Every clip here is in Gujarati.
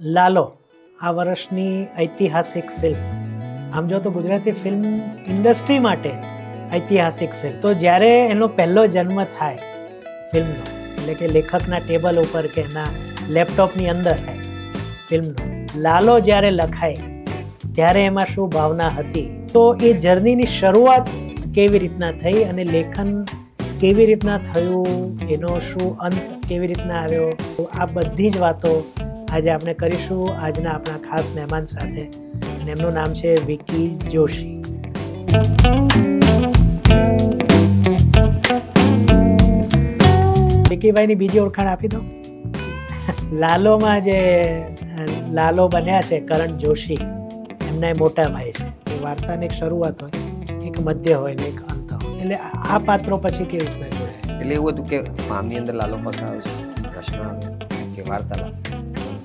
લાલો આ વર્ષની ઐતિહાસિક ફિલ્મ. આમ જો તો ગુજરાતી ફિલ્મ ઇન્ડસ્ટ્રી માટે ઐતિહાસિક ફિલ્મ. તો જ્યારે એનો પહેલો જન્મ થાય ફિલ્મનો, એટલે કે લેખકના ટેબલ ઉપર કે એના લેપટોપની અંદર ફિલ્મનો લાલો જ્યારે લખાય ત્યારે એમાં શું ભાવના હતી, તો એ જર્નીની શરૂઆત કેવી રીતના થઈ અને લેખન કેવી રીતના થયું, એનો શું અંત કેવી રીતના આવ્યો, આ બધી જ વાતો આજે આપણે કરીશું આજના આપણા ખાસ મહેમાન સાથે, અને એમનું નામ છે વિકી જોશી. વિકીભાઈની બીજી ઓળખાણ આપી દો. લાલોમાં જે લાલો બન્યા છે કરણ જોશી, એમના એ મોટા ભાઈ છે. એ વાર્તાની એક શરૂઆત હોય, એક મધ્ય હોય ને એક અંત હોય. એટલે આ પાત્રો પછી કેવી રીતના જોડાય? એટલે એવું હતું કે ફાર્મની અંદર લાલો ફસાવે છે, પ્રશ્ન આવે કે વાર્તાલાપ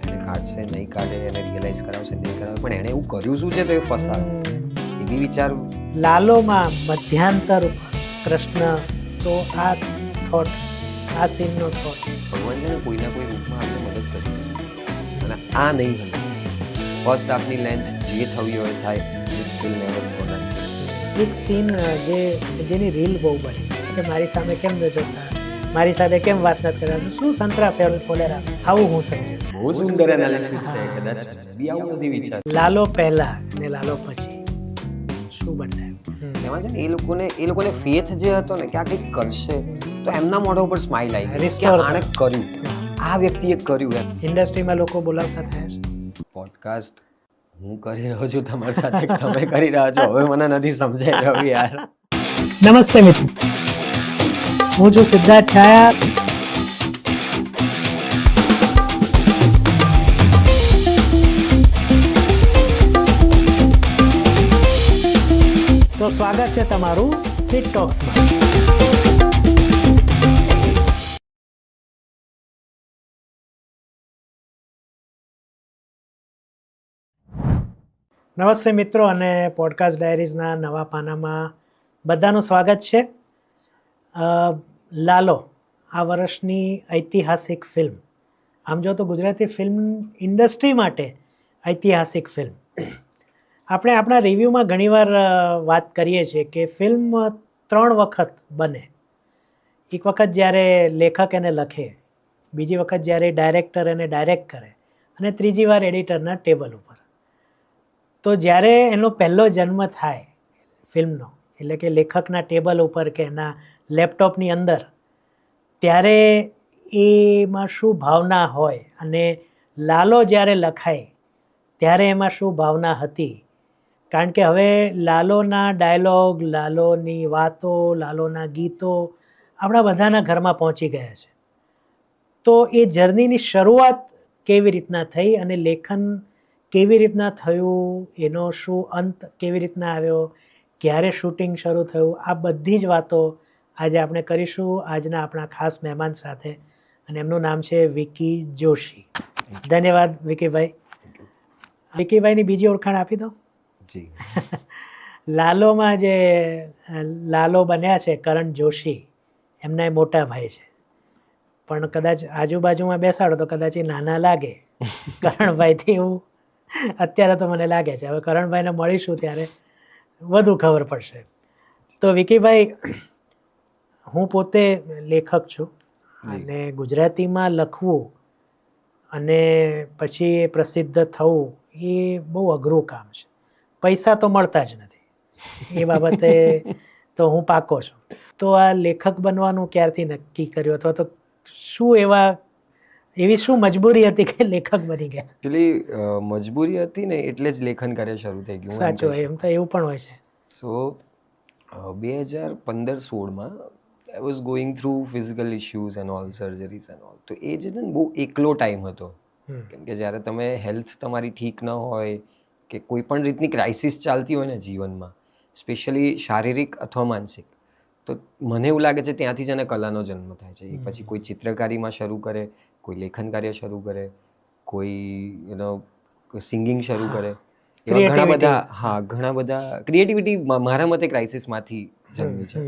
એને કાઢશે નહીં કાઢે, એને રિયલાઇઝ કરાવશે નહીં કરાવે, પણ એણે એવું કર્યું શું છે તો એ ફસાવે એવી વિચાર. લાલોમાં મધ્યાંતર કૃષ્ણ, તો આ થોટ, આ સીનનો થોટ. ભગવાન છે ને કોઈના કોઈ રૂપમાં આપણે મદદ કરી અને આ નહીં બને. ફર્સ્ટ હાફની લેન્થ જે થવી હોય થાય. This will never go nice. એક સીન જેની રીલ બહુ બની કે મારી સામે કેમ ન જોતા, મારી સાથે કેમ વાત નથી કરતા, શું સંતરા ફોલેરા, આવું હું સમજુ. બહુ સુંદર એનાલિસિસ છે. કદાચ બી આવું નથી વિચાર. લાલો પહેલા ને લાલો પછી શું બદલાયું? એમાં છે ને એ લોકોને ફેથ જે હતો ને કે આ કંઈક કરશે, તો એમના મોઢા ઉપર સ્માઇલ આવી ગઈ કે આણે કર્યું, આ વ્યક્તિએ કર્યું. એમ ઇન્ડસ્ટ્રીમાં લોકો બોલાવતા થયા છે. પોડકાસ્ટ હું કરી રહ્યો છું તમારી સાથે, તમે કરી રહ્યા છો, હવે મને નથી સમજાઈ રહ્યું યાર. નમસ્તે મિત્રો, હું છું સિદ્ધાર્થ છાયા. તો સ્વાગત છે તમારું સિટ ટોક્સમાં. નમસ્તે મિત્રો, અને પોડકાસ્ટ ડાયરીઝના નવા પાનામાં બધાનું સ્વાગત છે. લાલો આ વર્ષની ઐતિહાસિક ફિલ્મ. આમ જો તો ગુજરાતી ફિલ્મ ઇન્ડસ્ટ્રી માટે ઐતિહાસિક ફિલ્મ. આપણે આપણા રિવ્યૂમાં ઘણીવાર વાત કરીએ છીએ કે ફિલ્મ 3 વખત બને. એક વખત જ્યારે લેખક એને લખે, બીજી વખત જ્યારે ડાયરેક્ટર એને ડાયરેક્ટ કરે, અને ત્રીજી વાર એડિટરના ટેબલ ઉપર. તો જ્યારે એનો પહેલો જન્મ થાય ફિલ્મનો, એટલે કે લેખકના ટેબલ ઉપર કે એના લેપટોપની અંદર, ત્યારે એમાં શું ભાવના હોય, અને લાલો જ્યારે લખાય ત્યારે એમાં શું ભાવના હતી. કારણ કે હવે લાલોના ડાયલોગ, લાલોની વાતો, લાલોના ગીતો આપણા બધાના ઘરમાં પહોંચી ગયા છે. તો એ જર્નીની શરૂઆત કેવી રીતના થઈ અને લેખન કેવી રીતના થયું, એનો શું અંત કેવી રીતના આવ્યો, ક્યારે શૂટિંગ શરૂ થયું, આ બધી જ વાતો આજે આપણે કરીશું આજના આપણા ખાસ મહેમાન સાથે, અને એમનું નામ છે વિકી જોશી. ધન્યવાદ વિકીભાઈ. વિકીભાઈની બીજી ઓળખાણ આપી દો. જી. લાલોમાં જે લાલો બન્યા છે કરણ જોશી, એમના એ મોટા ભાઈ છે. પણ કદાચ આજુબાજુમાં બેસાડો તો કદાચ એ નાના લાગે કરણભાઈથી, એવું અત્યારે તો મને લાગે છે. હવે કરણભાઈને મળીશું ત્યારે વધુ ખબર પડશે. તો વિકીભાઈ, હું પોતે લેખક છું, અને ગુજરાતીમાં લખવું અને પછી એ પ્રસિદ્ધ થવું એ બહુ અઘરું કામ છે. પૈસા તો મળતા જ નથી, એ બાબતે તો હું પાકો છું. તો આ લેખક બનવાનું ક્યારથી નક્કી કર્યું, અથવા તો શું એવી શું મજબૂરી હતી કે લેખક બની ગયા? એકચ્યુઅલી મજબૂરી હતી ને એટલે જ લેખન કાર્ય શરૂ થઈ ગયું. સાચું, એમ તો એવું પણ હોય છે. સો 2015-16માં I was going through physical issues and all, surgeries and all. તો એ જે બહુ એકલો ટાઈમ હતો, કેમ કે જ્યારે તમે હેલ્થ તમારી ઠીક ન હોય કે કોઈ પણ રીતની ક્રાઇસિસ ચાલતી હોય ને જીવનમાં, સ્પેશિયલી શારીરિક અથવા માનસિક, તો મને એવું લાગે છે ત્યાંથી જ એને કલાનો જન્મ થાય છે. એ પછી કોઈ ચિત્રકારીમાં શરૂ કરે, કોઈ લેખન કાર્ય શરૂ કરે, કોઈ સિંગિંગ શરૂ કરે, એવા ઘણા બધા ક્રિએટિવિટી મારા મતે ક્રાઇસિસમાંથી જન્મી છે.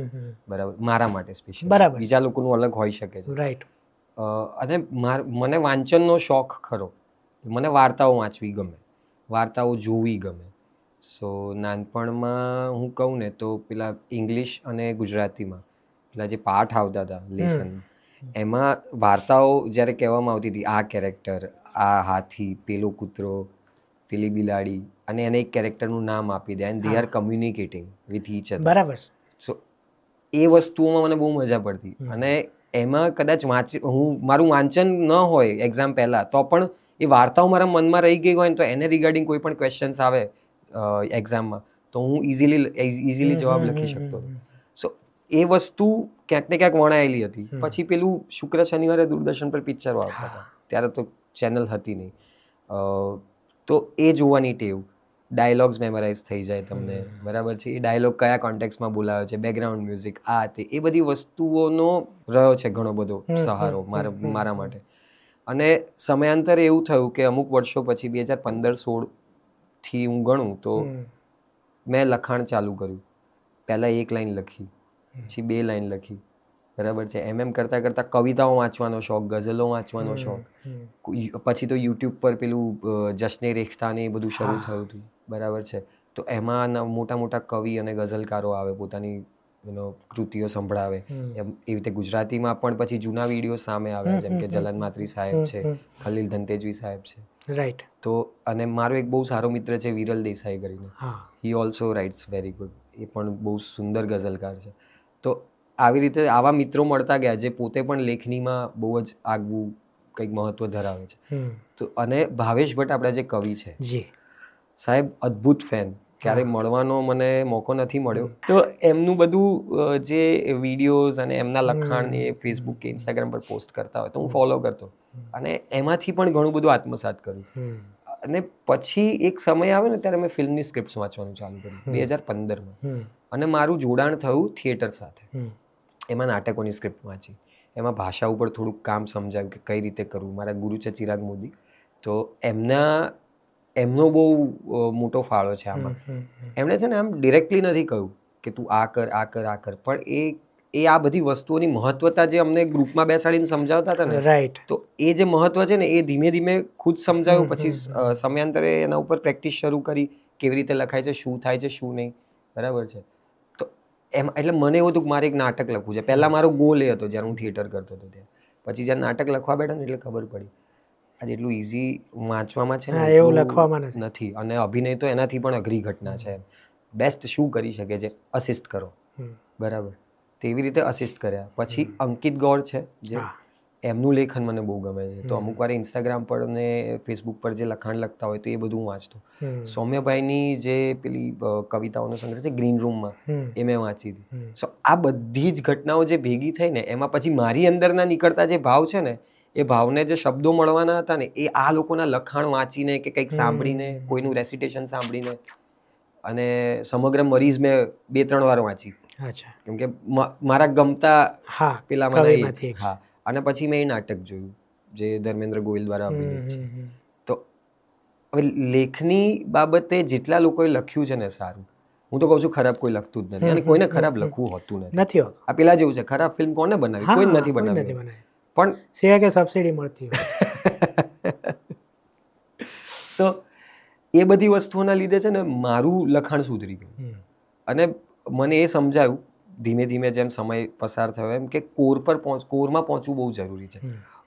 બરાબર, મારા માટે સ્પેશિયલ. બરાબર, બીજા લોકોનું અલગ હોઈ શકે છે. રાઈટ. અને મને વાંચનનો શોખ ખરો, મને વાર્તાઓ વાંચવી ગમે, વાર્તાઓ જોવી ગમે. સો નાનપણમાં હું કહું ને તો પેલા ઇંગ્લિશ અને ગુજરાતીમાં પેલા જે પાઠ આવતા હતા લેસન, એમાં વાર્તાઓ જ્યારે કહેવામાં આવતી હતી, આ કેરેક્ટર, આ હાથી, પેલો કૂતરો, પેલી બિલાડી, અને એને એક કેરેક્ટરનું નામ આપી દે and they are communicating with each other. બરાબર. સો એ વસ્તુઓમાં મને બહુ મજા પડતી. અને એમાં કદાચ મારું વાંચન ન હોય એક્ઝામ પહેલાં, તો પણ એ વાર્તાઓ મારા મનમાં રહી ગઈ હોય ને, તો એને રિગાર્ડિંગ કોઈ પણ ક્વેશ્ચન્સ આવે એક્ઝામમાં, તો હું ઇઝીલી જવાબ લખી શકતો હતો. સો એ વસ્તુ ક્યાંક ને ક્યાંક વણાયેલી હતી. પછી પેલું શુક્ર શનિવારે દૂરદર્શન પર પિક્ચરો આવતા હતા, ત્યારે તો ચેનલ હતી નહીં, તો એ જોવાની ટેવ, ડાયલોગ્સ મેમરાઇઝ થઈ જાય તમને, બરાબર છે, એ ડાયલોગ કયા કોન્ટેક્સમાં બોલાવે છે, બેકગ્રાઉન્ડ મ્યુઝિક, આ તે, એ બધી વસ્તુઓનો રહ્યો છે ઘણો બધો સહારો મારા માટે. અને સમયાંતરે એવું થયું કે અમુક વર્ષો પછી 2015-16 હું ગણું તો મેં લખાણ ચાલુ કર્યું. પહેલાં 1 લાઈન લખી, પછી 2 લાઈન લખી, બરાબર છે, એમ કરતાં કરતાં કવિતાઓ વાંચવાનો શોખ, ગઝલો વાંચવાનો શોખ. પછી તો યુટ્યુબ પર પેલું જશ્ને રેખતા ને એ બધું શરૂ થયું હતું, બરાબર છે. તો એમાં મોટા મોટા કવિ અને ગઝલકારો આવે, પોતાની કૃતિઓ સંભળાવે. એવી રીતે ગુજરાતીમાં પણ પછી જૂના વિડીયો સામે આવ્યા, જેમ કે જલન માત્રી સાહેબ છે, ખલીલ ધનતેજવી સાહેબ છે. રાઈટ. તો અને મારો એક બહુ સારો મિત્ર છે વિરલ દેસાઈ કરીને, he also writes very good, એ પણ બહુ સુંદર ગઝલકાર છે. તો આવી રીતે આવા મિત્રો મળતા ગયા જે પોતે પણ લેખનીમાં બહુ જ આગવું કંઈક મહત્વ ધરાવે છે. તો અને ભાવેશ ભટ્ટ આપણા જે કવિ છે, સાહેબ અદ્ભુત ફેન, ક્યારેય મળવાનો મને મોકો નથી મળ્યો. તો એમનું બધું જે વિડીયોઝ અને એમના લખાણ એ ફેસબુક કે ઇન્સ્ટાગ્રામ પર પોસ્ટ કરતા હોય તો હું ફોલો કરતો, અને એમાંથી પણ ઘણું બધું આત્મસાત કર્યું. અને પછી એક સમય આવે ને ત્યારે મેં ફિલ્મની સ્ક્રિપ્ટ વાંચવાનું ચાલુ કર્યું 2015માં. અને મારું જોડાણ થયું થિયેટર સાથે. એમાં નાટકોની સ્ક્રિપ્ટ વાંચી, એમાં ભાષા ઉપર થોડુંક કામ સમજાવ્યું કે કઈ રીતે કરવું. મારા ગુરુ છે ચિરાગ મોદી, તો એમનો બહુ મોટો ફાળો છે આમાં. એમણે છે ને આમ ડિરેક્ટલી નથી કહ્યું કે તું આ કર આ કર આ કર, પણ એ આ બધી વસ્તુઓની મહત્વતા જે અમને ગ્રુપમાં બેસાડીને સમજાવતા હતા ને, રાઈટ, તો એ જે મહત્વ છે ને એ ધીમે ધીમે ખુદ સમજાયું. પછી સમયાંતરે એના ઉપર પ્રેક્ટિસ શરૂ કરી, કેવી રીતે લખાય છે, શું થાય છે, શું નહીં, બરાબર છે. તો એમ એટલે મને એવું હતું કે મારે એક નાટક લખવું છે. પહેલાં મારો ગોલ એ હતો જ્યારે હું થિયેટર કરતો હતો ત્યાં. પછી જ્યારે નાટક લખવા બેઠા ને એટલે ખબર પડી આજે એટલું ઇઝી વાંચવામાં છે ને એવું લખવામાં નથી. અને અભિનય તો એનાથી પણ અઘરી ઘટના છે. બેસ્ટ શું કરી શકે છે, અસિસ્ટ કરો, બરાબર. તેવી રીતે અસિસ્ટ કર્યા. પછી અંકિત ગૌડ છે, જે એમનું લેખન મને બહુ ગમે છે. તો અમુક વાર ઇન્સ્ટાગ્રામ પર ને ફેસબુક પર જે લખાણ લખતા હોય તો એ બધું હું વાંચતો. સૌમ્યભાઈની જે પેલી કવિતાઓનો સંગ્રહ છે ગ્રીન રૂમમાં, એ મેં વાંચી હતી. સો આ બધી જ ઘટનાઓ જે ભેગી થઈ ને એમાં પછી મારી અંદરના નીકળતા જે ભાવ છે ને, એ ભાવને જે શબ્દો મળવાના હતા ને, એ આ લોકોના લખાણ વાંચીને કે કંઈક સાંભળીને, કોઈનું રેસિટેશન સાંભળીને. અને સમગ્ર મરીઝ મેં 2-3 વાર વાંચી, કેમ કે મારા ગમતા પેલામાં. હા. અને પછી મેં એ નાટક જોયું જે ધર્મેન્દ્ર ગોયલ દ્વારા અભિનીત છે. તો હવે લેખની બાબતે જેટલા લોકોએ લખ્યું છે ને સારું, હું તો કહું છું ખરાબ કોઈ લખતું જ નથી, અને કોઈને ખરાબ લખવું હોતું નથી. આ પેલા જેવું છે, ખરાબ ફિલ્મ કોને બનાવી? કોઈ નથી બનાવી. પણ સિવાય કે સબસિડી મળતી હોય. સો એ બધી વસ્તુઓના લીધે છે ને મારું લખાણ સુધરી ગયું. અને મને એ સમજાયું ધીમે ધીમે જેમ સમય પસાર થયો એમ કે કોરમાં પહોંચવું બહુ જરૂરી છે.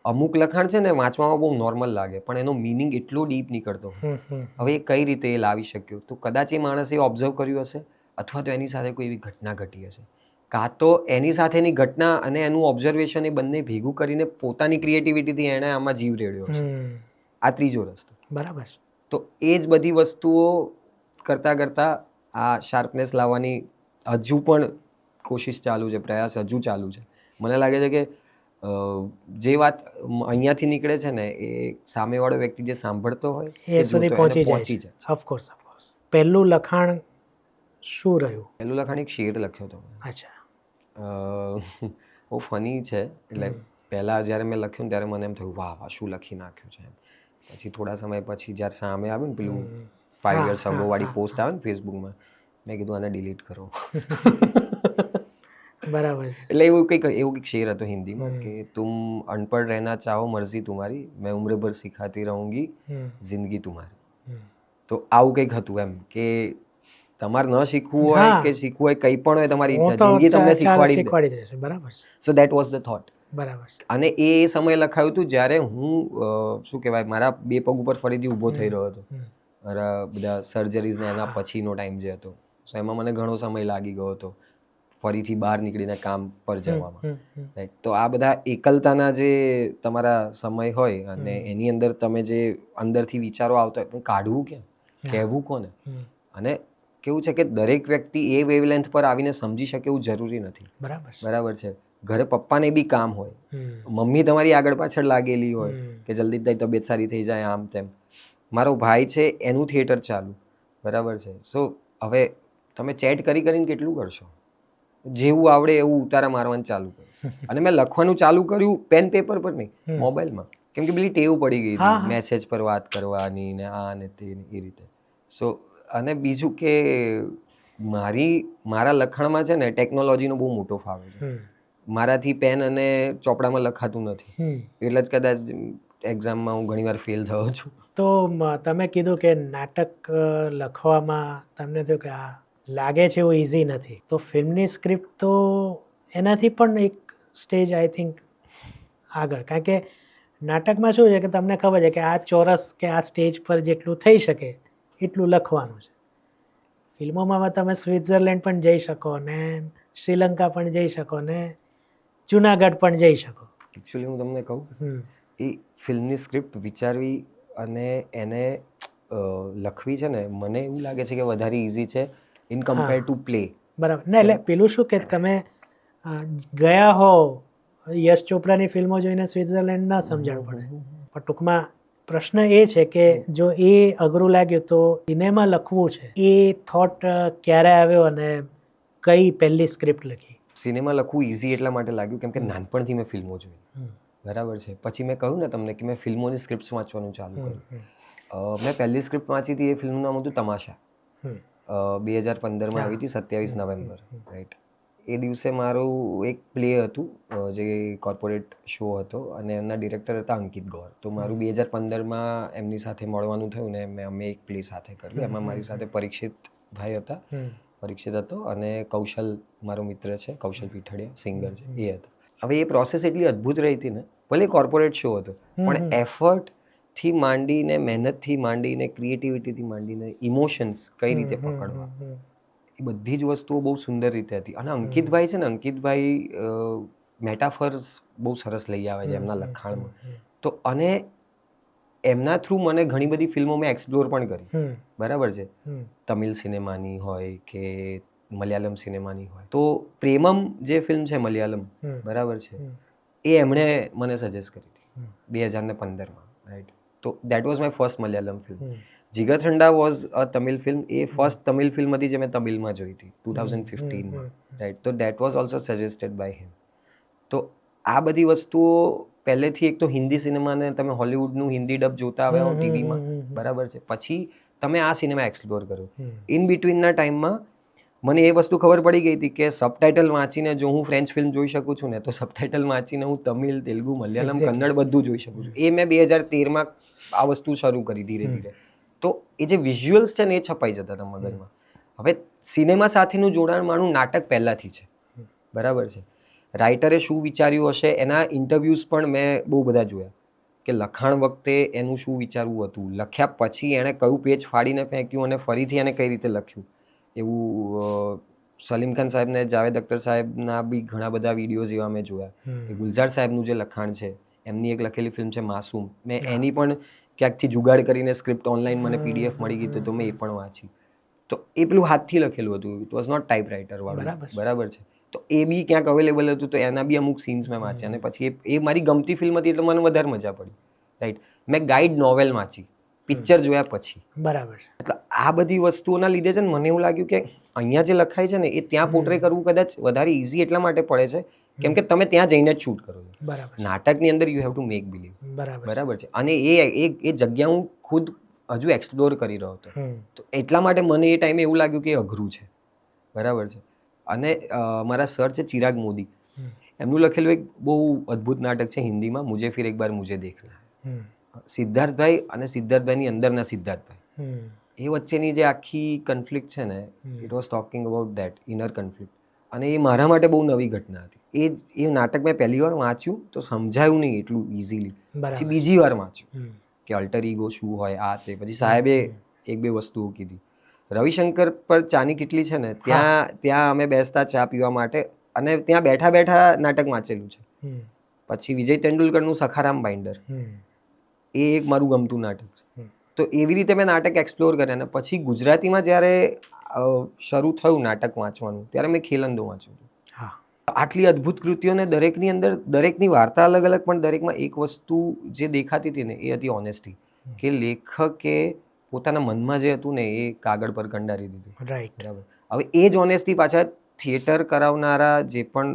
અમુક લખાણ છે ને વાંચવામાં બહુ નોર્મલ લાગે, પણ એનો મિનિંગ એટલો ડીપ નીકળતો હોય. હવે એ કઈ રીતે એ લાવી શક્યો? તો કદાચ એ માણસે ઓબ્ઝર્વ કર્યું હશે, અથવા તો એની સાથે કોઈ એવી ઘટના ઘટી હશે, કાં તો એની સાથેની ઘટના અને એનું ઓબ્ઝર્વેશન એ બંને ભેગું કરીને પોતાની ક્રિએટિવિટીથી એણે આમાં જીવ રેડ્યો હશે. આ ત્રીજો રસ્તો. બરાબર. તો એ જ બધી વસ્તુઓ કરતાં કરતાં આ શાર્પનેસ લાવવાની હજુ પણ કોશિશ ચાલુ છે, પ્રયાસ હજુ ચાલુ છે. મને લાગે છે કે જે વાત અહીંયાથી નીકળે છે ને એ સામેવાળો વ્યક્તિ જે સાંભળતો હોય એ સુધી પહોંચી જાય. ઓફકોર્સ. પહેલું લખાણ શું રહ્યું? પહેલું લખાણ એક શેર લખ્યો હતો. અચ્છા. બહુ ફની છે. એટલે પહેલાં જ્યારે મેં લખ્યું ને ત્યારે મને એમ થયું વાહ વાહ શું લખી નાખ્યું છે એમ. પછી થોડા સમય પછી જ્યારે સામે આવ્યું ને પેલું 5 years ago વાળી પોસ્ટ આવે ને ફેસબુકમાં, મેં કીધું આને ડિલીટ કરો. બરાબર છે. એટલે એવું કંઈક શેર હતો હિન્દીમાં કે તુમ અનપढ़ रहना चाहो मर्जी तुम्हारी मैं उम्र भर सिखाती रहूंगी जिंदगी तुम्हारी. તો આવું કંઈક હતું એમ કે તમારે ન શીખવું હોય હા. કે શીખવું હોય કંઈ પણ હોય તમારી હું ઈચ્છા, તો જિંદગી તમને શીખવાડી દે. શીખવાડી જ રહેશે. બરાબર છે. સો દેટ વોઝ ધ થોટ. બરાબર છે. અને એ સમયે લખાયું હતું જ્યારે હું શું કહેવાય મારા બે પગ ઉપર ફરીથી ઊભો થઈ રહ્યો હતો. મારા બધા સર્જરીઝ ને એના પછીનો ટાઈમ જે હતો, સો એમાં મને ઘણો સમય લાગી ગયો હતો ફરીથી બહાર નીકળીને કામ પર જવામાં. રાઈટ. તો આ બધા એકલતાના જે તમારા સમય હોય અને એની અંદર તમે જે અંદરથી વિચારો આવતા હોય કાઢવું ક્યાં, કહેવું કોને? અને કેવું છે કે દરેક વ્યક્તિ એ વેવલેન્થ પર આવીને સમજી શકે એવું જરૂરી નથી. બરાબર છે. ઘરે પપ્પાને બી કામ હોય, મમ્મી તમારી આગળ પાછળ લાગેલી હોય કે જલ્દી તારી તબિયત સારી થઈ જાય આમ તેમ. મારો ભાઈ છે એનું થિયેટર ચાલુ. બરાબર છે. સો હવે તમે ચેટ કરીને કેટલું કરશો? જેવું આવડે એવું ઉતારા મારવાનું ચાલુ કર્યું. અને મેં લખવાનું ચાલુ કર્યું પેન પેપર પર નહીં, મોબાઈલમાં. કેમ કે પેલી ટેવ પડી ગઈ હતી મેસેજ પર વાત કરવાની ને આ ને તે એ રીતે. સો અને બીજું કે મારા લખાણમાં છે ને ટેકનોલોજીનો બહુ મોટો ફાળો છે. મારાથી પેન અને ચોપડામાં લખાતું નથી, એટલે જ કદાચ એક્ઝામમાં હું ઘણીવાર ફેલ થયો છું. તો તમે કીધું કે નાટક લખવામાં તમને થયું કે આ લાગે છે એવું ઇઝી નથી, તો ફિલ્મની સ્ક્રિપ્ટ તો એનાથી પણ એક સ્ટેજ આઈ થિંક આગળ, કારણ કે નાટકમાં શું છે કે તમને ખબર છે કે આ ચોરસ કે આ સ્ટેજ પર જેટલું થઈ શકે એટલું લખવાનું છે. ફિલ્મોમાં તમે સ્વિટ્ઝરલેન્ડ પણ જઈ શકો ને શ્રીલંકા પણ જઈ શકો ને જુનાગઢ પણ જઈ શકો. એકચ્યુઅલી હું તમને કહું, એ ફિલ્મની સ્ક્રિપ્ટ વિચારવી અને એને લખવી છે ને, મને એવું લાગે છે કે વધારે ઇઝી છે ઇન કમ્પેર ટુ પ્લે. બરાબર. ના એટલે પેલું શું કે તમે ગયા હો યશ ચોપરાની ફિલ્મો જોઈને સ્વિટ્ઝરલેન્ડ ના સમજણ પડે, પણ ટૂંકમાં પ્રશ્ન એ છે કે જો એ અઘરું લાગ્યું તો સિનેમા લખવું છે એ થોટ ક્યારે આવ્યો અને કઈ પહેલી સ્ક્રિપ્ટ લખી? સિનેમા લખવું ઇઝી એટલા માટે લાગ્યું કેમ કે નાનપણથી મેં ફિલ્મો જોઈ. બરાબર છે. પછી મેં કહ્યું ને તમને કે મેં ફિલ્મોની સ્ક્રિપ્ટ વાંચવાનું ચાલુ કર્યું. મેં પહેલી સ્ક્રિપ્ટ વાંચી હતી, એ ફિલ્મનું નામ હતું તમાશા. 2015માં આવી હતી, 27 નવેમ્બર. રાઈટ. એ દિવસે મારું એક પ્લે હતું જે કોર્પોરેટ શો હતો અને એમના ડિરેક્ટર હતા અંકિત ગૌર. તો મારું 2015માં એમની સાથે મળવાનું થયું ને અમે એક પ્લે સાથે કર્યું. એમાં મારી સાથે પરીક્ષિત ભાઈ હતા, પરીક્ષિત હતો અને કૌશલ મારો મિત્ર છે, કૌશલ પીઠડિયા સિંગર છે, એ હતા. હવે એ પ્રોસેસ એટલી અદ્ભુત રહી હતી ને, ભલે કોર્પોરેટ શો હતો પણ એફર્ટથી માંડીને, મહેનતથી માંડીને, ક્રિએટિવિટીથી માંડીને, ઇમોશન્સ કઈ રીતે પકડવા, એ બધી જ વસ્તુઓ બહુ સુંદર રીતે હતી. અને અંકિતભાઈ છે ને, અંકિતભાઈ મેટાફર્સ બહુ સરસ લઈ આવે છે એમના લખાણમાં. તો અને એમના થ્રુ મને ઘણી બધી ફિલ્મો મેં એક્સપ્લોર પણ કરી. બરાબર છે. તમિલ સિનેમાની હોય કે મલયાલમ સિનેમાની હોય. તો પ્રેમમ જે ફિલ્મ છે મલયાલમ, બરાબર છે, એ એમણે મને સજેસ્ટ કરી હતી 2015માં. રાઈટ. તો that was my first Malayalam film. Jigarthanda was a Tamil film. એ ફર્સ્ટ તમિલ ફિલ્મ હતી જે મેં તમિલમાં જોઈ હતી 2015માં. રાઈટ. તો that was also suggested by him. તો આ બધી વસ્તુઓ પહેલેથી, એક તો હિન્દી સિનેમાને તમે હોલિવૂડનું હિન્દી ડબ જોતા આવ્યા હો ટીવીમાં, બરાબર છે, પછી તમે આ સિનેમા એક્સપ્લોર કરો. ઇન બિટવીનના ટાઈમમાં મને એ વસ્તુ ખબર પડી ગઈ હતી કે સબટાઇટલ વાંચીને જો હું ફ્રેન્ચ ફિલ્મ જોઈ શકું છું ને, તો સબટાઇટલ વાંચીને હું તમિલ, તેલુગુ, મલયાલમ, કન્નડ બધું જોઈ શકું છું. એ મેં 2013માં આ વસ્તુ શરૂ કરી ધીરે ધીરે. તો એ જે વિઝ્યુઅલ્સ છે ને એ છપાઈ જતા હતા મગજમાં. હવે સિનેમા સાથેનું જોડાણ મારું નાટક પહેલાંથી છે. બરાબર છે. રાઇટરે શું વિચાર્યું હશે એના ઇન્ટરવ્યૂઝ પણ મેં બહુ બધા જોયા કે લખાણ વખતે એનું શું વિચારવું હતું, લખ્યા પછી એણે કયું પેજ ફાડીને ફેંક્યું અને ફરીથી એને કઈ રીતે લખ્યું. એવું સલીમ ખાન સાહેબ ને જાવેદ અખ્તર સાહેબના બી ઘણા બધા વિડીયોઝ એવા મેં જોયા. ગુલઝાર સાહેબનું જે લખાણ છે, એમની એક લખેલી ફિલ્મ છે માસૂમ, મેં એની પણ ક્યાંકથી જુગાડ કરીને સ્ક્રિપ્ટ ઓનલાઈન મને PDF મળી ગઈ તો મેં એ પણ વાંચી. તો એ પેલું હાથથી લખેલું હતું, ઇટ વોઝ નોટ ટાઈપરાઇટર વાળું. બરાબર છે. તો એ બી ક્યાંક અવેલેબલ હતું, તો એના બી અમુક સીન્સ મેં વાંચ્યા અને પછી એ મારી ગમતી ફિલ્મ હતી એટલે મને વધારે મજા પડી. રાઈટ. મેં ગાઈડ નોવેલ વાંચી પિક્ચર જોયા પછી. બરાબર. એટલે આ બધી વસ્તુઓના લીધે છે ને મને એવું લાગ્યું કે અહીંયા જે લખાય છે ને એ ત્યાં પોર્ટ્રે કરવું કદાચ વધારે ઇઝી એટલા માટે પડે છે કેમ કે તમે ત્યાં જઈને જ શૂટ કરો છો. બરાબર. નાટકની અંદર you have to make believe. બરાબર છે. અને એ જગ્યા હું ખુદ હજુ એક્સપ્લોર કરી રહ્યો હતો. તો એટલા માટે મને એ ટાઈમે એવું લાગ્યું કે અઘરું છે. બરાબર છે. અને મારા સર છે ચિરાગ મોદી, એમનું લખેલું એક બહુ અદ્ભુત નાટક છે હિન્દીમાં, મુझे फिर एक बार मुझे देखना है. સિદ્ધાર્થભાઈ અને સિદ્ધાર્થભાઈની અંદરના સિદ્ધાર્થભાઈ, એ વચ્ચેની જે આખી કન્ફ્લિક્ટ છે ને, it was talking about that inner conflict. અને એ મારા માટે બહુ નવી ઘટના હતી. એ નાટક મેં પહેલી વાર વાંચ્યું તો સમજાયું નહીં એટલું ઇઝીલી, પછી બીજી વાર વાંચ્યું કે અલ્ટર ઈગો શું હોય, આ તે. પછી સાહેબે એક બે વસ્તુઓ કીધી. રવિશંકર પર ચાની કેટલી છે ને, ત્યાં અમે બેસતા ચા પીવા માટે, અને ત્યાં બેઠા બેઠા નાટક વાંચેલું છે. પછી વિજય તેંડુલકરનું સખારામ બાઇન્ડર, એ એક મારું ગમતું નાટક છે. તો એવી રીતે મેં નાટક એક્સપ્લોર કર્યા. અને પછી ગુજરાતીમાં જ્યારે શરૂ થયું નાટક વાંચવાનું, ત્યારે મેં ખેલંદો વાંચ્યું હતું. આટલી અદ્ભુત કૃતિઓને દરેકની અંદર દરેકની વાર્તા અલગ અલગ, પણ દરેકમાં એક વસ્તુ જે દેખાતી હતી ને, એ હતી ઓનેસ્ટી. કે લેખકે પોતાના મનમાં જે હતું ને, એ કાગળ પર કંડારી દીધું. રાઈટ, બરાબર. હવે એ જ ઓનેસ્ટી પાછા થિયેટર કરાવનારા જે પણ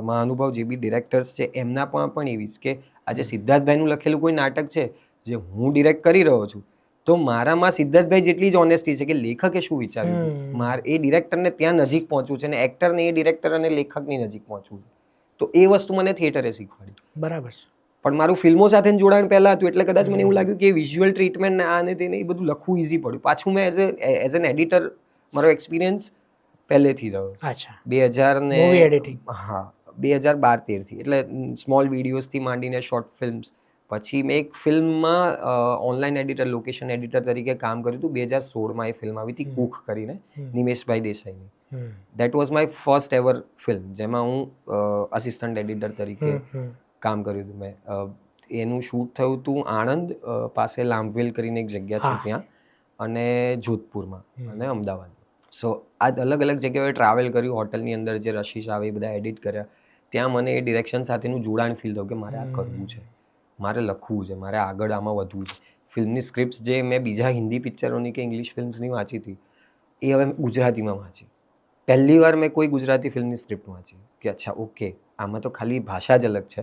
મહાનુભાવ, જે બી ડિરેક્ટર્સ છે, એમના પણ એવી જ કે આજે સિદ્ધાર્થભાઈનું લખેલું કોઈ નાટક છે જે હું ડિરેક્ટ કરી રહ્યો છું, તો મારામાં સિદ્ધાર્થભાઈ જેટલી જ ઓનેસ્ટી છે કે લેખકે શું વિચાર્યું, મારે એ ડિરેક્ટરને ત્યાં નજીક પહોંચવું છે, અને એક્ટરને એ ડિરેક્ટર અને લેખકની નજીક પહોંચવું છે. તો એ વસ્તુ મને થિયેટરે શીખવાડી. બરાબર. પણ મારું ફિલ્મો સાથે જોડાણ પહેલાં હતું, એટલે કદાચ મને એવું લાગ્યું કે વિઝ્યુઅલ ટ્રીટમેન્ટ આ ને તેને એ બધું લખવું ઇઝી પડ્યું. પાછું મેં એઝ એન એડિટર મારો એક્સપિરિયન્સ પહેલેથી રહ્યો. 2000 ને 2012-13થી, એટલે સ્મોલ વિડીયોઝથી માંડીને શોર્ટ ફિલ્મ્સ. પછી મેં એક ફિલ્મમાં ઓનલાઈન એડિટર, લોકેશન એડિટર તરીકે કામ કર્યું હતું. 2016માં એ ફિલ્મ આવી હતી, કુખ કરીને, નિમેશભાઈ દેસાઈની. That was my first ever film, જેમાં હું અસિસ્ટન્ટ એડિટર તરીકે કામ કર્યું હતું મેં. એનું શૂટ થયું હતું આણંદ પાસે લાંભવેલ કરીને એક જગ્યા છે ત્યાં, અને જોધપુરમાં, અને અમદાવાદમાં. સો આ અલગ અલગ જગ્યાએ ટ્રાવેલ કર્યું. હોટલની અંદર જે રશીશ આવે એ બધા એડિટ કર્યા. ત્યાં મને એ ડિરેક્શન સાથેનું જોડાણ ફીલ થયું કે મારે આ કરવું છે, મારે લખવું છે, મારે આગળ આમાં વધવું છે. ફિલ્મની સ્ક્રિપ્ટ જે મેં બીજા હિન્દી પિક્ચરોની કે ઇંગ્લિશ ફિલ્મ્સની વાંચી હતી, એ હવે ગુજરાતીમાં વાંચી. પહેલી વાર મેં કોઈ ગુજરાતી ફિલ્મની સ્ક્રિપ્ટ વાંચી કે અચ્છા ઓકે, આમાં તો ખાલી ભાષા જ અલગ છે,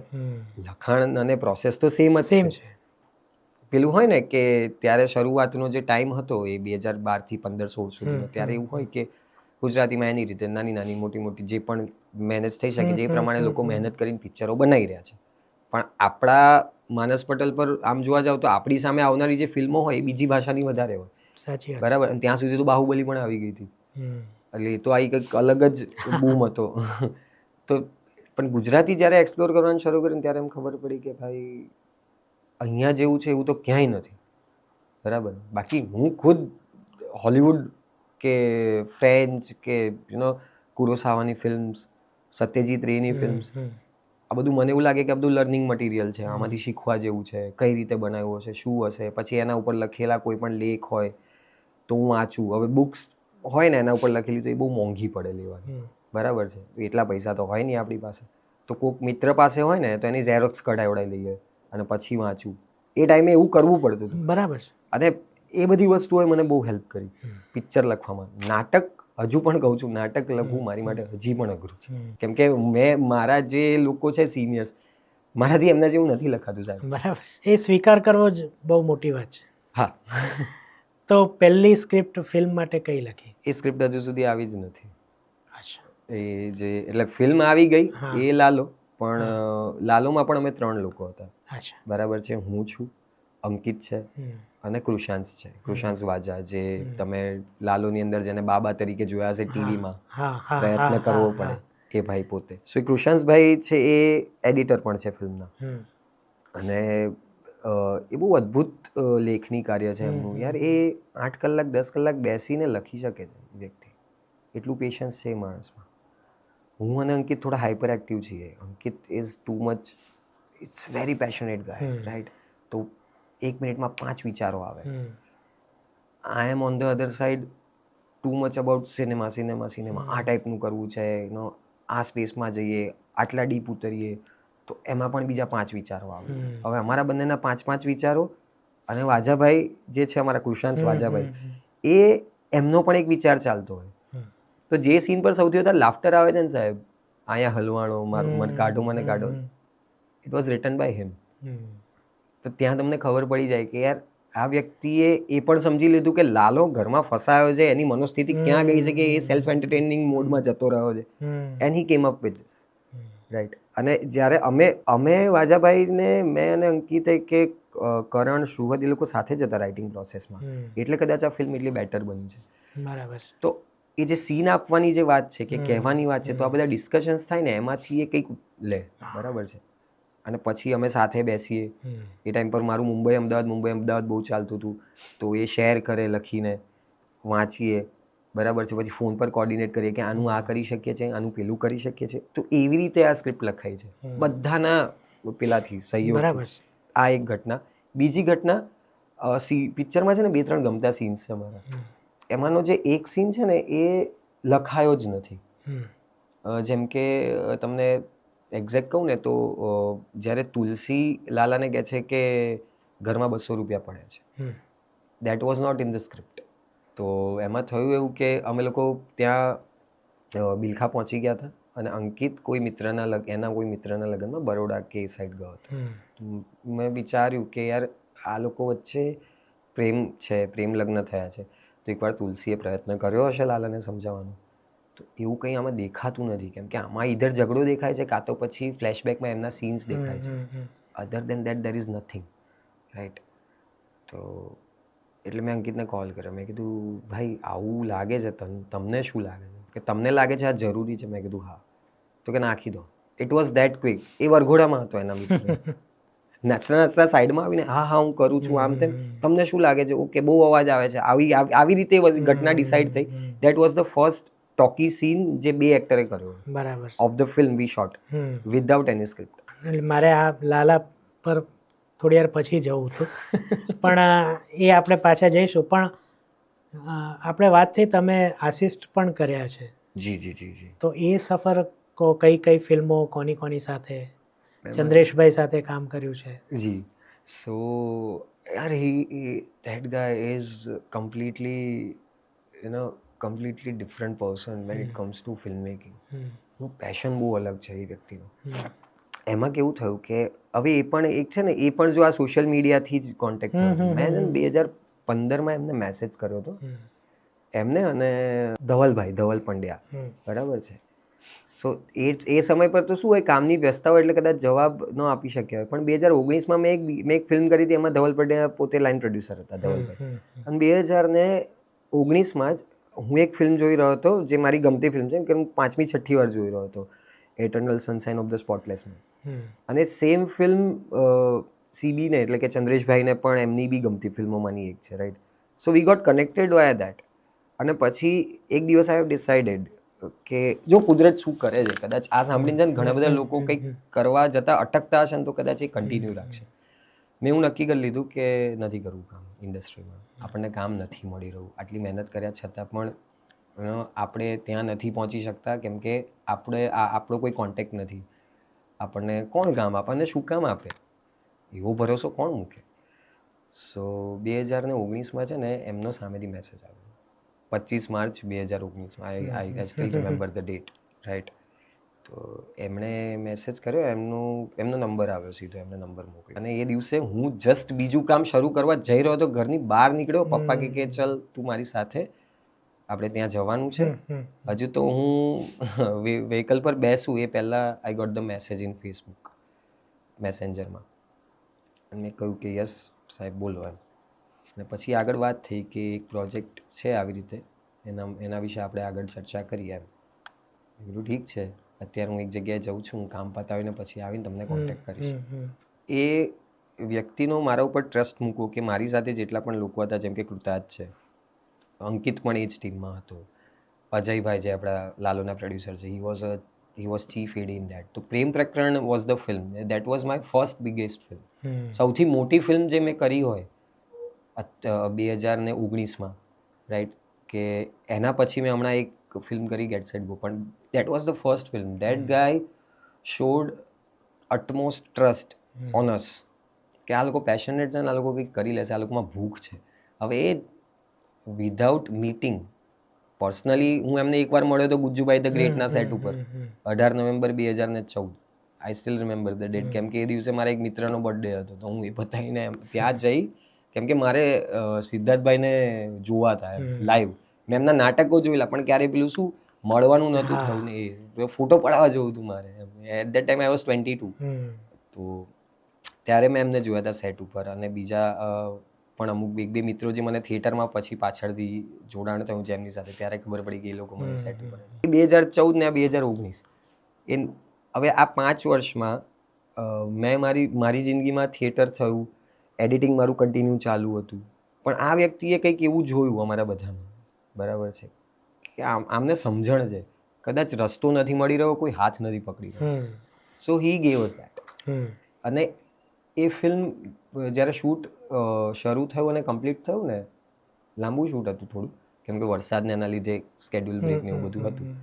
લખાણ અને પ્રોસેસ તો સેમ જ છે. પેલું હોય ને કે ત્યારે શરૂઆતનો જે ટાઈમ હતો એ 2012થી 15-16 સુધીનો, ત્યારે એવું હોય કે ગુજરાતીમાં એની રીતે નાની નાની મોટી મોટી જે પણ મેનેજ થઈ શકે છે એ પ્રમાણે લોકો મહેનત કરીને પિક્ચરો બનાવી રહ્યા છે. પણ આપણા માનસ પટલ પર આમ જોવા જાવ તો આપણી સામે આવનારી જે ફિલ્મો હોય એ બીજી ભાષાની વધારે હોય. સાચી વાત, બરાબર. અને ત્યાં સુધી તો બાહુબલી પણ આવી ગઈ હતી, એટલે એ તો આ કંઈક અલગ જ બૂમ હતો. તો પણ ગુજરાતી જ્યારે એક્સપ્લોર કરવાનું શરૂ કર્યું ત્યારે એમ ખબર પડી કે ભાઈ અહીંયા જેવું છે એવું તો ક્યાંય નથી, બરાબર. બાકી હું ખુદ હોલિવૂડ કે ફ્રેન્ચ કે કુરોસાવાની ફિલ્મ્સ, સત્યજીત રેની ફિલ્મ્સ, આ બધું મને એવું લાગે કે આ બધું લર્નિંગ મટીરિયલ છે, આમાંથી શીખવા જેવું છે, કઈ રીતે બનાવ્યું હશે, શું હશે. પછી એના ઉપર લખેલા કોઈ પણ લેખ હોય તો હું વાંચું. હવે બુક્સ હોય ને એના ઉપર લખેલી તો એ બહુ મોંઘી પડે લેવાની, બરાબર છે. એટલા પૈસા તો હોય નહીં આપણી પાસે. તો કોઈક મિત્ર પાસે હોય ને તો એની ઝેરોક્સ કઢાવડાવી લઈએ અને પછી વાંચું. એ ટાઈમે એવું કરવું પડતું હતું, બરાબર. અને એ બધી વસ્તુઓએ મને બહુ હેલ્પ કરી પિક્ચર લખવામાં. નાટક હજુ પણ કહું છું, નાટક લખવું મારી માટે હજી પણ અઘરું છે. કેમ કે મેં મારા જે લોકો છે સિનિયર્સ, મારાથી એમના જેવું નથી લખાતું સાહેબ. બરાબર. એ સ્વીકાર કરવો જ બહુ મોટી વાત છે. હા. તો પહેલી સ્ક્રિપ્ટ ફિલ્મ માટે કઈ લખી? એ સ્ક્રિપ્ટ હજુ સુધી આવી જ નથી. એ જે એટલે ફિલ્મ આવી ગઈ એ લાલો, પણ લાલોમાં પણ અમે 3 લોકો હતા, બરાબર છે. હું છું, અંકિત છે, અને કૃષાંશ છે. કૃષાંશ વાજા, જે તમે લાલોની અંદર જેને બાબા તરીકે જોયા હશે ટીવીમાં, પ્રયત્ન કરવો પડે, એ ભાઈ પોતે. સો કૃષાંશભાઈ છે એ એડિટર પણ છે ફિલ્મના, અને એ બહુ અદ્ભુત લેખની કાર્ય છે એમનું. યાર એ 8 કલાક 10 કલાક બેસીને લખી શકે છે વ્યક્તિ, એટલું પેશન્સ છે એ માણસમાં. હું અને અંકિત થોડા હાઈપર એક્ટિવ છીએ. Ankit is too much, it's very passionate guy, right. તો 1 મિનિટમાં 5 વિચારો આવે. I am on the other side too much about cinema. આ ટાઈપનું કરવું છે, આ સ્પેસમાં જઈએ, આટલા ડીપ ઉતરીએ, તો એમાં પણ બીજા 5 વિચારો આવે. હવે અમારા બંનેના 5 વિચારો, અને વાજાભાઈ જે છે અમારા કૃષાંશ વાજાભાઈ, એ એમનો પણ એક વિચાર ચાલતો હોય. તો જે સીન પર સૌથી વધારે લાફ્ટર આવે છે ને સાહેબ, અહીંયા હલવાણો, મારું મને કાઢો, મને કાઢો, it was written by him. તો ત્યાં તમને ખબર પડી જાય કે યાર આ વ્યક્તિએ એ પણ સમજી લીધું કે લાલો ઘરમાં ફસાયો છે, એની મનોસ્થિતિ ક્યાં ગઈ છે કે એ સેલ્ફ એન્ટરટેનિંગ મોડમાં જતો રહ્યો છે, એન્ડ હી કેમ અપ વિથ ધીસ, રાઈટ. અને જ્યારે અમે વાજાભાઈને, મેં અને અંકિતે કે કરણ, શુભદ એ લોકો સાથે જ હતા રાઇટિંગ પ્રોસેસમાં, એટલે કદાચ આ ફિલ્મ એટલી બેટર બની છે. બરાબર. તો એ જે સીન આપવાની જે વાત છે કે કહેવાની વાત છે, તો આ બધા ડિસ્કશન્સ થાય ને એમાંથી એ કંઈક લે, બરાબર છે. અને પછી અમે સાથે બેસીએ. એ ટાઈમ પર મારું મુંબઈ અમદાવાદ બહુ ચાલતું હતું, તો એ શેર કરે, લખીને વાંચીએ, બરાબર છે. પછી ફોન પર કોર્ડિનેટ કરીએ કે આનું આ કરી શકીએ છીએ, આનું પેલું કરી શકીએ છીએ. તો એવી રીતે આ સ્ક્રિપ્ટ લખાઈ છે, બધાના પેલાથી સહયોગથી. આ એક ઘટના. બીજી ઘટના, પિક્ચરમાં છે ને 2-3 ગમતા સીન્સ છે મારા. એમાંનો જે એક સીન છે ને એ લખાયો જ નથી. જેમ કે તમને એક્ઝેક્ટ કહું ને તો જ્યારે તુલસી લાલાને કહે છે કે ઘરમાં 200 રૂપિયા પડે છે, that was not in the script. તો એમાં થયું એવું કે અમે લોકો ત્યાં બિલખા પહોંચી ગયા હતા અને અંકિત એના કોઈ મિત્રના લગ્નમાં બરોડા કે સાઈડ ગયો હતો. મેં વિચાર્યું કે યાર આ લોકો વચ્ચે પ્રેમ છે, પ્રેમ લગ્ન થયા છે, તો એકવાર તુલસીએ પ્રયત્ન કર્યો હશે લાલાને સમજાવવાનો. તો એવું કંઈ આમાં દેખાતું નથી, કેમ કે આમાં ઈધર ઝઘડો દેખાય છે કાં તો પછી ફ્લેશબેકમાં એમના સીન્સ દેખાય છે. Other than that there is nothing, right. તો એટલે મેં અંકિતને કોલ કર્યો. મેં કીધું ભાઈ આવું લાગે છે, તમને શું લાગે છે, કે તમને લાગે છે આ જરૂરી છે? મેં કીધું હા. તો કે નાખી દો. It was that quick. એ વરઘોડામાં હતો એના મિત્ર, નાચતા સાઈડમાં આવીને હા હું કરું છું, આમ તેમ, તમને શું લાગે છે? ઓકે, બહુ અવાજ આવે છે. આવી રીતે ઘટના ડિસાઈડ થઈ. That was the first talkie scene જે 2 એક્ટરે કર્યો, બરાબર, of the film we shot without any script. મારે આ લાલા પર થોડી વાર પછી જવું હતું, પણ એ આપણે પાછા જઈશું. પણ આપણે વાત થઈ, તમે આસિસ્ટ પણ કર્યા છે. જી. તો એ સફર કઈ ફિલ્મો, કોની સાથે? ચંદ્રેશભાઈ સાથે કામ કર્યું છે. જી. સો યાર that guy is completely different person when it comes to filmmaking. Passion બહુ અલગ છે એ વ્યક્તિનો. એમાં કેવું થયું કે હવે એ પણ જો આ સોશિયલ મીડિયાથી જ કોન્ટેક્ટ થયો. મેં 2015માં એમને મેસેજ કર્યો હતો, એમને અને ધવલ પંડ્યા, બરાબર છે. સો એ સમય પર તો શું હોય, કામની વ્યસ્તતા હોય એટલે કદાચ જવાબ ન આપી શક્યા હોય. પણ 2019માં મેં એક ફિલ્મ કરી હતી, એમાં ધવલ પંડ્યા પોતે લાઈન પ્રોડ્યુસર હતા, ધવલભાઈ. અને 2019માં જ હું એક ફિલ્મ જોઈ રહ્યો હતો, જે મારી ગમતી ફિલ્મ છે, કે હું 5મી-6ઠ્ઠી વાર જોઈ રહ્યો હતો, એટર્નલ સનશાઇન ઓફ ધ સ્પોટલેસમાં. અને સેમ ફિલ્મ સીબીને, એટલે કે ચંદ્રેશભાઈને પણ એમની બી ગમતી ફિલ્મોમાંની એક છે, right. So we got connected via that. અને પછી એક દિવસ આઈ હેવ ડિસાઇડેડ કે જો કુદરત શું કરે છે, કદાચ આ સાંભળીને ઘણા બધા લોકો કંઈક કરવા જતાં અટકતા હશે ને, તો કદાચ એ કન્ટિન્યુ રાખશે. મેં એવું નક્કી કરી લીધું કે નથી કરવું કામ ઇન્ડસ્ટ્રીમાં. આપણને કામ નથી મળી રહ્યું. આટલી મહેનત કર્યા છતાં પણ આપણે ત્યાં નથી પહોંચી શકતા, કેમ કે આપણો કોઈ કોન્ટેક્ટ નથી. આપણને કોણ કામ, આપણને શું કામ આપે, એવો ભરોસો કોણ મૂકે? સો 2019માં છે ને એમનો સામેથી મેસેજ આવ્યો, 25 માર્ચ 2019માં. I still remember the date, right. તો એમણે મેસેજ કર્યો, એમનો નંબર આવ્યો સીધો, એમને નંબર મોકલ્યો. અને એ દિવસે હું જસ્ટ બીજું કામ શરૂ કરવા જઈ રહ્યો હતો, ઘરની બહાર નીકળ્યો. પપ્પા કે ચલ તું મારી સાથે, આપણે ત્યાં જવાનું છે. હજુ તો હું વ્હીકલ પર બેસું એ પહેલાં I got the message in Facebook મેસેન્જરમાં. અને મેં કહ્યું કે યસ સાહેબ, બોલો એમ. અને પછી આગળ વાત થઈ કે એક પ્રોજેક્ટ છે આવી રીતે, એના વિશે આપણે આગળ ચર્ચા કરીએ એમ. મેં કીધું ઠીક છે, અત્યારે હું એક જગ્યાએ જઉં છું, હું કામ પતાવીને પછી આવીને તમને કોન્ટેક્ટ કરીશ. એ વ્યક્તિનો મારા ઉપર ટ્રસ્ટ મૂકવો કે મારી સાથે જેટલા પણ લોકો હતા, જેમ કે કૃતાજ છે, અંકિત પણ એ જ ટીમમાં હતો, અજયભાઈ જે આપણા લાલુના પ્રોડ્યુસર છે, he was chief AD in that. તો Prem Prakaran was the film, that was my first biggest film. સૌથી મોટી ફિલ્મ જે મેં કરી હોય 2019માં, રાઈટ. કે એના પછી મેં હમણાં એક ફિલ્મ કરી, ગેટ સેટ ગો, પણ that was the first film. That guy showed utmost trust on us, કે આ લોકો પેશનેટ છે ને, આ લોકો કંઈક કરી લેશે, આ લોકોમાં ભૂખ છે. હવે એ વિધાઉટ મીટિંગ પર્સનલી, હું એમને એકવાર મળ્યો તો ગુજ્જુભાઈ ધ ગ્રેટના સેટ ઉપર, 18 November 2014. I still remember the date, કેમ કે એ દિવસે મારા એક મિત્રનો બર્થડે હતો, તો હું એ બતાવીને ત્યાં જઈ કેમ કે મારે સિદ્ધાર્થભાઈને જોવા હતા લાઈવ. મેં એમના નાટકો જોયેલા, પણ ક્યારે પેલું શું મળવાનું નહોતું થયું ને, એ ફોટો પડાવવા જવું હતું મારે. At that time I was 22. તો ત્યારે મેં એમને જોયા હતા સેટ ઉપર. અને બીજા પણ અમુક એક બે મિત્રો જે મને થિયેટરમાં પછી પાછળથી જોડાણ થયું છે એમની સાથે, ત્યારે ખબર પડી કે એ લોકો મને સેટ ઉપર. 2014 ને 2019 એ હવે આ 5 વર્ષમાં મેં મારી જિંદગીમાં થિયેટર થયું, એડિટિંગ મારું કન્ટિન્યુ ચાલુ હતું. પણ આ વ્યક્તિએ કંઈક એવું જોયું અમારા બધામાં, બરાબર છે, કે આમને સમજણ છે, કદાચ રસ્તો નથી મળી રહ્યો, કોઈ હાથ નથી પકડી રહ્યો. સો હી ગેવ અસ દેટ. અને એ ફિલ્મ જ્યારે શૂટ શરૂ થયું અને કમ્પ્લીટ થયું ને, લાંબુ શૂટ હતું થોડું, કેમ કે વરસાદને એના લીધે સ્કેડ્યુલ બ્રેક ને એવું બધું હતું.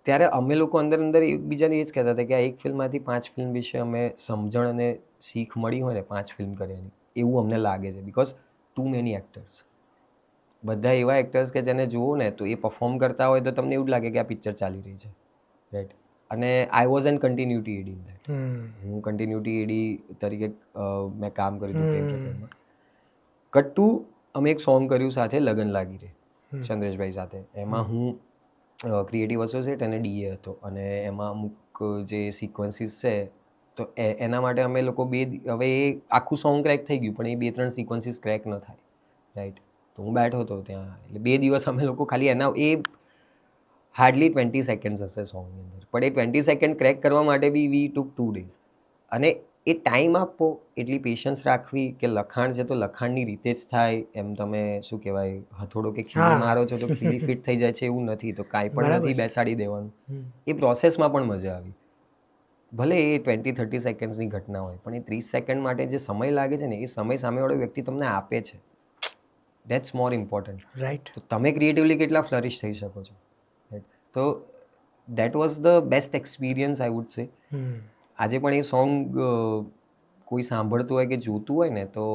ત્યારે અમે લોકો અંદર એકબીજાને એ જ કહેતા હતા કે આ એક ફિલ્મમાંથી 5 ફિલ્મ વિશે અમે સમજણ અને શીખ મળી હોય ને 5 ફિલ્મ કર્યાની, એવું અમને લાગે છે. બિકોઝ ટુ મેની એક્ટર્સ, બધા એવા એક્ટર્સ કે જેને જુઓ ને તો એ પરફોર્મ કરતા હોય તો તમને એવું જ લાગે કે આ પિક્ચર ચાલી રહી છે, રાઈટ. અને I was an continuity AD in that. હું કન્ટિન્યુટી એડી તરીકે મેં કામ કર્યું હતું પ્રેમ પ્રકરણમાં. કટ્ટુ અમે એક સોંગ કર્યું સાથે, લગન લાગી રે, ચંદ્રેશભાઈ સાથે. એમાં હું ક્રિએટિવ એસોસિએટ અને ડીએ હતો. અને એમાં અમુક જે સિક્વન્સીસ છે તો એના માટે અમે લોકો હવે એ આખું સોંગ ક્રેક થઈ ગયું, પણ એ 2-3 સિક્વન્સીસ ક્રેક ન થાય, રાઈટ. તો હું બેઠો હતો ત્યાં, એટલે 2 દિવસ અમે લોકો ખાલી એના એ હાર્ડલી 20 સેકન્ડ્સ હશે સોંગની અંદર, પણ એ 20 સેકન્ડ ક્રેક કરવા માટે બી વી ટુક 2 days. અને એ ટાઈમ આપવો, એટલી પેશન્સ રાખવી કે લખાણ છે તો લખાણની રીતે જ થાય, એમ તમે શું કહેવાય હથોડો કે ખીલી મારો છો તો ખીલી ફિટ થઈ જાય છે એવું નથી, તો કાંઈ પણ નથી બેસાડી દેવાનું. એ પ્રોસેસમાં પણ મજા આવી. ભલે એ 20-30 સેકન્ડ્સની ઘટના હોય, પણ એ 30 સેકન્ડ માટે જે સમય લાગે છે ને, એ સમય સામેવાળો વ્યક્તિ તમને આપે છે, દેટ્સ મોર ઇમ્પોર્ટન્ટ, રાઈટ. તો તમે ક્રિએટિવલી કેટલા ફ્લરિશ થઈ શકો છો, રાઈટ. તો that was the best experience I would say. આજે પણ એ સોંગ કોઈ સાંભળતું હોય કે જોતું હોય ને તો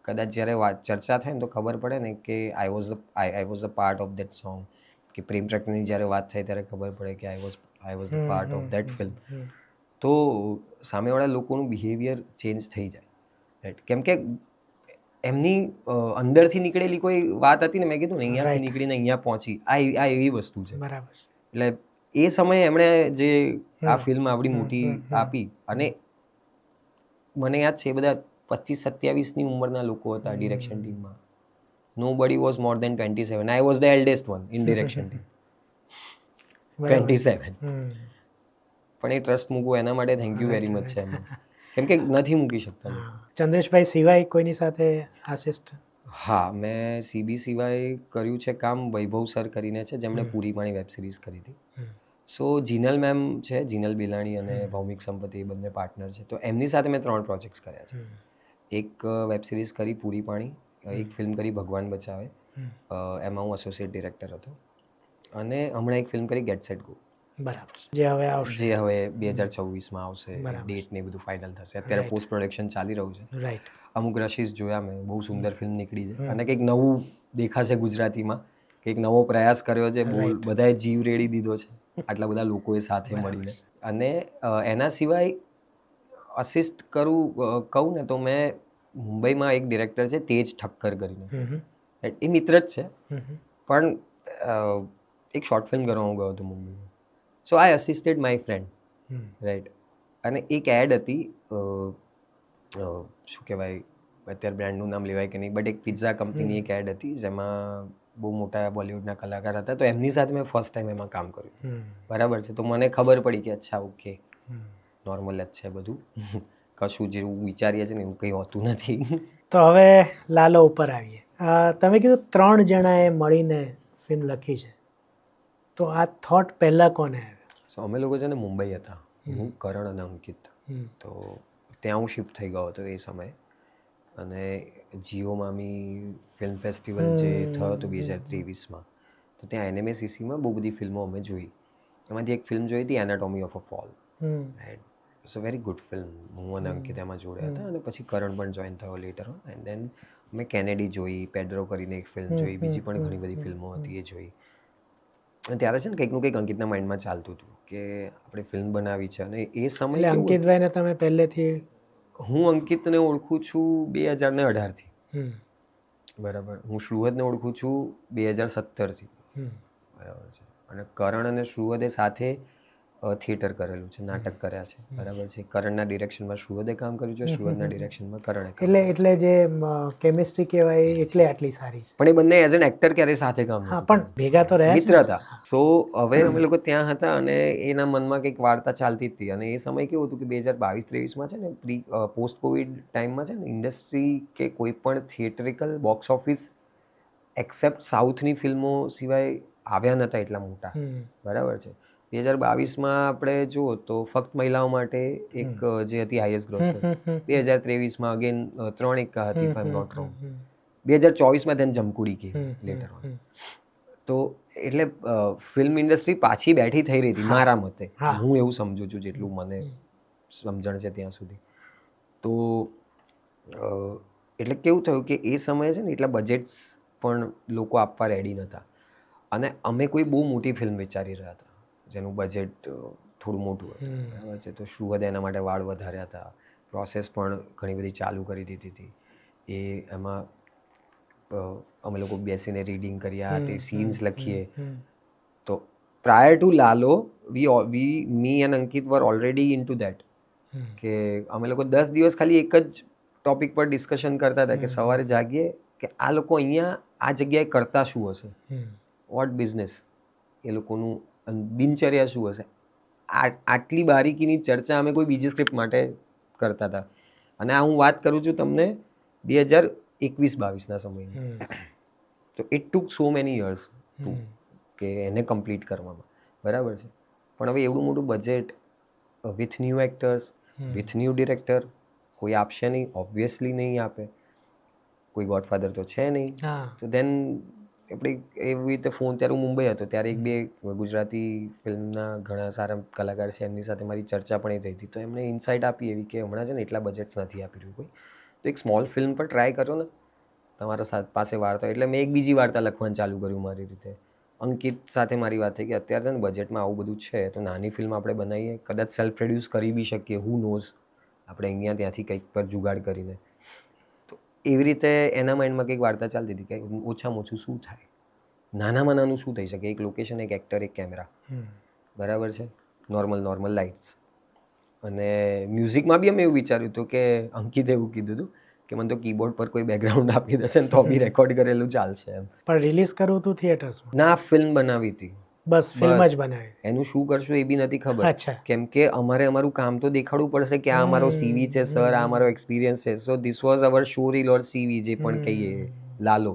કદાચ જ્યારે ચર્ચા થાય ને તો ખબર પડે ને કે I was a part of that song. કે પ્રેમ પ્રકરણની જ્યારે વાત થાય ત્યારે ખબર પડે કે I was the part of that film. તો સામેવાળા લોકોનું બિહેવિયર ચેન્જ થઈ જાય, રાઈટ. કેમ કે એમની અંદરથી નીકળેલી કોઈ વાત હતી ને, મેં કીધું ને અહીંયાથી નીકળીને અહીંયા પહોંચી, આ એવી વસ્તુ છે. બરાબર. એટલે એ સમયે એમણે જે આ ફિલ્મ આવડી મોટી આપી, અને મને યાદ છે એ બધા 25-27ની ઉંમરના લોકો હતા ડિરેક્શન ટીમમાં. Nobody was more than 27. I was the eldest one in direction team. 27. પણ એ ટ્રસ્ટ મૂકવો એના માટે થેન્ક યુ વેરી મચ છે એમને, કેમ કે નથી મૂકી શકતા. ચંદ્રેશભાઈ સિવાય કોઈની સાથે આસિસ્ટ? હા, મેં સીબી સિવાય કર્યું છે કામ વૈભવ સર કરીને છે, જેમણે પૂરી પાણી વેબ સિરીઝ કરી હતી. સો જીનલ મેમ છે, જીનલ બિલાણી અને ભૌમિક સંપત્તિ, એ બંને પાર્ટનર છે. તો એમની સાથે મેં 3 પ્રોજેક્ટ્સ કર્યા છે. એક વેબ સિરીઝ કરી પૂરી પાણી, એક ફિલ્મ કરી ભગવાન બચાવે, એમાં હું એસોસિએટ ડિરેક્ટર હતો. અને હમણાં એક ફિલ્મ કરી ગેટ સેટ ગો. બરાબર. જે હવે આવશે, જે હવે 2026માં આવશે, ડેટ ને બધું ફાઇનલ થશે. અત્યારે પોસ્ટ પ્રોડક્શન ચાલી રહ્યું છે. રાઈટ. અમુક રશીસ જોયા મેં, બહુ સુંદર ફિલ્મ નીકળી છે. અને કંઈક નવું દેખાશે ગુજરાતીમાં, કંઈક નવો પ્રયાસ કર્યો છે, બધાએ જીવ રેડી દીધો છે આટલા બધા લોકોએ સાથે મળીને. અને એના સિવાય અસિસ્ટ કહું ને તો મેં મુંબઈમાં એક ડિરેક્ટર છે તેજ ઠક્કર કરીને, એ મિત્ર જ છે, પણ એક શોર્ટ ફિલ્મ કરવા હું ગયો હતો મુંબઈમાં. સો આઈ અસિસ્ટેડ માય ફ્રેન્ડ, રાઈટ. અને એક એડ હતી, શું કહેવાય, અત્યારે બ્રાન્ડનું નામ લેવાય કે નહીં, બટ એક પિઝા કંપનીની એક એડ હતી જેમાં બહુ મોટા બોલિવૂડના કલાકાર હતા. તો એમની સાથે મેં ફર્સ્ટ ટાઈમ એમાં કામ કર્યું, બરાબર છે. તો મને ખબર પડી કે અચ્છા ઓકે, નોર્મલ જ છે બધું, કશું જેવું વિચારીએ છીએ ને એવું કંઈ હોતું નથી. તો હવે લાલો ઉપર આવીએ. તમે કીધું 3 જણાએ મળીને ફિલ્મ લખી છે, તો આ થોટ પહેલાં કોને આવ્યો? સો અમે લોકો છે ને મુંબઈ હતા, હું, કરણ અને અંકિત. તો ત્યાં હું શિફ્ટ થઈ ગયો હતો એ સમયે. અને જીઓ મામી ફિલ્મ ફેસ્ટિવલ જે થયો હતો 2023માં, તો ત્યાં એનએમએસીસીમાં બહુ બધી ફિલ્મો અમે જોઈ. એમાંથી એક ફિલ્મ જોઈ હતી Anatomy of a Fall, right. It's a very good film. હું અને અંકિત એમાં જોડ્યા હતા, અને પછી કરણ પણ જોઈન થયો લેટર ઓન. એન્ડ દેન મેં કેનેડી જોઈ, પેડ્રો કરીને એક ફિલ્મ જોઈ, બીજી પણ ઘણી બધી ફિલ્મો હતી એ જોઈ. અને ત્યારે છે ને કંઈકનું કંઈક અંકિતના માઇન્ડમાં ચાલતું હતું કે આપણે ફિલ્મ બનાવી છે. અને એ સમયે અંકિતભાઈને તમે પહેલેથી? હું અંકિતને ઓળખું છું 2018થી. બરાબર. હું શ્રુહદને ઓળખું છું 2017થી. બરાબર છે. અને કરણ અને શ્રુહદે સાથે થિયેટર કરેલું છે, નાટક કર્યા છે. બરાબર છે. કરણના ડિરેક્શનમાં શ્રુહદે કામ કર્યું છે, શ્રુહદના ડિરેક્શનમાં કરણે કામ એટલે જે કેમિસ્ટ્રી કહેવાય એટલે આટલી સારી છે. પણ એ બંને એઝ એન એક્ટર ક્યારે સાથે કામ હા, નહોતું પણ ભેગા તો રહ્યા છે. મિત્ર હતા. સો હવે અમે લોકો ત્યાં હતા અને એના મનમાં કંઈક વાર્તા ચાલતી જ હતી. અને એ સમય કેવું હતું કે 2022-23માં છે ને પોસ્ટ કોવિડ ટાઈમમાં છે ને ઇન્ડસ્ટ્રી કે કોઈ પણ થિયેટરિકલ બોક્સ ઓફિસ એક્સેપ્ટ સાઉથની ફિલ્મો સિવાય આવ્યા નહોતા એટલા મોટા. બરાબર છે. 2022માં આપણે જુઓ તો ફક્ત મહિલાઓ માટે એક જે હતી હાઈએસ્ટ ગ્રોસર. 2023માં અગેન 3 એક્કા હતી if I am not wrong. 2024માં તેને જમકુડી કહી લેટર ઓન. તો એટલે ફિલ્મ ઇન્ડસ્ટ્રી પાછી બેઠી થઈ રહી હતી મારા મતે. હું એવું સમજુ છું જેટલું મને સમજણ છે ત્યાં સુધી. તો એટલે કેવું થયું કે એ સમયે છે ને એટલા બજેટ્સ પણ લોકો આપવા રેડી નહોતા. અને અમે કોઈ બહુ મોટી ફિલ્મ વિચારી રહ્યા હતા જેનું બજેટ થોડું મોટું હતું. બરાબર છે. તો શ્રુહદે એના માટે વાળ વધાર્યા હતા. પ્રોસેસ પણ ઘણી બધી ચાલુ કરી દીધી હતી. એમાં અમે લોકો બેસીને રીડિંગ કર્યા, તે સીન્સ લખીએ. તો prior to Laalo me and Ankit were already in to that. કે અમે લોકો 10 દિવસ ખાલી એક જ ટોપિક પર ડિસ્કશન કરતા હતા કે સવારે જાગીએ કે આ લોકો અહીંયા આ જગ્યાએ કરતા શું હશે, વોટ બિઝનેસ, એ લોકોનું દિનચર્યા શું હશે. આટલી બારીકીની ચર્ચા અમે કોઈ બીજી સ્ક્રિપ્ટ માટે કરતા હતા. અને આ હું વાત કરું છું તમને 2021-22ના સમયની. તો it took so many years two કે એને કમ્પ્લીટ કરવામાં. બરાબર છે. પણ હવે એવડું મોટું budget with new actors, with new director કોઈ આપશે નહીં, ઓબ્વિયસલી નહીં આપે. કોઈ ગોડફાધર તો છે નહીં. તો દેન આપણે એવી રીતે ફોન, ત્યારે હું મુંબઈ હતો ત્યારે 1-2 ગુજરાતી ફિલ્મના ઘણા સારા કલાકાર છે એમની સાથે મારી ચર્ચા પણ એ થઈ હતી. તો એમણે ઇન્સાઇટ આપી એવી કે હમણાં છે ને એટલા બજેટ્સ નથી આપી રહ્યું કોઈ, તો એક સ્મોલ ફિલ્મ પર ટ્રાય કરો ને, તમારા પાસે વાર્તા. એટલે મેં એક બીજી વાર્તા લખવાનું ચાલુ કર્યું મારી રીતે. અંકિત સાથે મારી વાત થઈ કે અત્યારે છે ને બજેટમાં આવું બધું છે તો નાની ફિલ્મ આપણે બનાવીએ, કદાચ સેલ્ફ પ્રોડ્યુસ કરી બી શકીએ, હુ નોઝ, આપણે અહીંયા ત્યાંથી કંઈક પર જુગાડ કરીને. તો એવી રીતે એના માઇન્ડમાં કંઈક વાર્તા ચાલતી હતી કે ઓછામાં ઓછું શું થાય, નાનામાં નાનું શું થઈ શકે. એક લોકેશન, એક એક્ટર, એક કેમેરા. બરાબર છે. Normal lights. અને મ્યુઝિકમાં બી અમે એવું વિચાર્યું હતું કે અંકિતે એવું કીધું હતું કે મને તો કીબોર્ડ પર કોઈ બેકગ્રાઉન્ડ આપી દેશે ને તો બી રેકોર્ડ કરેલું ચાલશે એમ. પણ રિલીઝ કરવું હતું થિયેટર્સમાં? ના, ફિલ્મ બનાવી હતી. બસ ફિલ્મ જ બનાવી. એનું શું કરશું એ બી નથી ખબર. કેમ કે અમારું કામ તો દેખાડવું પડશે કે આ અમારો સીવી છે સર, આ અમારો એક્સપિરિયન્સ છે. So this was our show reel or CV, જે પણ કહીએ, લાલો.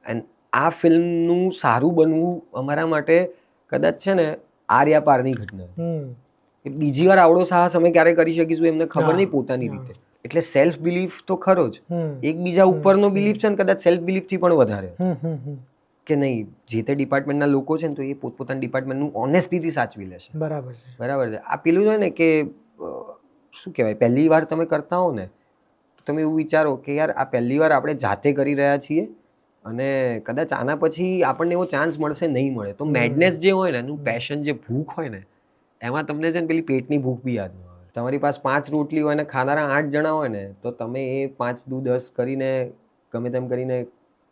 એન્ડ આ ફિલ્મનું સારું બનવું અમારા માટે કદાચ છે ને આર્યા પારની ઘટના. બીજી વાર આવડો સાહસ અમે ક્યારે કરી શકીશું એમને ખબર નહીં પોતાની રીતે. એટલે સેલ્ફ બિલીફ તો ખરો જ, એકબીજા ઉપરનો બિલીફ છે ને કદાચ સેલ્ફ બિલીફથી પણ વધારે. કે નહીં, જે તે ડિપાર્ટમેન્ટના લોકો છે ને તો એ પોતપોતાના ડિપાર્ટમેન્ટનું ઓનેસ્ટીથી સાચવી લેશે. બરાબર છે. બરાબર છે. આ પેલું હોય ને કે શું કહેવાય, પહેલી વાર તમે કરતા હો ને તો તમે એવું વિચારો કે યાર આ પહેલી વાર આપણે જાતે કરી રહ્યા છીએ અને કદાચ આના પછી આપણને એવો ચાન્સ મળશે નહીં મળે. તો મેડનેસ જે હોય ને, એનું પેશન, જે ભૂખ હોય ને, એમાં તમને છે ને પેલી પેટની ભૂખ બી યાદ ન આવે. તમારી પાસે 5 રોટલી હોય ને ખાનારા 8 જણા હોય ને તો તમે એ 5 દુ 10 કરીને ગમે તેમ કરીને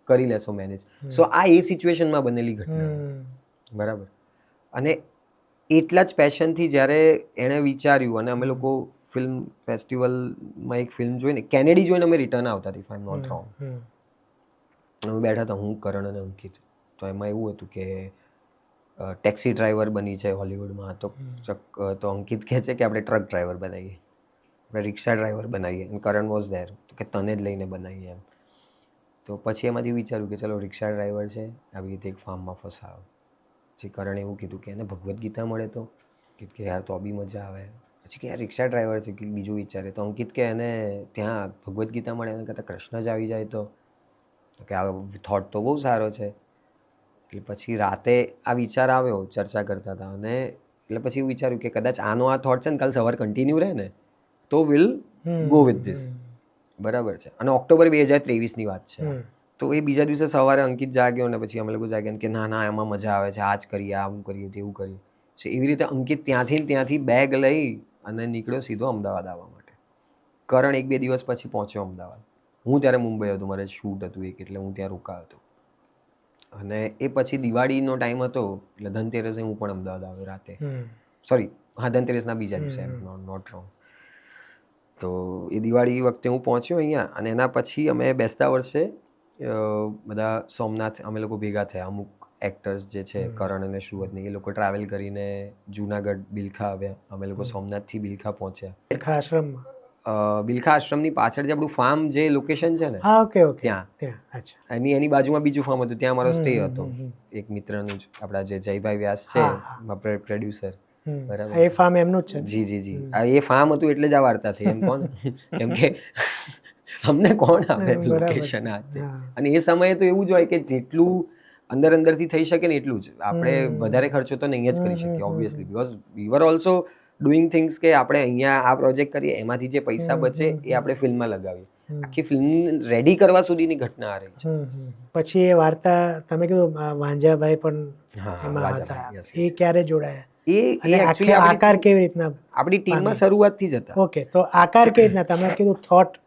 કરી લેશો મેનેજ. સો આ એ સિચ્યુએશનમાં બનેલી ઘટના. બરાબર. અને એટલા જ પેશનથી જ્યારે એણે વિચાર્યું અને અમે લોકો ફિલ્મ ફેસ્ટિવલમાં એક ફિલ્મ જોઈને, કેનેડી જોઈને અમે રિટર્ન આવતા હતા, if I am not wrong. અમે બેઠા હતા, હું, કરણ અને અંકિત. તો એમાં એવું હતું કે ટેક્સી ડ્રાઈવર બની છે હોલિવૂડમાં. તો અંકિત કહે છે કે આપણે ટ્રક ડ્રાઈવર બનાવીએ, આપણે રિક્ષા ડ્રાઈવર બનાવીએ. અને કરણ વોઝ ધેર કે તને જ લઈને બનાવીએ એમ. તો પછી એમાંથી વિચાર્યું કે ચલો રિક્ષા ડ્રાઈવર છે, આવી રીતે એક ફાર્મમાં ફસાયો. પછી કરણે એવું કીધું કે એને ભગવદ્ ગીતા મળે તો કે યાર તો બી મજા આવે. પછી કે યાર રિક્ષા ડ્રાઈવર છે, કે બીજું વિચારે. તો અંકિત કે એને ત્યાં ભગવદ્ ગીતા મળે એને કરતાં કૃષ્ણ જ આવી જાય તો કે આ થોટ તો બહુ સારો છે. એટલે પછી રાતે આ વિચાર આવ્યો, ચર્ચા કરતા હતા. અને એટલે પછી એવું વિચાર્યું કે કદાચ આનો આ થોટ છે ને કાલ સવાર કન્ટિન્યુ રહે ને તો વિલ ગો વિથ ધીસ. બરાબર છે. અને ઓક્ટોબર 2023ની વાત છે. તો એ બીજા દિવસે સવારે અંકિત જાગ્યો અને પછી અમે લોકો જાગ્યા કે ના એમાં મજા આવે છે, આ જ કરીએ, આવું કરીએ, તેવું કરીએ. તો એવી રીતે અંકિત ત્યાંથી બેગ લઈ અને નીકળ્યો સીધો અમદાવાદ આવવા માટે. કરણ 1-2 દિવસ પછી પહોંચ્યો અમદાવાદ. હું ત્યારે મુંબઈ હતો, મારે શૂટ હતું એક, એટલે હું ત્યાં રોકાયો હતો. અને એ પછી દિવાળીનો ટાઈમ હતો એટલે ધનતેરસે હું પણ અમદાવાદ આવ્યો રાતે. સોરી, હા, ધનતેરસના બીજા દિવસે, નોટ રોંગ. તો એ દિવાળી વખતે હું પહોંચ્યો અહીંયા, અને એના પછી અમે બેસતા વર્ષે બધા સોમનાથ અમે લોકો ભેગા થયા. અમુક એક્ટર્સ જે છે, કરણ અને શ્રુવતની, એ લોકો ટ્રાવેલ કરીને જુનાગઢ બિલખા આવ્યા. અમે લોકો સોમનાથથી બિલખા પહોંચ્યા. બિલખા આશ્રમમાં? બિલખા આશ્રમની પાછળ જે આપણું ફાર્મ જે લોકેશન છે ને, હા, ઓકે, ત્યાં. અચ્છા. એની બાજુમાં બીજું ફાર્મ હતું, ત્યાં મારો સ્ટે હતો. એક મિત્રનું જ, આપણા જે જયભાઈ વ્યાસ છે, પ્રોડ્યુસર, બરાબર, એ ફાર્મ એમનું જ છે. જી. એ ફાર્મ હતું એટલે જ આ વાર્તા થઈ, એમ કોણ, કેમ કે અમને કોણ આપે લોકેશન આ તે. અને એ સમયે તો એવું જ હોય કે જેટલું અંદરથી થઈ શકે ને એટલું જ. આપણે વધારે ખર્ચો તો નહીં જ કરી શકીએ obviously, because we var also doing things કે આપણે અહીંયા આ પ્રોજેક્ટ કરીએ, એમાંથી જે પૈસા બચે એ આપણે ફિલ્મમાં લગાવીએ. આખી ફિલ્મ રેડી કરવા સુધીની ઘટના આ રહી છે. પછી એ વાર્તા તમે કીધું વાંજાભાઈ પણ એમાં હતા, એ ક્યારે જોડાયા? એ એકચ્યુઅલી આકાર કેવી રીતના આપણી ટીમમાં શરૂઆતથી જ હતા. ઓકે, તો આકાર કેવી રીતના? તમે કીધું થોટ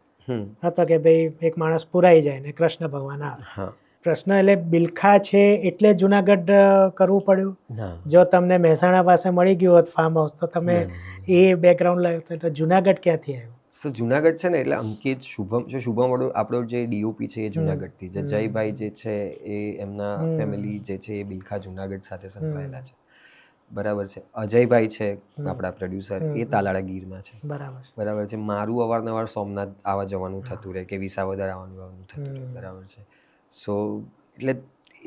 હતો કે ભાઈ એક માણસ પુરાઈ જાય ને કૃષ્ણ ભગવાન આવે. પ્રશ્ન એટલે બિલખા છે એટલે જુનાગઢ કરવું પડ્યું? જો તમને મહેસાણા પાસે મળી ગયું હોત ફાર્મ હાઉસ તો તમે એ બેકગ્રાઉન્ડ લાવ્યો તો જુનાગઢ ક્યાંથી આવ્યું? સો જુનાગઢ છે ને, એટલે અંકિત શુભમ વાળો આપણો જે ડીઓપી છે એ જુનાગઢથી, જે જયભાઈ જે છે એ એમના ફેમિલી જે છે એ બિલખા જુનાગઢ સાથે સંકળાયેલા છે, બરાબર છે. અજયભાઈ છે આપણા પ્રોડ્યુસર, એ તાલાળા ગીરના છે, બરાબર છે. મારું અવારનવાર સોમનાથ આવવા જવાનું થતું રહે, કે વિસાવદર આવવાનું થતું રહે, બરાબર છે. સો એટલે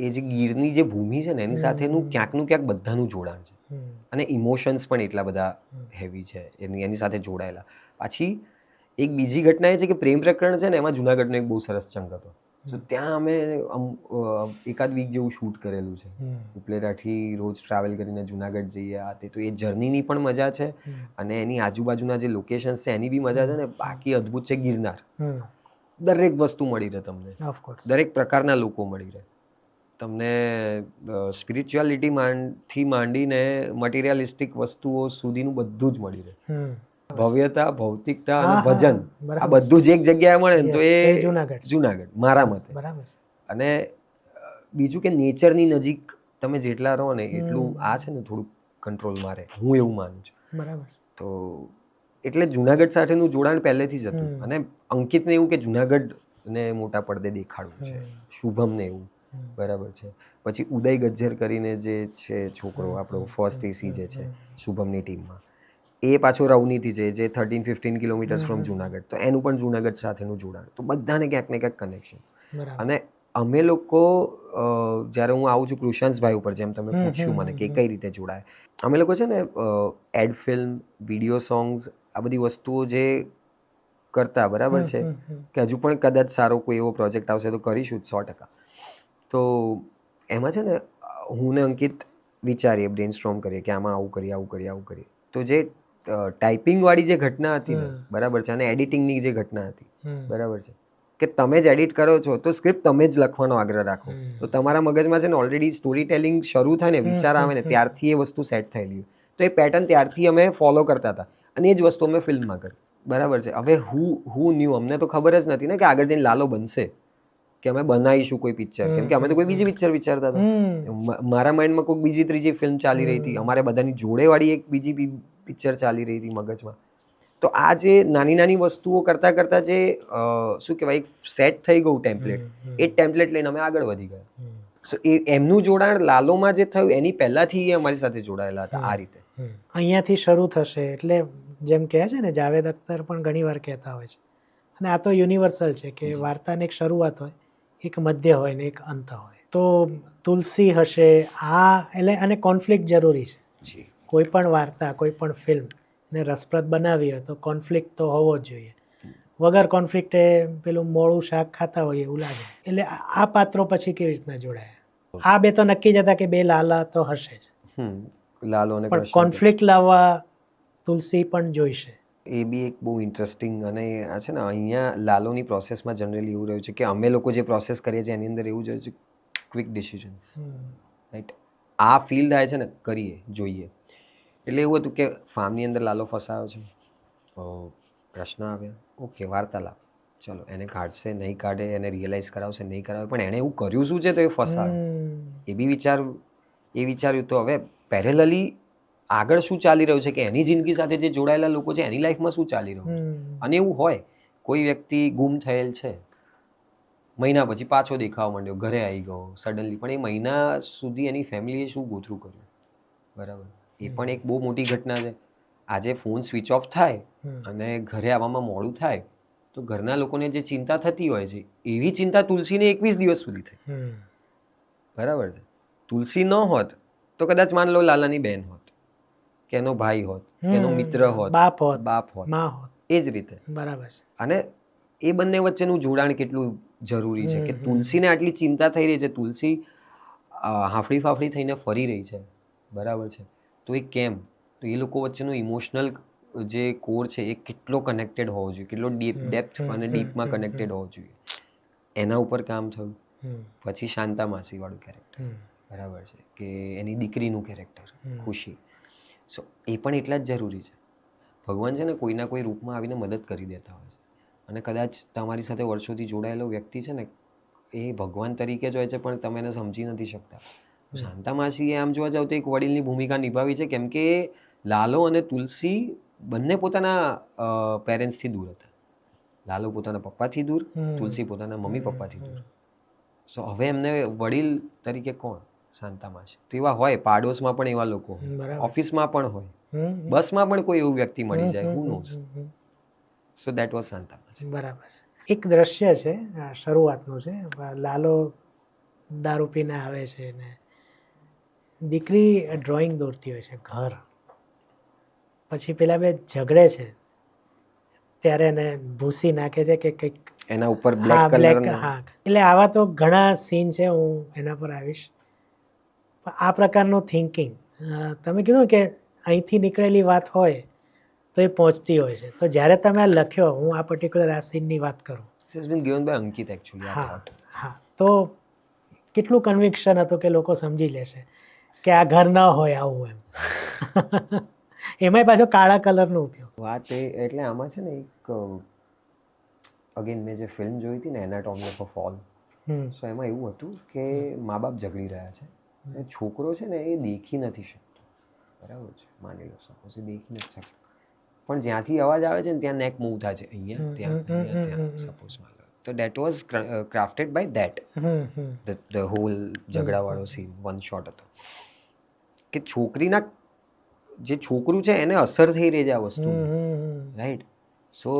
એ જે ગીરની જે ભૂમિ છે ને, એની સાથેનું ક્યાંકનું ક્યાંક બધાનું જોડાણ છે, અને ઇમોશન્સ પણ એટલા બધા હેવી છે એની સાથે જોડાયેલા. પાછી એક બીજી ઘટના એ છે કે પ્રેમ પ્રકરણ છે ને, એમાં જુનાગઢનો એક બહુ સરસ ચંક હતો. સો ત્યાં અમે એકાદ વીક જેવું શૂટ કરેલું છે. ઉપલેટાથી રોજ ટ્રાવેલ કરીને જુનાગઢ જઈએ, આ તે. તો એ જર્નીની પણ મજા છે, અને એની આજુબાજુના જે લોકેશન્સ છે એની બી મજા છે ને. બાકી અદ્ભુત છે ગિરનાર. દરેક વસ્તુ મળી રહે તમને, દરેક પ્રકારના લોકો મળી રહે તમને. સ્પિરિચ્યુઆલિટી માંડીને મટીરિયલિસ્ટિક વસ્તુઓ સુધીનું બધું જ મળી રહે. ભવ્યતા, ભૌતિકતા અને ભજન, આ બધું જ એક જગ્યાએ મળે ને તો એ જુનાગઢ મારા મતે. અને બીજું કે નેચરની નજીક તમે જેટલા રહો ને એટલું આ છે ને થોડુંક કંટ્રોલમાં રહે, હું એવું માનું છું. તો એટલે જુનાગઢ સાથેનું જોડાણ પહેલેથી જ હતું. અને અંકિતને એવું કે જુનાગઢને મોટા પડદે દેખાડવું છે, શુભમને એવું, બરાબર છે. પછી ઉદય ગજ્જર કરીને જે છે છોકરો, આપણો ફર્સ્ટ એસી જે છે શુભમની ટીમમાં, એ પાછો રવનીથી છે, જે 13-15 કિલોમીટર્સ ફ્રોમ જુનાગઢ. તો એનું પણ જુનાગઢ સાથેનું જોડાણ. તો બધાને ક્યાંક ને ક્યાંક કનેક્શન્સ. અને અમે લોકો જ્યારે હું આવું છું કૃષાંશભાઈ ઉપર, જેમ તમે પૂછ્યું મને કે કઈ રીતે જોડાય, અમે લોકો છે ને એડ ફિલ્મ, વિડીયો સોંગ્સ, આ બધી વસ્તુઓ જે કરતા, બરાબર છે, કે હજુ પણ કદાચ સારો કોઈ એવો પ્રોજેક્ટ આવશે તો કરીશું જ 100%. તો એમાં છે ને હું ને અંકિત વિચારીએ, બ્રેઇનસ્ટોર્મ કરીએ કે આમાં આવું કરીએ. તો જે ટાઈપિંગ વાળી જે ઘટના હતી ને, બરાબર છે, અને એડિટિંગની જે ઘટના હતી, બરાબર છે, કે તમે જ એડિટ કરો છો તો સ્ક્રિપ્ટ તમે જ લખવાનો આગ્રહ રાખો. તો તમારા મગજમાં છે ને ઓલરેડી સ્ટોરી ટેલિંગ શરૂ થાય ને, વિચાર આવે ને, ત્યારથી એ વસ્તુ સેટ થયેલી. તો એ પેટર્ન ત્યારથી અમે ફોલો કરતા હતા, અને એ જ વસ્તુ અમે ફિલ્મમાં કરી, બરાબર છે. હવે હું ન્યૂ, અમને તો ખબર જ નથી ને કે આગળ જઈને લાલો બનશે, કે અમે બનાવીશું કોઈ પિક્ચર, કેમ કે અમે તો કોઈ બીજી પિક્ચર વિચારતા હતા. મારા માઇન્ડમાં કોઈ બીજી ત્રીજી ફિલ્મ ચાલી રહી હતી, અમારે બધાની જોડેવાળી એક બીજી પિક્ચર ચાલી રહી હતી મગજમાં. તો આ જે નાની નાની વસ્તુઓ કરતા કરતા જે શું કહેવાય, એક સેટ થઈ ગયું ટેમ્પલેટ, એ ટેમ્પલેટ લઈને અમે આગળ વધી ગયા. સો એ એમનું જોડાણ લાલોમાં જે થયું એની પહેલાથી એ અમારી સાથે જોડાયેલા હતા આ રીતે. અહીંયાથી શરૂ થશે એટલે જેમ કહે છે ને, જાવેદ અખ્તર પણ ઘણી વાર કહેતા હોય છે, અને આ તો યુનિવર્સલ છે કે વાર્તાની એક શરૂઆત હોય, એક મધ્ય હોય ને એક અંત હોય. તો તુલસી હશે આ, એટલે અને કોન્ફ્લિક્ટ જરૂરી છે. કોઈ પણ વાર્તા, કોઈ પણ ફિલ્મ ને રસપ્રદ બનાવી હોય તો કોન્ફ્લિક્ટ તો હોવો જ જોઈએ. વગર કોન્ફ્લિક્ટે પેલું મોળું શાક ખાતા હોય એવું લાગે. એટલે આ પાત્રો પછી કેવી રીતના જોડાયા? આ બે તો નક્કી જ હતા કે બે લાલા તો હશે જ, લાલો અને પણ કોન્ફ્લિક્ટ લાવવા તુલસી પણ જોઈશે. એ બી એક બહુ ઇન્ટરેસ્ટિંગ. અને આ છે ને અહીંયા લાલોની પ્રોસેસમાં જનરલી એવું રહ્યું છે કે અમે લોકો જે પ્રોસેસ કરીએ છીએ એની અંદર એવું જ હોય છે, ક્વિક ડિસિઝન્સ, રાઈટ. આ ફીલ થાય છે ને, કરીએ, જોઈએ. એટલે એવું હતું કે ફાર્મની અંદર લાલો ફસાયો છે, પ્રશ્ન આવ્યા, ઓકે, વાર્તાલાપ, ચલો એને કાઢશે નહીં કાઢે, એને રિયલાઇઝ કરાવશે નહીં કરાવે, પણ એણે એવું કર્યું શું છે તો એ ફસાવે. એ બી વિચાર્યું તો હવે પેરેલલી આગળ શું ચાલી રહ્યું છે, કે એની જિંદગી સાથે જે જોડાયેલા લોકો છે એની લાઈફમાં શું ચાલી રહ્યું છે. અને એવું હોય કોઈ વ્યક્તિ ગુમ થયેલ છે, મહિના પછી પાછો દેખાવા માંડ્યો, ઘરે આવી ગયો સડનલી, પણ એ મહિના સુધી એની ફેમિલીએ શું ગોથરું કર્યું, બરાબર. એ પણ એક બહુ મોટી ઘટના છે. આજે ફોન સ્વિચ ઓફ થાય અને ઘરે આવવામાં મોડું થાય તો ઘરના લોકોને જે ચિંતા થતી હોય છે એવી ચિંતા તુલસીને 21 દિવસ સુધી થઈ, બરાબર છે. તુલસી ન હોત તો કદાચ માન લો લાલાની બેન હોત, કે એનો ભાઈ હોત, કે એનો મિત્ર હોત, બાપ હોત, એ જ રીતે, બરાબર છે. અને એ બંને વચ્ચેનું જોડાણ કેટલું જરૂરી છે, કે તુલસીને આટલી ચિંતા થઈ રહી છે, તુલસી હાફડી ફાફડી થઈને ફરી રહી છે, બરાબર છે. તો એ કેમ? તો એ લોકો વચ્ચેનો ઇમોશનલ જે કોર છે એ કેટલો કનેક્ટેડ હોવો જોઈએ, કેટલો ડેપ્થ અને ડીપમાં કનેક્ટેડ હોવો જોઈએ, એના ઉપર કામ થયું. પછી શાંતા માસી વાળું કેરેક્ટર, બરાબર છે, કે એની દીકરીનું કેરેક્ટર ખુશી, સો એ પણ એટલા જ જરૂરી છે. ભગવાન છે ને કોઈના કોઈ રૂપમાં આવીને મદદ કરી દેતા હોય છે, અને કદાચ તમારી સાથે વર્ષોથી જોડાયેલો વ્યક્તિ છે ને એ ભગવાન તરીકે જ હોય છે, પણ તમે એને સમજી નથી શકતા. શાંતા માસીએ આમ જોવા જાવ તો એક વડીલની ભૂમિકા નિભાવી છે, કેમ કે લાલો અને તુલસી બંને પોતાના પેરેન્ટ્સથી દૂર હતા. લાલો પોતાના પપ્પાથી દૂર, તુલસી પોતાના મમ્મી પપ્પાથી દૂર. સો હવે એમને વડીલ તરીકે કોણ? શાંતા માસી. તો એવા હોય, પાડોશમાં પણ એવા લોકો હોય, ઓફિસમાં પણ હોય, બસમાં પણ કોઈ એવું વ્યક્તિ મળી જાય, who knows. So that was Shanta માસી. બરાબર છે. એક દ્રશ્ય છે શરૂઆતનું છે, લાલો દારૂ પીને આવે છે ને દીકરી ડ્રોઈંગ દોરતી હોય છે ઘર, પછી પેલા બે ઝઘડે છે ત્યારે એને ભૂસી નાખે છે કે કંઈક એના ઉપર બ્લેક કલર. હા, એટલે આવા તો ઘણા સીન છે, હું એના પર આવીશ. આ પ્રકારનું થિંકિંગ તમે કીધું કે અહીંથી નીકળેલી વાત હોય તો એ પહોંચતી હોય છે, તો જ્યારે તમે આ લખ્યો, હું આ પર્ટિક્યુલર આ સીનની વાત કરું, This has been given by Ankit actually, આ હા thought. હા, તો કેટલું કન્વિક્શન હતું કે લોકો સમજી લેશે કે આ ઘર ન હોય આવું એમ. એમાંય પાછો કાળા કલરનો ઉપયોગ. વાત એ એટલે આમાં છે ને એક અગેન મેં જે ફિલ્મ જોઈ હતી ને એનાટોમી ઓફ અ ફોલ, સો એમાં એવું હતું કે મા બાપ ઝઘડી રહ્યા છે, અને છોકરો છે ને એ દેખી નથી શકતો, બરાબર છે, માની લો સપોઝ એ દેખી નથી શકતો, પણ જ્યાંથી અવાજ આવે છે ને ત્યાં નેક મૂવ થાય છે, અહીંયા ત્યાં સપોઝ માની લો. તો that was crafted by that, the whole ઝઘડાવાળો સીન વન શોટ હતો, કે છોકરીના જે છોકરું છે એને અસર થઈ રહી છે આ વસ્તુ, રાઈટ. સો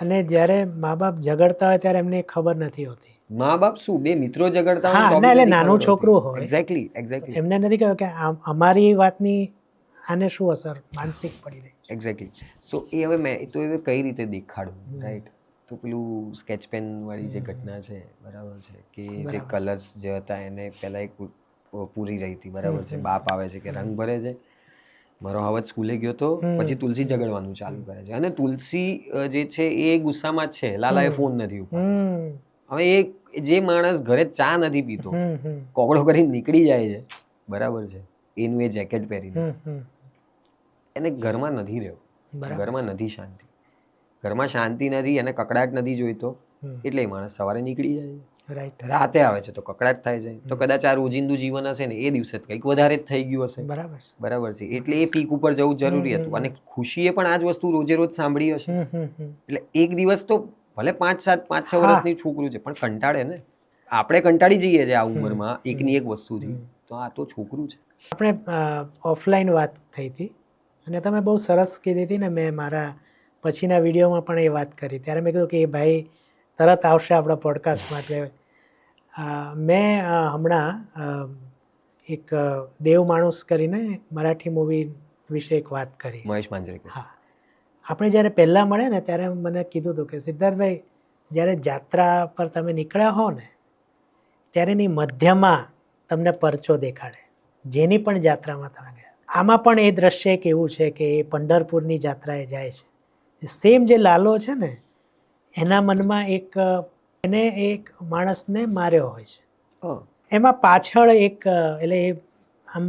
અને જ્યારે મા બાપ ઝઘડતા હોય ત્યારે એમને ખબર નથી હોતી. મા બાપ શું, બે મિત્રો ઝઘડતા હોય હા, તો ના, એટલે બી નાનું છોકરું હોય, એક્ઝેક્ટલી એમને નથી કહ્યું કે અમારી વાતની આને શું અસર માનસિક પડી રહી. એક્ઝેક્ટલી. સો એ હવે મેં તો એ કઈ રીતે દેખાડું, રાઈટ. તો પેલું સ્કેચ પેન વાળી જે ઘટના છે, બરાબર છે, કે જે કલર્સ જે હતા એને પહેલા એક પૂરી રહી હતી, બરાબર છે, બાપ આવે છે કે રંગ ભરે છે, મારો હવત સ્કૂલે ગયો તો, પછી તુલસી ઝઘડવાનું ચાલુ કરે છે, અને તુલસી જે છે એ ગુસ્સામાં જ છે, લાલાએ ફોન નથી ઉપાડ્યો. હવે એ જે માણસ ઘરે ચા નથી પીતો, કોકડો કરીને નીકળી જાય છે, બરાબર છે, એનું એ જેકેટ પહેરીને, એને ઘરમાં નથી રહ્યો, ઘરમાં નથી શાંતિ, ઘરમાં શાંતિ નથી, એને કકડાટ નથી જોઈતો, એટલે એ માણસ સવારે નીકળી જાય છે, રાતે આવે છે તો કકડાટ થાય છે, તો કદાચ આ રોજિંદુ જીવન હશે ને એ દિવસે કંઈક વધારે જ થઈ ગયું હશે, બરાબર છે, એટલે એ પીક ઉપર જવું જરૂરી હતું. અને ખુશીએ પણ આ જ વસ્તુ રોજે રોજ સાંભળી હશે, એટલે એક દિવસ તો ભલે 5-6 વર્ષની છોકરું છે પણ કંટાળે ને, આપણે કંટાળી જઈએ છીએ આ ઉંમરમાં એકની એક વસ્તુથી, તો આ તો છોકરું છે. આપણે ઓફલાઈન વાત થઈ હતી અને તમે બહુ સરસ કીધી હતી ને, મેં મારા પછીના વિડીયોમાં પણ એ વાત કરી, ત્યારે મેં કીધું કે એ ભાઈ તરત આવશે આપણા પોડકાસ્ટમાં. એટલે મેં હમણાં એક દેવ માણુસ કરીને મરાઠી મૂવી વિશે એક વાત કરી. મહેશ માંજરેકર. હા, આપણે જ્યારે પહેલાં મળે ને ત્યારે મને કીધું હતું કે સિદ્ધાર્થભાઈ, જ્યારે જાત્રા પર તમે નીકળ્યા હો ને ત્યારે એની મધ્યમાં તમને પરચો દેખાડે, જેની પણ જાત્રામાં તમે ગયા. આમાં પણ એ દ્રશ્ય એક એવું છે કે એ પંઢરપુરની જાત્રાએ જાય છે, સેમ જે લાલો છે ને એના મનમાં એને એક માણસને માર્યો હોય છે, એમાં પાછળ એક એટલે એ આમ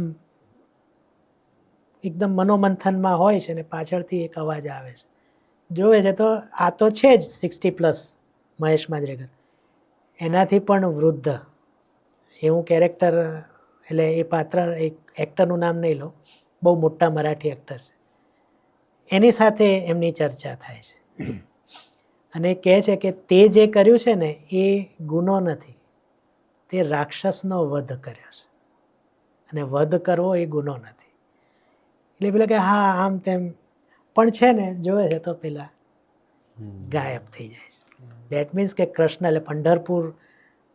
એકદમ મનોમંથનમાં હોય છે ને પાછળથી એક અવાજ આવે છે, જોવે છે તો આ તો છે જ 60+, મહેશ માજરેકર, એનાથી પણ વૃદ્ધ એવું કેરેક્ટર, એટલે એ પાત્ર, એક એક્ટરનું નામ નહીં લો, બહુ મોટા મરાઠી એક્ટર છે, એની સાથે એમની ચર્ચા થાય છે અને એ કહે છે કે તે જે કર્યું છે ને એ ગુનો નથી, તે રાક્ષસનો વધ કર્યો છે અને વધ કરવો એ ગુનો નથી. એટલે પેલા કે હા આમ તેમ, પણ છે ને જોવે છે તો પેલા ગાયબ થઈ જાય છે. દેટ મીન્સ કે કૃષ્ણ, એટલે પંઢરપુર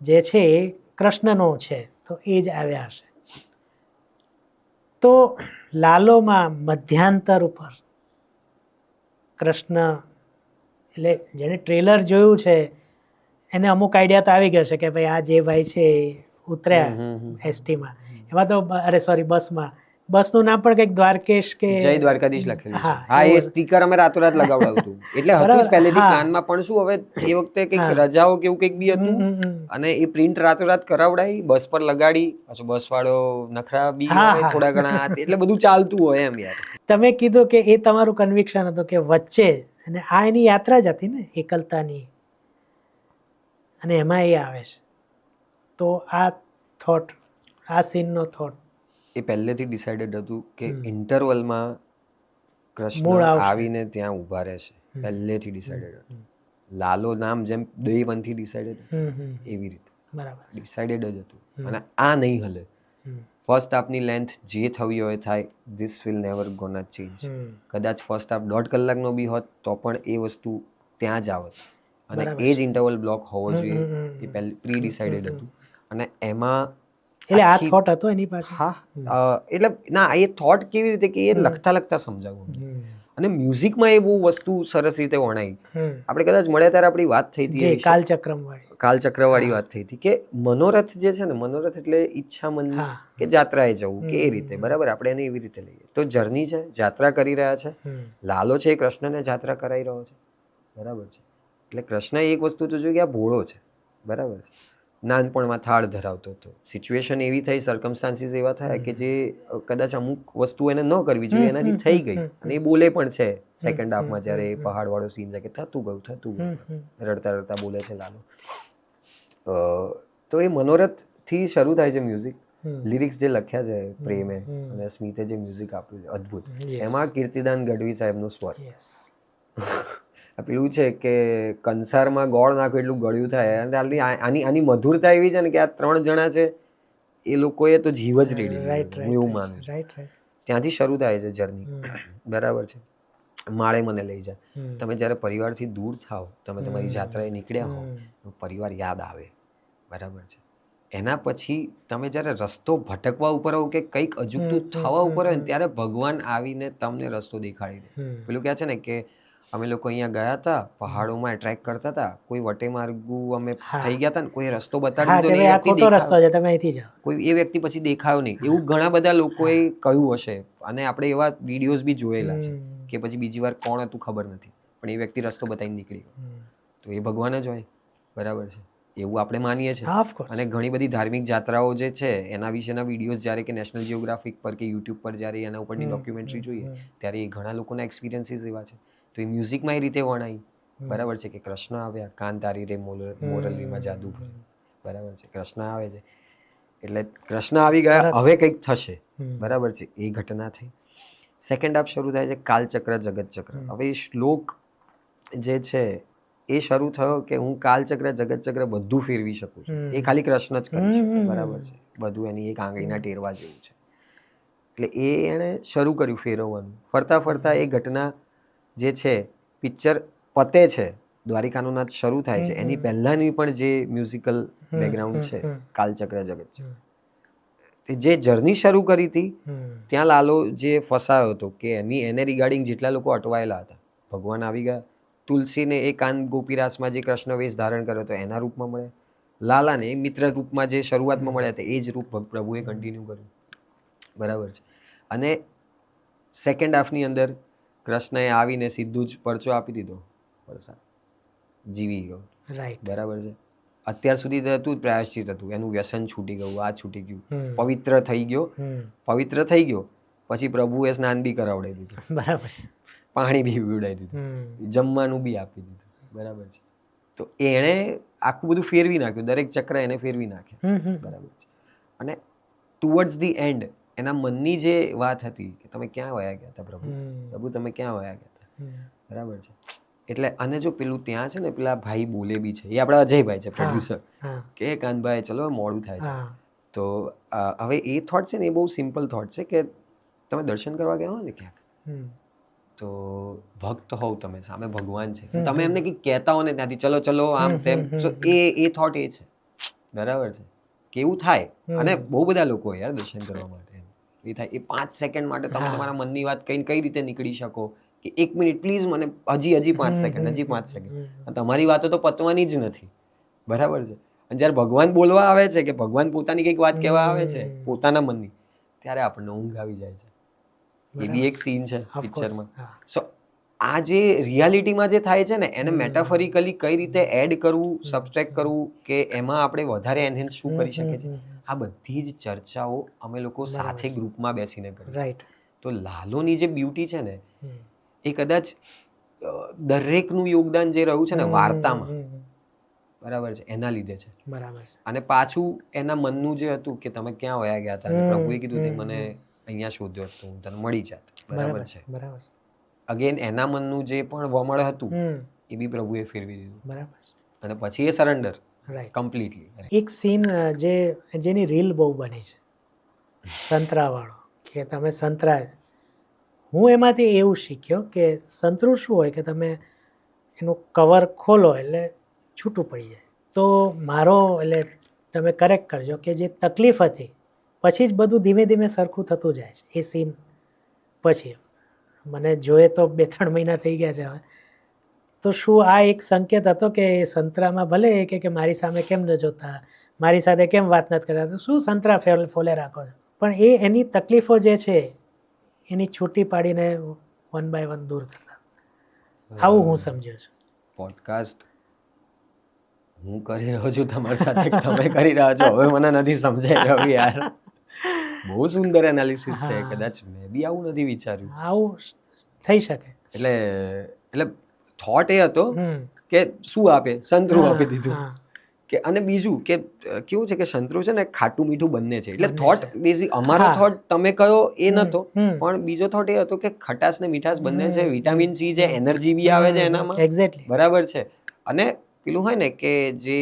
જે છે એ કૃષ્ણનો છે, તો એ જ આવ્યા હશે. તો લાલોમાં મધ્યાંતર ઉપર કૃષ્ણ, એટલે જેને ટ્રેલર જોયું છે એને અમુક આઈડિયા તો આવી ગયો છે કે ભાઈ આ જે ભાઈ છે એ ઉતર્યા એસટીમાં, એમાં તો અરે સોરી બસમાં, બસનું નામ પણ કંઈક દ્વારકેશ કે જય દ્વારકાધીશ લખેલું છે. હા, હા, એ એવું. સ્ટીકર અમે રાતોરાત લગાવડાવતું. એટલે હતું જ બરાબર, પહેલેથી હા. પ્લાનમાં, પણ શું હવે એ વખતે કંઈક હા. રજાઓ કેવું કંઈક બી હતું હમ. અને એ પ્રિન્ટ રાતોરાત કરાવડાવી, બસ પર લગાડી, પાછો બસ વાળો નખરા બી હા, હોય હા. થોડા ઘણા, એટલે બધું ચાલતું હોય એમ યાર. તમે કીધું કે એ તમારું કન્વિક્શન હતું કે વચ્ચે, અને આ એની યાત્રા જ હતી ને એકલતાની, અને એમાં એ આવે છે. તો આ થોટ, આ સીનનો થોટ એ પહેલેથી ડિસાઇડેડ હતું કે હમ. ઇન્ટરવલમાં મૂળ કૃષ્ણ આવશે. આવીને ત્યાં ઊભા રહેશે. પહેલેથી ડિસાઇડેડ હતું. લાલો નામ જેમ day one થી ડિસાઇડેડ એવી રીતે બરાબર. ડિસાઇડેડ જ હતું. અને આ નહીં હલે. ફર્સ્ટ હાફની લેન્થ જે થવી હોય થાય, ધીસ વિલ નેવર ગોના ચેન્જ. કદાચ ફર્સ્ટ હાફ 1.5 કલાકનો બી હોત તો પણ એ વસ્તુ ત્યાં જ આવત. અને બરાબર એ છે. જ ઇન્ટરવલ બ્લોક હોવો જોઈએ. એ પહેલે પ્રી ડિસાઇડેડ હતું. અને એમાં એટલે આ આખી- થોટ હતો એની પાછળ. હા, એટલે ના, એ થોટ કેવી રીતે કે એ લખતા લખતા સમજાવું અમને. અને મ્યુઝિકમાં એ બહુ વસ્તુ સરસ રીતે વણાઈ. આપણે કદાચ મળ્યા ત્યારે આપણી વાત થઈ હતી એ જે વિશે. કાલચક્રમ વાળી. કાલચક્રવાળી વાત થઈ હતી કે મનોરથ જે છે ને, મનોરથ એટલે ઈચ્છા મનની, હા. કે જાત્રાએ જવું કે એ રીતે, બરાબર, આપણે એને એવી રીતે લઈએ. તો જર્ની છે, જાત્રા કરી રહ્યા છે. લાલો છે એ કૃષ્ણને જાત્રા કરાવી રહ્યો છે, બરાબર છે. એટલે કૃષ્ણ એક વસ્તુ તો જોઈ કે આ ભોળો છે, બરાબર છે. નાનપણમાં થાળ ધરાવતો હતો, સિચ્યુએશન એવી થઈ, સર્કમસ્ટાન્સીસ એવા થયા કે જે કદાચ અમુક વસ્તુ એને ન કરવી જોઈએ એનાથી થઈ ગઈ. અને એ બોલે પણ છે સેકન્ડ હાફમાં, જ્યારે પહાડ વાળો સીન છે કે થતું ગયું, રડતા રડતા બોલે છે લાલો. તો એ મનોરથ થી શરૂ થાય છે મ્યુઝિક. લિરિક્સ જે લખ્યા છે પ્રેમે અને સ્મિતે જે મ્યુઝિક આપ્યું છે અદ્ભુત. એમાં કીર્તિદાન ગઢવી સાહેબનો સ્વર. પેલું છે કે કંસારમાં ગોળ નાખો એટલું ગળ્યું થાય. અને આની મધુરતા એવી છે ને કે આ 3 જણા છે એ લોકોએ તો જીવ જ રેડી લીધો, હું એવું માનું છું. ત્યાંથી શરૂ થાય છે જર્ની, બરાબર છે. માળે મને લઈ જાય. તમે જ્યારે પરિવારથી દૂર થાવ, તમે તમારી જાત્રાએ નીકળ્યા હો, પરિવાર યાદ આવે, બરાબર છે. એના પછી તમે જ્યારે રસ્તો ભટકવા ઉપર આવો કે કંઈક અજુગતું થવા ઉપર હોય ને, ત્યારે ભગવાન આવીને તમને રસ્તો દેખાડી દે. પેલું કહે છે ને કે અમે લોકો અહીંયા ગયા હતા, પહાડોમાં ટ્રેક કરતા હતા, કોઈ વટે માર્ગુ અમે થઈ ગયા હતા ને, કોઈ રસ્તો બતાડી દીધો ને, એ વ્યક્તિ દેખાયો, કોઈ એ વ્યક્તિ પછી દેખાયો નહીં. એવું ઘણા બધા લોકોએ કહ્યું હશે અને આપણે એવા વિડીયોઝ બી જોયેલા છે કે પછી બીજી વાર કોણ હતું ખબર નથી, પણ એ વ્યક્તિ રસ્તો બતાવીને નીકળી ગયો. તો એ ભગવાન જ હોય, બરાબર છે. એવું આપણે માનીએ છીએ. અને ઘણી બધી ધાર્મિક જાત્રાઓ જે છે એના વિશેના વિડીયોઝ જ્યારે કે નેશનલ જિયોગ્રાફિક પર કે યુટ્યુબ પર જ્યારે એના ઉપરની ડોક્યુમેન્ટરી જોઈએ, ત્યારે એ ઘણા લોકોના એક્સપિરિયન્સીસ એવા છે. તો એ મ્યુઝિકમાં એ રીતે વણાઈ, બરાબર છે, કે કૃષ્ણ આવ્યા, કાન તારી રે મોરલીમાં જાદુ ભર્યું, બરાબર છે. કૃષ્ણ આવે છે એટલે કૃષ્ણ આવી ગયા, હવે કંઈક થશે, બરાબર છે. એ ઘટના થઈ. સેકન્ડ હાફ શરૂ થાય છે કાલચક્ર જગતચક્ર. હવે એ શ્લોક જે છે એ શરૂ થયો કે હું કાલચક્ર જગતચક્ર બધું ફેરવી શકું છું. એ ખાલી કૃષ્ણ જ કરી શકે, બરાબર છે. બધું એની એક આંગળીના ટેરવા જેવું છે. એટલે એ એણે શરૂ કર્યું ફેરવવાનું. ફરતા ફરતા એ ઘટના જે છે, પિક્ચર પતે છે, દ્વારિકાનો નાથ શરૂ થાય છે, એની પહેલાની પણ જે મ્યુઝિકલ બેકગ્રાઉન્ડ છે કાલચક્ર જગતચક્ર, જે જર્ની શરૂ કરી હતી ત્યાં લાલો જે ફસાયો હતો કે એને રિગાર્ડિંગ જેટલા લોકો અટવાયેલા હતા, ભગવાન આવી ગયા. તુલસીને એ કાન ગોપીરાસમાં જે કૃષ્ણ વેશ ધારણ કર્યો હતો એના રૂપમાં મળે, લાલાને એ મિત્ર રૂપમાં જે શરૂઆતમાં મળ્યા હતા એ જ રૂપ પ્રભુએ કન્ટિન્યુ કર્યું, બરાબર છે. અને સેકન્ડ હાફની અંદર કૃષ્ણએ આવીને સીધું જ પરચો આપી દીધો, પ્રસાદ જીવી ગયો, બરાબર છે. અત્યાર સુધી હતું પ્રાયશ્ચિત હતું, એનું વ્યસન છૂટી ગયું, આ છૂટી ગયું, પવિત્ર થઈ ગયો. પવિત્ર થઈ ગયો પછી પ્રભુએ સ્નાન બી કરાવડાવી દીધું, બરાબર છે. પાણી બી પીવડાવી દીધું, જમવાનું બી આપી દીધું, બરાબર છે. તો એણે આખું બધું ફેરવી નાખ્યું, દરેક ચક્ર એને ફેરવી નાખ્યા. બરાબર છે. અને ટુવર્ડ્સ ધી એન્ડ એના મનની જે વાત હતી કે તમે ક્યાં વયા ગયા હતા પ્રભુ, પ્રભુ તમે ક્યાં વયા ગયા હતા. બરાબર છે. એટલે અને જો પેલું ત્યાં છે ને પેલા ભાઈ બોલે બી છે, એ આપણા અજયભાઈ છે પ્રોડ્યુસર, કે કાનભાઈ ચલો મોડું થાય છે. તો હવે એ થોટ છે ને એ બહુ સિમ્પલ થોટ છે કે તમે દર્શન કરવા ગયા હો ને ક્યાંક, તો ભક્ત હોવ તમે, સામે ભગવાન છે, તમે એમને કંઈક કહેતા હો ને ત્યાંથી ચલો ચલો આમ તેમ, તો એ થોટ એ છે. બરાબર છે. કેવું થાય. અને બહુ બધા લોકો યાર દર્શન કરવા માટે એ થાય. એ 5 સેકન્ડ માટે તમે તમારા મનની વાત કઈ રીતે નીકળી શકો કે 1 મિનિટ પ્લીઝ મને હજી 5 સેકન્ડ, હજી 5 સેકન્ડ. તમારી વાતો તો પતવાની જ નથી. બરાબર છે. અને જ્યારે ભગવાન બોલવા આવે છે કે ભગવાન પોતાની કંઈક વાત કહેવા આવે છે પોતાના મનની, ત્યારે આપણને ઊંઘ આવી જાય છે. એ બી એક સીન છે પિક્ચરમાં. સો આ જે રિયાલિટીમાં જે થાય છે ને એને મેટાફોરિકલી કઈ રીતે એડ કરવું, સબસ્ટ્રેક્ટ કરવું, કે એમાં આપણે વધારે એનહેન્સ શું કરી શકીએ છીએ, આ બધી જ ચર્ચાઓ અમે લોકો સાથે ગ્રુપમાં બેસીને કરી. તો લાલોની જે બ્યુટી છે ને એ કદાચ દરેકનું યોગદાન જે રહ્યું છે ને વાર્તામાં, બરાબર છે, એના લીધે છે. બરાબર. અને પાછું એના મનનું જે હતું કે તમે ક્યાં વયા ગયા હતા, પ્રભુએ કીધું તે મને અહીંયા શોધ્યો તો હું તને મળી જાત. બરાબર છે. અગેન એના મનનું જે પણ વમળ હતું એ બી પ્રભુએ ફેરવી દીધું. બરાબર. અને પછી એ સરેન્ડર કમ્પ્લીટલી. એક સીન જેની રીલ બહુ બની છે, સંતરાવાળો, કે તમે સંતરા, હું એમાંથી એવું શીખ્યો કે સંતરું શું હોય કે તમે એનું કવર ખોલો એટલે છૂટું પડી જાય. તો મારો એટલે તમે કરેક્ટ કરજો કે જે તકલીફ હતી પછી જ બધું ધીમે ધીમે સરખું થતું જાય છે. એ સીન પછી મને જોઈએ તો 2-3 મહિના થઈ ગયા છે હવે. તો શું આ એક સંકેત હતો કે સંતરામાં ભલે એ કે મારી સામે કેમ ન જોતા, મારી સાથે કેમ વાત નથી કરતા, તો શું સંતરા ફોલે રાખો છો, પણ એ એની તકલીફો જે છે એની છૂટી પાડીને 1 by 1 દૂર કરતા. આવું હું સમજ્યો છું. પોડકાસ્ટ હું કરી રહ્યો છું તમારી સાથે, તમે કરી રહ્યા છો, હવે મને નથી સમજાઈ રહ્યું યાર. બહુ સુંદર એનાલિસિસ છે. કદાચ મેં બી આવું નથી વિચાર્યું. આવું થઈ શકે. એટલે થોટ એ હતો કે શું આપે, સંતરું આપી દીધું. કે અને બીજું કે કેવું છે કે સંતરું છે ને ખાટું મીઠું બંને છે. એટલે થોટ બેઝિક અમારો થોટ તમે કયો એ નતો, પણ બીજો થોટ એ હતો કે ખટાશ ને મીઠાશ બંને છે, વિટામિન સી છે, એનર્જી બી આવે છે એનામાં. એક્ઝેક્ટલી. બરાબર છે. અને પેલું હોય ને કે જે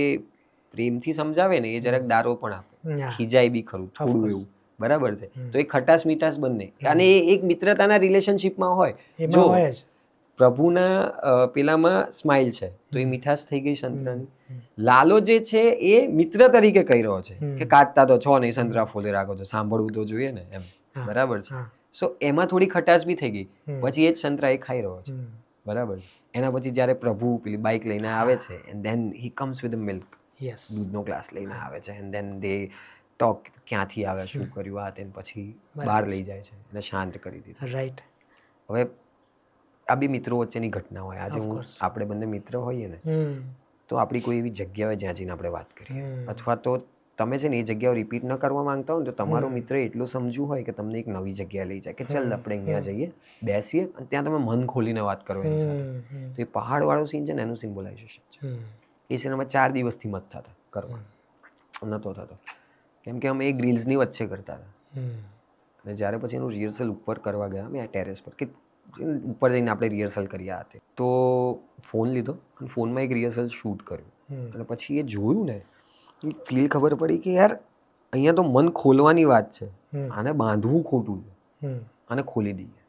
પ્રેમથી સમજાવે ને એ જરાક દારો પણ આપે, ખીજાય બી ખરું થોડું એવું. બરાબર છે. તો એ ખટાશ મીઠાશ બંને, અને એ એક મિત્રતાના રિલેશનશિપમાં હોય. જો પ્રભુના પેલામાં સ્માઇલ છે તો એ મીઠાશ થઈ ગઈ સંતરાની. લાલો જે છે એ મિત્ર તરીકે કહી રહ્યો છે કે કાઢતા તો છો નહીં, સંતરા ફોલે રાખો છો, સાંભળવું તો જોઈએ ને એમ. બરાબર છે. સો એમાં થોડી ખટાશ બી થઈ ગઈ. પછી એ જ સંતરા એ ખાઈ રહ્યો છે. બરાબર. એના પછી જ્યારે પ્રભુ પેલી બાઇક લઈને આવે છે and then he comes with milk, દૂધનો ગ્લાસ લઈને આવે છે, એન્ડ ધેન દે ટોક, ક્યાંથી આવે, શું કર્યું, આ તેને પછી બહાર લઈ જાય છે અને શાંત કરી દીધું. રાઈટ. હવે આ બી મિત્રો વચ્ચેની ઘટના હોય. આજે આપણે બંને મિત્ર હોઈએ ને તો આપણી કોઈ એવી જગ્યા હોય જ્યાં જઈને આપણે વાત કરીએ, અથવા તો તમે છે ને એ જગ્યાઓ રિપીટ ન કરવા માંગતા હોય ને તો તમારો મિત્ર એટલું સમજવું હોય કે તમને એક નવી જગ્યાએ લઈ જાય કે ચાલ આપણે અહીંયા જઈએ, બેસીએ અને ત્યાં તમે મન ખોલીને વાત કરો એની સાથે. તો એ પહાડવાળો સીન છે ને એનું સિમ્બોલાઇઝેશન છે. એ સીન અમે 4 દિવસથી મત થતા કરવા, નહોતો થતો કેમ કે અમે એક ગ્રીલ્સની વચ્ચે કરતા હતા. અને જ્યારે પછી એનું રિહર્સલ ઉપર કરવા ગયા અમે ટેરેસ પર, કે ઉપર જઈને આપણે રિહર્સલ કર્યા હતા, તો ફોન લીધો અને ફોનમાં એક રિહર્સલ શૂટ કર્યું. અને પછી એ જોયું ને એ ફીલ ખબર પડી કે યાર અહીંયા તો મન ખોલવાની વાત છે, આને બાંધવું ખોટું છે, આને ખોલી દઈએ.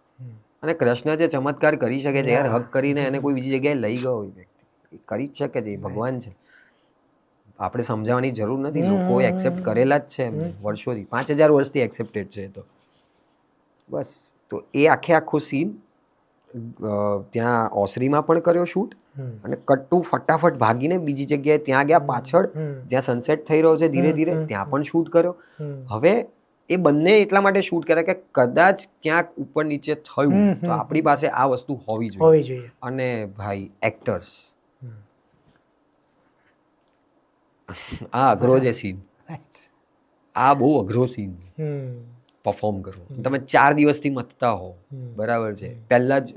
અને કૃષ્ણ જે ચમત્કાર કરી શકે છે યાર, હક કરીને એને કોઈ બીજી જગ્યાએ લઈ ગયો હોય વ્યક્તિ, એ કરી જ શકે છે, એ ભગવાન છે. આપણે સમજાવવાની જરૂર નથી, લોકો એક્સેપ્ટ કરેલા જ છે એમને વર્ષોથી, 5000 વર્ષથી એક્સેપ્ટેડ છે. તો બસ, તો એ આખો સીન ત્યાં ઓસરીમાં પણ કર્યો શૂટ, અને કટ્ટુ ફટાફટ ભાગીને બીજી જગ્યાએ ત્યાં ગયા પાછળ જ્યાં સનસેટ થઈ રહ્યો છે ધીરે ધીરે, ત્યાં પણ શૂટ કર્યો. હવે એ બંને એટલા માટે શૂટ કર્યા કે કદાચ ક્યાંક ઉપર નીચે થયું તો આપણી પાસે આ વસ્તુ હોવી જોઈએ. અને ભાઈ એક્ટર્સ, આ અઘરો છે સીન, આ બહુ અઘરો સીન. પરફોર્મ કરવું. તમે 4 દિવસથી મથતા હો, બરાબર છે,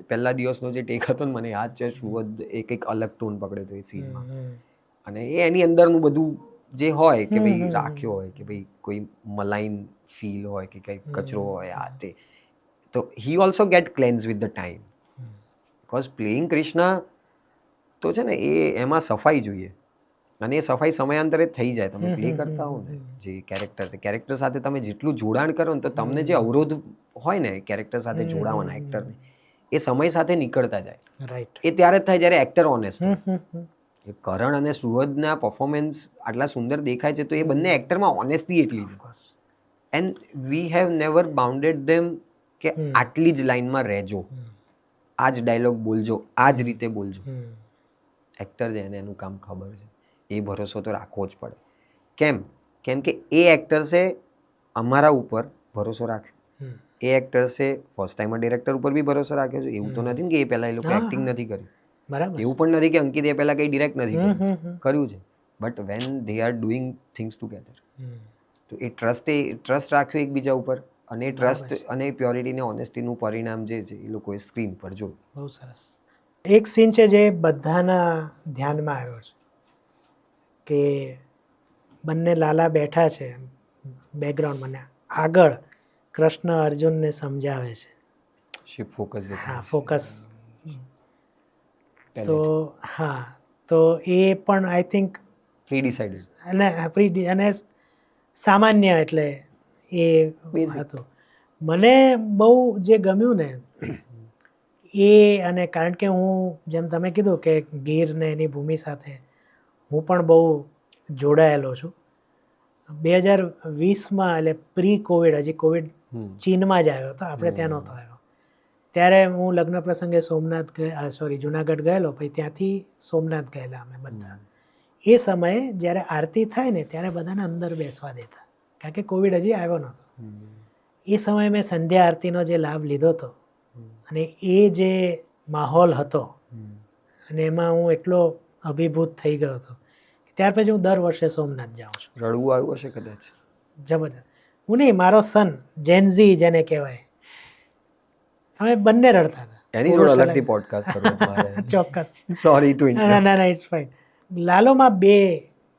પહેલા દિવસનો જે ટેક હતો ને મને યાદ છે, સુવદ એક અલગ ટોન પકડ્યો હતો એ સીનમાં, અને એ એની અંદરનું બધું જે હોય કે ભાઈ રાખ્યો હોય કે ભાઈ કોઈ મલાઈન ફીલ હોય કે કંઈક કચરો હોય આ તે, તો he also get cleanse with the time. Because playing Krishna તો છે ને એમાં સફાઈ જોઈએ, અને એ સફાઈ સમયાંતરે થઈ જાય. તમે પ્લે કરતા હો ને જે કેરેક્ટર સાથે તમે જેટલું જોડાણ કરો ને, તો તમને જે અવરોધ હોય ને કેરેક્ટર સાથે જોડાવાના એક્ટરને, એ સમય સાથે નીકળતા જાય. રાઈટ. એ ત્યારે જ થાય જ્યારે એક્ટર ઓનેસ્ટ હોય. એ કરણ અને સુહદના પરફોર્મન્સ આટલા સુંદર દેખાય છે, તો એ બંને એક્ટરમાં ઓનેસ્ટી એટલી છે. And we have never bounded them કે આટલી જ લાઇનમાં રહેજો, આ જ ડાયલોગ બોલજો, આ જ રીતે બોલજો. એક્ટર છે એને એનું કામ ખબર છે, એ ભરોસો તો રાખવો જ પડે. કેમ કે એ એક્ટર્સે અમારા ઉપર ભરોસો રાખ્યો, એ એક્ટર્સે ફર્સ્ટ ટાઈમ ડિરેક્ટર ઉપર બી ભરોસો રાખ્યો છે. એવું તો નથી ને કે એ પહેલા એ લોકો એક્ટિંગ નથી કરી, બરાબર. એવું પણ નથી કે અંકિત એ પહેલા કંઈ ડિરેક્ટ નથી કર્યું છે. But when they are doing things together, તો એ ટ્રસ્ટ રાખ્યો એકબીજા ઉપર, અને એ ટ્રસ્ટ અને પ્યોરિટી ને ઓનેસ્ટીનું પરિણામ જે છે એ લોકોએ સ્ક્રીન પર જોયું. બહુ સરસ. એક સીન છે જે બધાના ધ્યાનમાં આવ્યો છે કે બંને લાલા બેઠા છે બેકગ્રાઉન્ડમાં, ને આગળ કૃષ્ણ અર્જુનને સમજાવે છે. શિપ ફોકસ હા, ફોકસ. તો હા, તો એ પણ આઈ થિંક પ્રી-ડિસાઇડેડ અને સામાન્ય, એટલે એ હતું. મને બહુ જે ગમ્યું ને એ, અને કારણ કે હું જેમ તમે કીધું કે ગીર ને એની ભૂમિ સાથે હું પણ બહુ જોડાયેલો છું. 2020માં, એટલે પ્રી કોવિડ, હજી કોવિડ ચીનમાં જ આવ્યો હતો, આપણે ત્યાં નહોતો આવ્યો, ત્યારે હું લગ્ન પ્રસંગે જુનાગઢ ગયેલો, પછી ત્યાંથી સોમનાથ ગયેલા અમે બધા. એ સમયે જ્યારે આરતી થાય ને ત્યારે બધાને અંદર બેસવા દેતા, કારણ કે કોવિડ હજી આવ્યો નહોતો. એ સમયે મેં સંધ્યા આરતીનો જે લાભ લીધો હતો, અને એ જે માહોલ હતો, અને એમાં હું એટલો અભિભૂત થઈ ગયો હતો, ત્યાર પછી હું દર વર્ષે સોમનાથ જાઉં છું. રડવું આવ્યું હશે કદાચ. જબરદસ્ત. હું નહીં, મારો સન જેનઝી જેને કહેવાય, અમે બંને રડતા હતા. એની જોડે અલગથી પોડકાસ્ટ કરવો તમારે. ચોક્કસ. Sorry to interrupt. ના, ઇટ્સ ફાઇન. લાલોમાં બે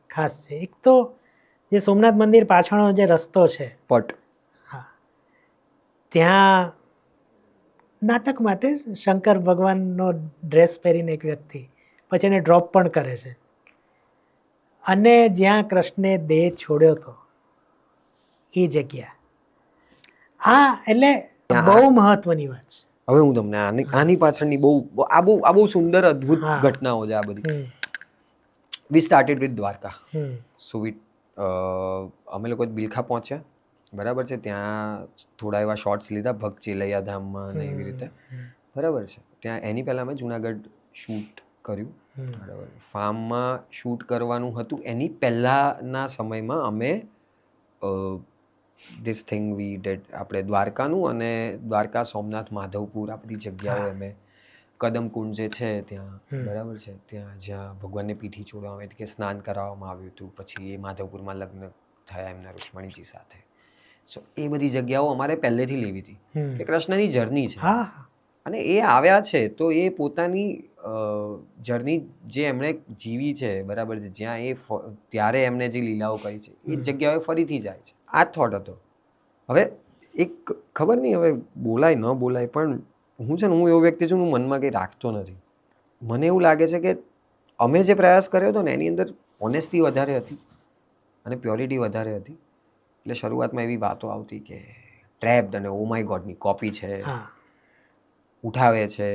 ખાસ છે. એક તો જે સોમનાથ મંદિર પાછળનો જે રસ્તો છે, પટ, હા, ત્યાં નાટક માટે શંકર ભગવાનનો ડ્રેસ પહેરીને એક વ્યક્તિ પછી એને ડ્રોપ પણ કરે છે, અને જ્યાં કૃષ્ણે દેહ છોડ્યો હતો એ જગ્યા, હા, એટલે બહુ મહત્વની વાત છે. હવે હું તમને આની પાછળની બહુ સુંદર અદ્ભુત ઘટનાઓ છે આ બધી. We started with Dwarka. So અમે લોકો બિલખા પહોંચ્યા, બરાબર છે. ત્યાં થોડા એવા શોર્ટ્સ લીધા ભક્ત ચેલૈયા ધામમાં અને એવી રીતે, બરાબર છે. ત્યાં એની પહેલાં અમે જુનાગઢ શૂટ કર્યું, બરાબર. ફાર્મમાં શૂટ કરવાનું હતું. એની પહેલાંના સમયમાં અમે ધીસ થિંગ વી ડેડ, આપણે દ્વારકાનું અને દ્વારકા, સોમનાથ, માધવપુર, આ બધી જગ્યાએ અમે, કદમકુંડ જે છે ત્યાં, બરાબર છે, ત્યાં જ્યાં ભગવાનને પીઠી ચોડવામાં આવી કે સ્નાન કરાવવામાં આવ્યું હતું, પછી એ માધવપુરમાં લગ્ન થયા એમના રુક્ષ્મણીજી સાથે. સો એ બધી જગ્યાઓ અમારે પહેલેથી લેવી હતી કે કૃષ્ણની જર્ની છે, અને એ આવ્યા છે તો એ પોતાની જર્ની જે એમણે જીવી છે, બરાબર છે, જ્યાં એ ત્યારે એમને જે લીલાઓ કરી છે એ જગ્યાએ ફરીથી જાય છે. આ થોટ હતો. હવે એક ખબર નહીં હવે બોલાય ન બોલાય, પણ હું છે ને, હું એવો વ્યક્તિ છું, હું મનમાં કંઈ રાખતો નથી. મને એવું લાગે છે કે અમે જે પ્રયાસ કર્યો હતો ને એની અંદર ઓનેસ્ટી વધારે હતી અને પ્યોરિટી વધારે હતી. એટલે શરૂઆતમાં એવી વાતો આવતી કે ટ્રેપ્ડ અને ઓ માય ગોડની કોપી છે, ઉઠાવે છે.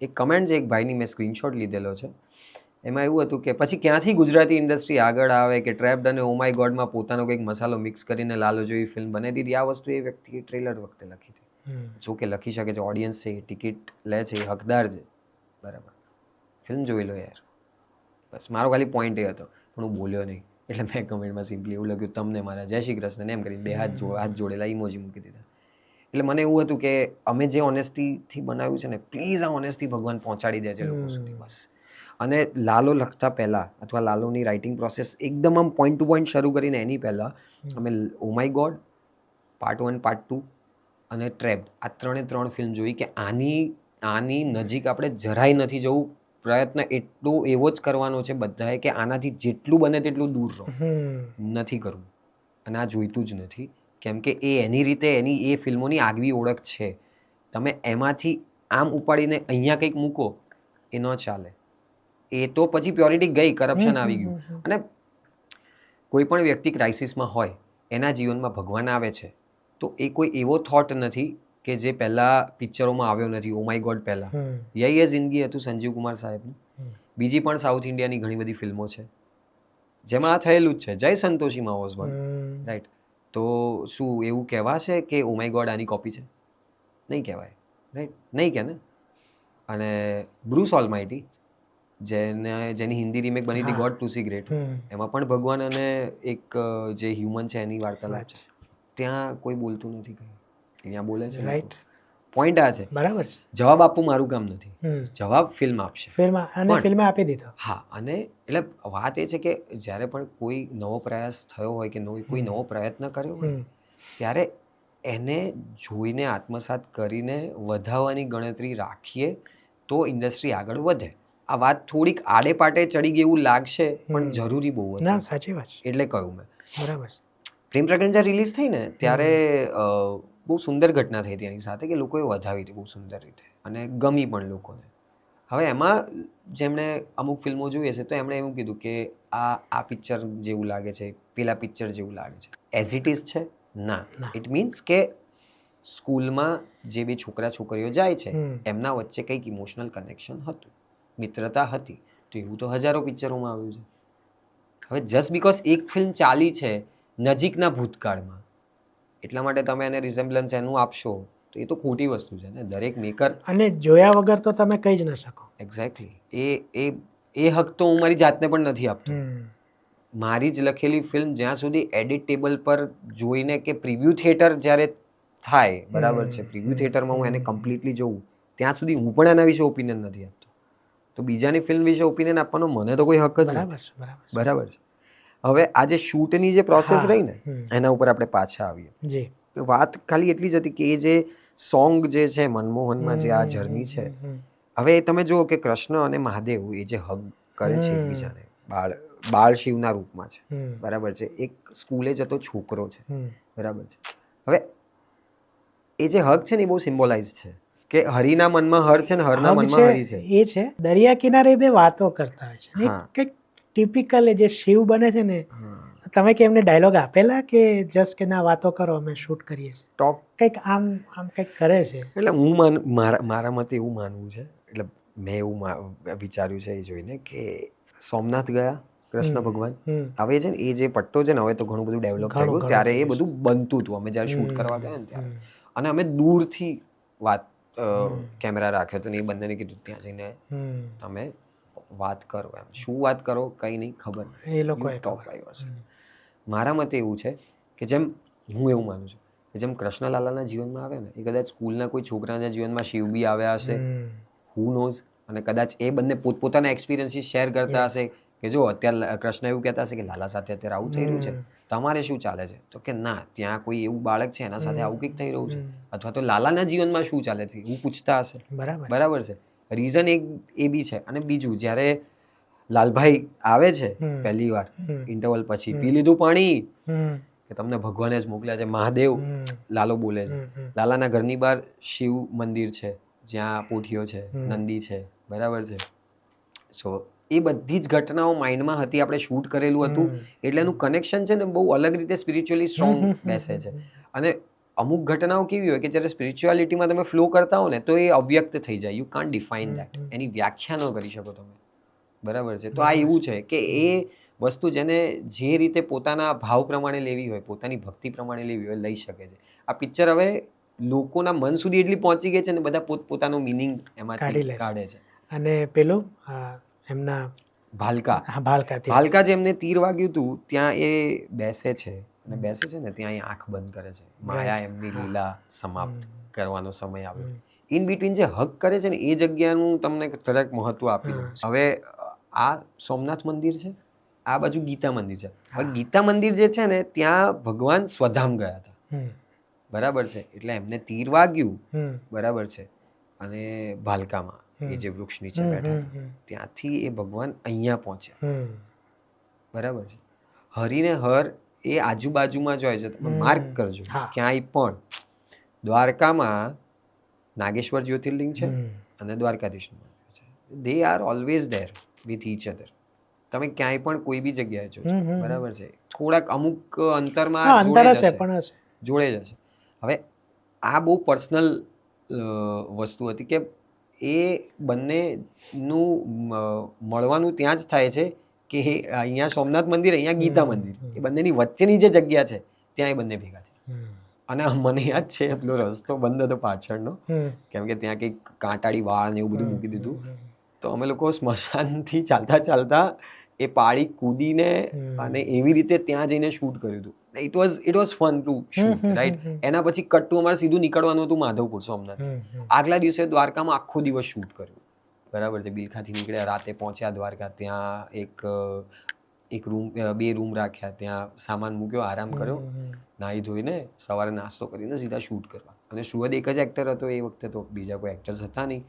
એક કમેન્ટ છે એક ભાઈની, મેં સ્ક્રીનશોટ લીધેલો છે, એમાં એવું હતું કે પછી ક્યાંથી ગુજરાતી ઇન્ડસ્ટ્રી આગળ આવે કે ટ્રેપ્ડ અને ઓ માય ગોડમાં પોતાનો કંઈક મસાલો મિક્સ કરીને લાલો જેવી ફિલ્મ બની દીધી. આ વસ્તુ એ વ્યક્તિએ ટ્રેલર વખતે લખી હતી. જો કે લખી શકે છે, ઓડિયન્સ છે, ટિકિટ લે છે, એ હકદાર છે, બરાબર. ફિલ્મ જોઈ લો યાર, બસ મારો ખાલી પોઈન્ટ એ હતો, પણ હું બોલ્યો નહીં. એટલે મેં કમેન્ટમાં સિમ્પલી એવું લખ્યું, તમને મારા જય શ્રી કૃષ્ણ એમ કરીને બે હાથ જોડેલા ઇમોજી મૂકી દીધા. એટલે મને એવું હતું કે અમે જે ઓનેસ્ટીથી બનાવ્યું છે ને, પ્લીઝ આ ઓનેસ્ટી ભગવાન પહોંચાડી દેજે લોકો સુધી, બસ. અને લાલો લખતા પહેલાં અથવા લાલોની રાઇટિંગ પ્રોસેસ એકદમ આમ પોઈન્ટ ટુ પોઈન્ટ શરૂ કરીને એની પહેલાં અમે oh my God, part 1, part 2 અને ટ્રેપ્ડ, આ 3 ફિલ્મ જોઈ કે આની નજીક આપણે જરાય નથી જવું. પ્રયત્ન એટલો એવો જ કરવાનો છે બધાએ કે આનાથી જેટલું બને તેટલું દૂર રહો. નથી કરવું અને આ જોઈતું જ નથી, કેમ કે એ એની રીતે એ ફિલ્મોની આગવી ઓળખ છે. તમે એમાંથી આમ ઉપાડીને અહીંયા કંઈક મૂકો એ ન ચાલે. એ તો પછી પ્યોરિટી ગઈ, કરપ્શન આવી ગયું. અને કોઈ પણ વ્યક્તિ ક્રાઇસિસમાં હોય, એના જીવનમાં ભગવાન આવે છે તો એ કોઈ એવો થોટ નથી કે જે પહેલાં પિક્ચરોમાં આવ્યો નથી. ઓ માય ગોડ, પહેલાં યહી જિંદગી હતું સંજીવ કુમાર સાહેબનું. બીજી પણ સાઉથ ઇન્ડિયાની ઘણી બધી ફિલ્મો છે જેમાં આ થયેલું જ છે. જય સંતોષીમાં વોઝ વન, રાઈટ? તો શું એવું કહેવાશે કે ઓ માય ગોડ આની કોપી છે? નહીં કહેવાય, રાઈટ? નહીં કે ને. અને બ્રુસ ઓલમાઇટી, જેની હિન્દી રીમેક બની હતી ગોડ ટુ સી ગ્રેટ, એમાં પણ ભગવાન અને એક જે હ્યુમન છે એની વાર્તાલાપ છે. ત્યાં કોઈ બોલતું નથી કંઈ, અહીંયા બોલે છે. રાઈટ. પોઈન્ટ આ છે, બરાબર છે. જવાબ આપવું મારું કામ નથી, જવાબ ફિલ્મ આપશે. ફિલ્મ આપી દીધો. હા. અને એટલે વાત એ છે કે જ્યારે પણ કોઈ નવો પ્રયાસ થયો હોય કે કોઈ નવો પ્રયત્ન કર્યો હોય ત્યારે એને જોઈને આત્મસાત કરીને વધારવાની ગણતરી રાખીએ તો ઇન્ડસ્ટ્રી આગળ વધે. આ વાત થોડીક આડે પાટે ચડી ગઈ એવું લાગશે પણ જરૂરી બહુ હતી. ના, સાચી વાત. એટલે કહ્યું મેં. બરાબર. પ્રેમ પ્રકરણ જ્યારે રિલીઝ થઈ ને ત્યારે બહુ સુંદર ઘટના થઈ હતી એની સાથે કે લોકોએ વધાવી હતી બહુ સુંદર રીતે અને ગમી પણ લોકોને. હવે એમાં જેમણે અમુક ફિલ્મો જોઈ હશે તો એમણે એવું કીધું કે આ પિક્ચર જેવું લાગે છે, પેલા પિક્ચર જેવું લાગે છે. એઝ ઇટ ઇઝ છે? ના. ઇટ મીન્સ કે સ્કૂલમાં જે બે છોકરા છોકરીઓ જાય છે એમના વચ્ચે કંઈક ઇમોશનલ કનેક્શન હતું, મિત્રતા હતી. તો એવું તો હજારો પિક્ચરોમાં આવ્યું છે. હવે જસ્ટ બિકોઝ એક ફિલ્મ ચાલી છે નજીકના ભૂતકાળમાં એટલા માટે તમે એને રિઝેમ્બલન્સ એનું આપશો તો એ તો ખોટી વસ્તુ છે ને. દરેક મેકર અને જોયા વગર તો તમે કહી જ ન શકો. એક્ઝેક્ટલી. એ હક તો હું મારી જાતને પણ નથી આપતો. મારી જ લખેલી ફિલ્મ જ્યાં સુધી એડિટ ટેબલ પર જોઈને કે પ્રિવ્યુ થિયેટર જ્યારે થાય, બરાબર છે, પ્રિવ્યુ થિયેટરમાં હું એને કમ્પ્લીટલી જોઉં ત્યાં સુધી હું પણ એના વિશે ઓપિનિયન નથી આપતો. તો બીજાની ફિલ્મ વિશે ઓપિનિયન આપવાનો મને તો કોઈ હક જ નથી. બરાબર છે. હવે આ જે શૂટની જે પ્રોસેસ રહી ને એના ઉપર આપણે પાછા આવીએ. વાત ખાલી એટલી જ હતી કે એ જે સોંગ જે છે મનમોહનમાં જે આ જર્ની છે, હવે તમે જુઓ કે કૃષ્ણ અને મહાદેવ એ જે હગ કરે છે એકબીજાને, બાળ શિવના રૂપમાં છે, બરાબર છે, એક સ્કૂલે જતો છોકરો છે, બરાબર છે. હવે એ જે હગ છે ને એ બહુ સિમ્બોલાઇઝ છે કે હરિના મનમાં હર છે ને હરના મનમાં હરિ છે. એ છે દરિયા કિનારે બે વાતો કરતા હોય છે. કંઈક ટિપિકલ જે શિવ બને છે ને, તમે કે એમને ડાયલોગ આપેલા કે જસ્ટ કે ના વાતો કરો અમે શૂટ કરીએ છીએ, ટોક કંઈક આમ કંઈક કરે છે. એટલે હું મારા મતે એવું માનવું છે, એટલે મેં એવું વિચાર્યું છે એ જોઈને કે સોમનાથ ગયા કૃષ્ણ ભગવાન, હવે છે ને એ જે પટ્ટો છે ને હવે તો ઘણું બધું ડેવલપ થયું, ત્યારે એ બધું બનતું હતું અમે જ્યારે શૂટ કરવા ગયા ને ત્યારે. અને અમે દૂરથી વાત કેમેરા રાખ્યો હતો ને એ બંનેને કીધું ત્યાં જઈને તમે વાત કરો. એમ શું વાત કરો કંઈ નહીં ખબર, એ લોકો ટોપ આવ્યો હશે. મારા મતે એવું છે કે જેમ હું એવું માનું છું કે જેમ કૃષ્ણલાલાના જીવનમાં આવે ને એ કદાચ સ્કૂલના કોઈ છોકરાના જીવનમાં શિવ બી આવ્યા હશે, હુ નોઝ. અને કદાચ એ બંને પોતપોતાના એક્સપિરિયન્સીસ શેર કરતા હશે કે જો અત્યારે કૃષ્ણ એવું કહેતા હશે કે લાલા સાથે અત્યારે આવું થઈ રહ્યું છે, તમારે શું ચાલે છે? તો કે ના, ત્યાં કોઈ એવું બાળક છે એના સાથે આવું કંઈક થઈ રહ્યું છે, અથવા તો લાલાના જીવનમાં શું ચાલે છે એવું પૂછતા હશે. બરાબર છે. રીઝન એ બી છે. અને બીજું, જ્યારે લાલભાઈ આવે છે પહેલી વાર ઇન્ટરવલ પછી, પી લીધું પાણી કે તમને ભગવાને જ મોકલ્યા છે, મહાદેવ, લાલો બોલે છે. લાલાના ઘરની બહાર શિવ મંદિર છે જ્યાં પોઠીઓ છે, નંદી છે, બરાબર છે. સો એ બધી જ ઘટનાઓ માઇન્ડમાં હતી, આપણે શૂટ કરેલું હતું એટલે એનું કનેક્શન છે ને બહુ અલગ રીતે સ્પિરિચ્યુઅલી સ્ટ્રોંગ બેસે છે. અને અમુક ઘટનાઓ કેવી હોય કે જ્યારે સ્પિરિચ્યુઆલિટીમાં તમે ફ્લો કરતા હો ને તો એ અવ્યક્ત થઈ જાય, યુ કાન્ટ ડિફાઇન ધેટ, એની વ્યાખ્યા ન કરી શકો તમે. બરાબર છે. તો આ એવું છે કે એ વસ્તુ જેને જે રીતે પોતાના ભાવ પ્રમાણે લેવી હોય, પોતાની ભક્તિ પ્રમાણે લેવી હોય, લઈ શકે છે. આ પિક્ચર હવે લોકોના મન સુધી એટલી પહોંચી ગઈ છે ને બધા પોતાનો મિનિંગ એમાંથી કાઢે છે. અને પેલું એમના ભાલકા જેમને તીર વાગ્યું હતું ત્યાં એ બેસે છે અને બેસે છે ને ત્યાં એ આંખ બંધ કરે છે. માયા એમની લીલા સમાપ્ત કરવાનો સમય આવ્યો. ઇન બિટવીન જે હક કરે છે ને એ જગ્યાનું તમને જરાક મહત્વ આપી દઉં. હવે આ સોમનાથ મંદિર છે, આ બાજુ ગીતા મંદિર છે. હવે ગીતા મંદિર જે છે ને ત્યાં ભગવાન સ્વધામ ગયા હતા. બરાબર છે, એટલે એમને તીર વાગ્યું, હમ બરાબર છે, અને ભાલકામાં એ જે વૃક્ષ નીચે બેઠા હતા ત્યાંથી એ ભગવાન અહીંયા પહોંચ્યા, હમ બરાબર છે. હરિને હર એ આજુબાજુમાં જ હોય છે, તમે માર્ક કરજો. હા. ક્યાંય પણ દ્વારકામાં નાગેશ્વર જ્યોતિર્લિંગ છે અને દ્વારકાધીશનું મંદિર છે. They are always there with each અધર. તમે ક્યાંય પણ કોઈ બી જગ્યાએ જોજો, બરાબર છે, થોડાક અમુક અંતરમાં અંતર જોડે હશે જશે, પણ હશે. જોડે જશે. હવે આ બહુ પર્સનલ વસ્તુ હતી કે એ બંનેનું મળવાનું ત્યાં જ થાય છે કે અહીંયા સોમનાથ મંદિર, અહીંયા ગીતા મંદિર, એ બંનેની વચ્ચેની જે જગ્યા છે ત્યાં એ બંને ભેગા છે. અને મને યાદ છે પેલો રસ્તો બંધ હતો પાછળનો, કેમ કે ત્યાં કંઈક કાંટાળી વાળ ને એવું બધું મૂકી દીધું, તો અમે લોકો સ્મશાનથી ચાલતા ચાલતા એ પાળી કૂદીને અને એવી રીતે ત્યાં જઈને શૂટ કર્યું હતું. It was fun two shoot, right. એના પછી કટ ટુ અમારે સીધું નીકળવાનું હતું માધવપુર, સોમનાથ. આગલા દિવસે દ્વારકામાં આખો દિવસ શૂટ કર્યું, બરાબર છે. બિલખાથી નીકળ્યા, રાતે પહોંચ્યા દ્વારકા, ત્યાં એક રૂમ, 2 રૂમ રાખ્યા, ત્યાં સામાન મૂક્યો, આરામ કર્યો, નાહી ધોઈને સવારે નાસ્તો કરીને સીધા શૂટ કરવા. અને સુહદ એક જ એક્ટર હતો એ વખતે, તો બીજા કોઈ એક્ટર્સ હતા નહીં.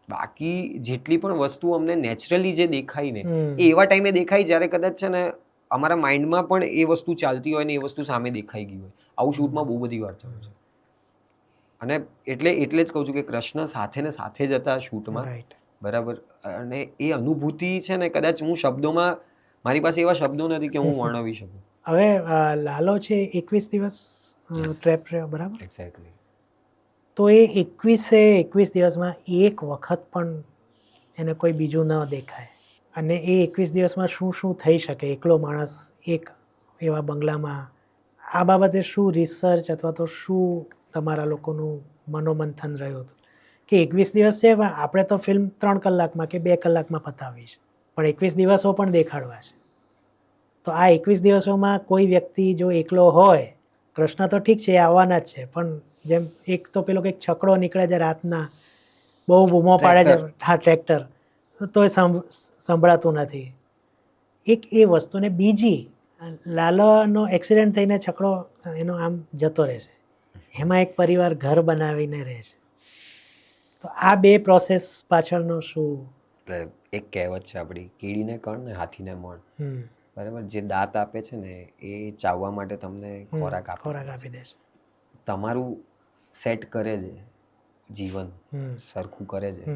બાકી જેટલી પણ વસ્તુ અમને નેચરલી જે દેખાય ને એ એવા ટાઈમે દેખાય જ્યારે કદાચ છે ને અમારા માઇન્ડમાં પણ એ વસ્તુ ચાલતી હોય ને એ વસ્તુ સામે દેખાઈ ગઈ હોય. આવું શૂટમાં બહુ બધી વાર થયું છે. અને એટલે જ કહું છું કે કૃષ્ણ સાથે ને સાથે જ હતા શૂટમાં, બરાબર. અને એ અનુભૂતિ છે ને કદાચ હું શબ્દોમાં, મારી પાસે એવા શબ્દો નથી કે હું વર્ણવી શકું. હવે લાલો છે 21 દિવસ ટ્રેપ રહ્યો, બરાબર. એક્ઝેક્ટલી. તો એ 21 દિવસમાં એક વખત પણ એને કોઈ બીજું ન દેખાય, અને એ 21 દિવસમાં શું શું થઈ શકે એકલો માણસ એક એવા બંગલામાં, આ બાબતે શું રિસર્ચ અથવા તો શું તમારા લોકોનું મનોમંથન રહ્યું હતું કે 21 દિવસ છે પણ આપણે તો ફિલ્મ 3 કલાકમાં કે 2 કલાકમાં પતાવી છે, પણ 21 દિવસો પણ દેખાડવા છે. તો આ 21 દિવસોમાં કોઈ વ્યક્તિ જો એકલો હોય, કૃષ્ણ તો ઠીક છે એ આવવાના જ છે, પણ જેમ એક તો પેલો કંઈક છકડો નીકળે છે રાતના, બહુ બૂમો પાડે છે, હા ટ્રેક્ટર, તો એ સંભળાતું નથી. એક એ વસ્તુ, ને બીજી લાલાનો એક્સિડન્ટ થઈને છકડો એનો આમ જતો રહે છે, એમાં એક પરિવાર ઘર બનાવીને રહે છે. તો આ બે પ્રોસેસ પાછળનો શું? એટલે એક કહેવત છે આપણી, કીડીને કણ ને હાથીને મણ, બરાબર. જે દાંત આપે છે ને એ ચાવવા માટે તમને ખોરાક આપી દે છે. તમારું સેટ કરે છે જીવન, સરખું કરે છે,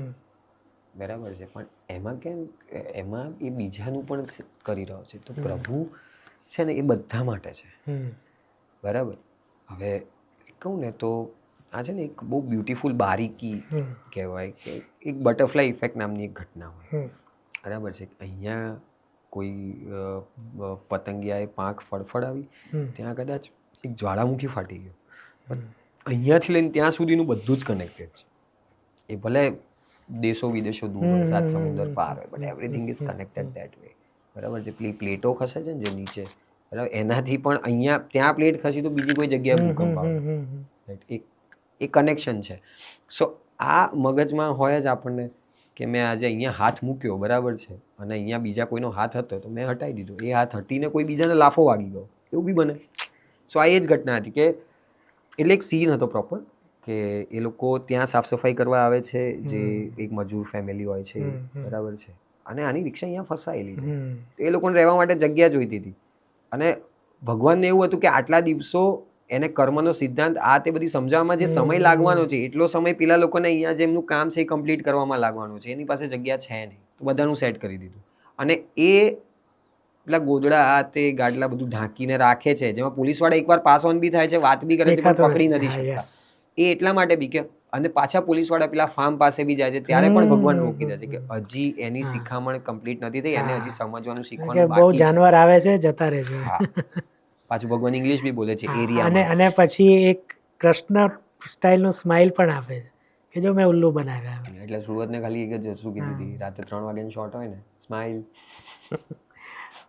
બરાબર છે, પણ એમાં એ બીજાનું પણ કરી રહ્યો છે. તો પ્રભુ છે ને એ બધા માટે છે, બરાબર. હવે કહું ને તો આ છે ને એક બહુ બ્યુટીફુલ બારીકી કહેવાય કે એક બટરફ્લાય ઇફેક્ટ નામની એક ઘટના હોય, બરાબર છે. અહીંયા કોઈ પતંગિયાએ પાંખ ફડફડાવી, ત્યાં કદાચ એક જ્વાળામુખી ફાટી ગયો, પણ અહીંયાથી લઈને ત્યાં સુધીનું બધું જ કનેક્ટેડ છે. એ ભલે દેશો વિદેશો દૂર હોય, 7 સમુદ્ર પાર હોય, but everything is connected that way, બરાબર છે. પેલી પ્લેટો ખસે છે ને જે નીચે, બરાબર, એનાથી પણ અહીંયા ત્યાં પ્લેટ ખસી તો બીજી કોઈ જગ્યાએ ભૂકંપ આવે, એ કનેક્શન છે. સો આ મગજમાં હોય જ આપણને કે મેં આજે અહીંયા હાથ મૂક્યો, બરાબર છે, અને અહીંયા બીજા કોઈનો હાથ હતો તો મેં હટાવી દીધો, એ હાથ હટીને કોઈ બીજાને લાફો વાગી ગયો, એવું બી બને. સો આ એ જ ઘટના હતી કે એટલે એક સીન હતો પ્રોપર કે એ લોકો ત્યાં સાફ સફાઈ કરવા આવે છે, જે એક મજૂર ફેમિલી હોય છે, બરાબર છે, અને આની રિક્ષા અહીંયા ફસાયેલી છે. એ લોકોને રહેવા માટે જગ્યા જોઈતી હતી, અને ભગવાનને એવું હતું કે આટલા દિવસો એને કર્મનો સિદ્ધાંત આ તે બધી સમજાવવામાં જે સમય લાગવાનો છે, એટલો સમય પેલા લોકોને અહીંયા જેમનું કામ છે એ કમ્પ્લીટ કરવામાં લાગવાનો છે, એની પાસે જગ્યા છે નહીં, તો બધાનું સેટ કરી દીધું. અને એ પેલા ગોદડા આ તે ગાડલા બધું ઢાંકીને રાખે છે, જેમાં પોલીસવાળા એકવાર પાસ ઓન બી થાય છે, વાત બી કરે છે, પણ પકડી નથી શકતા. એ એટલા માટે બી કે, અને પાછા પોલીસવાળા પેલા ફાર્મ પાસે બી જાય છે, ત્યારે પણ ભગવાન રોકી દે છે કે હજી એની શિખામણ કમ્પ્લીટ નથી થઈ, એને હજી સમજવાનું શીખવાનું બાકી છે. જાનવર આવે છે, જતા રહે છે. હા, પાછું ભગવાન ઇંગ્લિશ બી બોલે છે એરિયામાં. અને પછી એક કૃષ્ણ સ્ટાઇલનું સ્માઇલ પણ આપે છે કે જો મેં ઉલ્લુ બનાવ્યા. એટલે સુરતને ખાલી એક જ વસ્તુ કીધી હતી, રાતે 3 વાગ્યાની શોટ હોય ને, સ્માઇલ.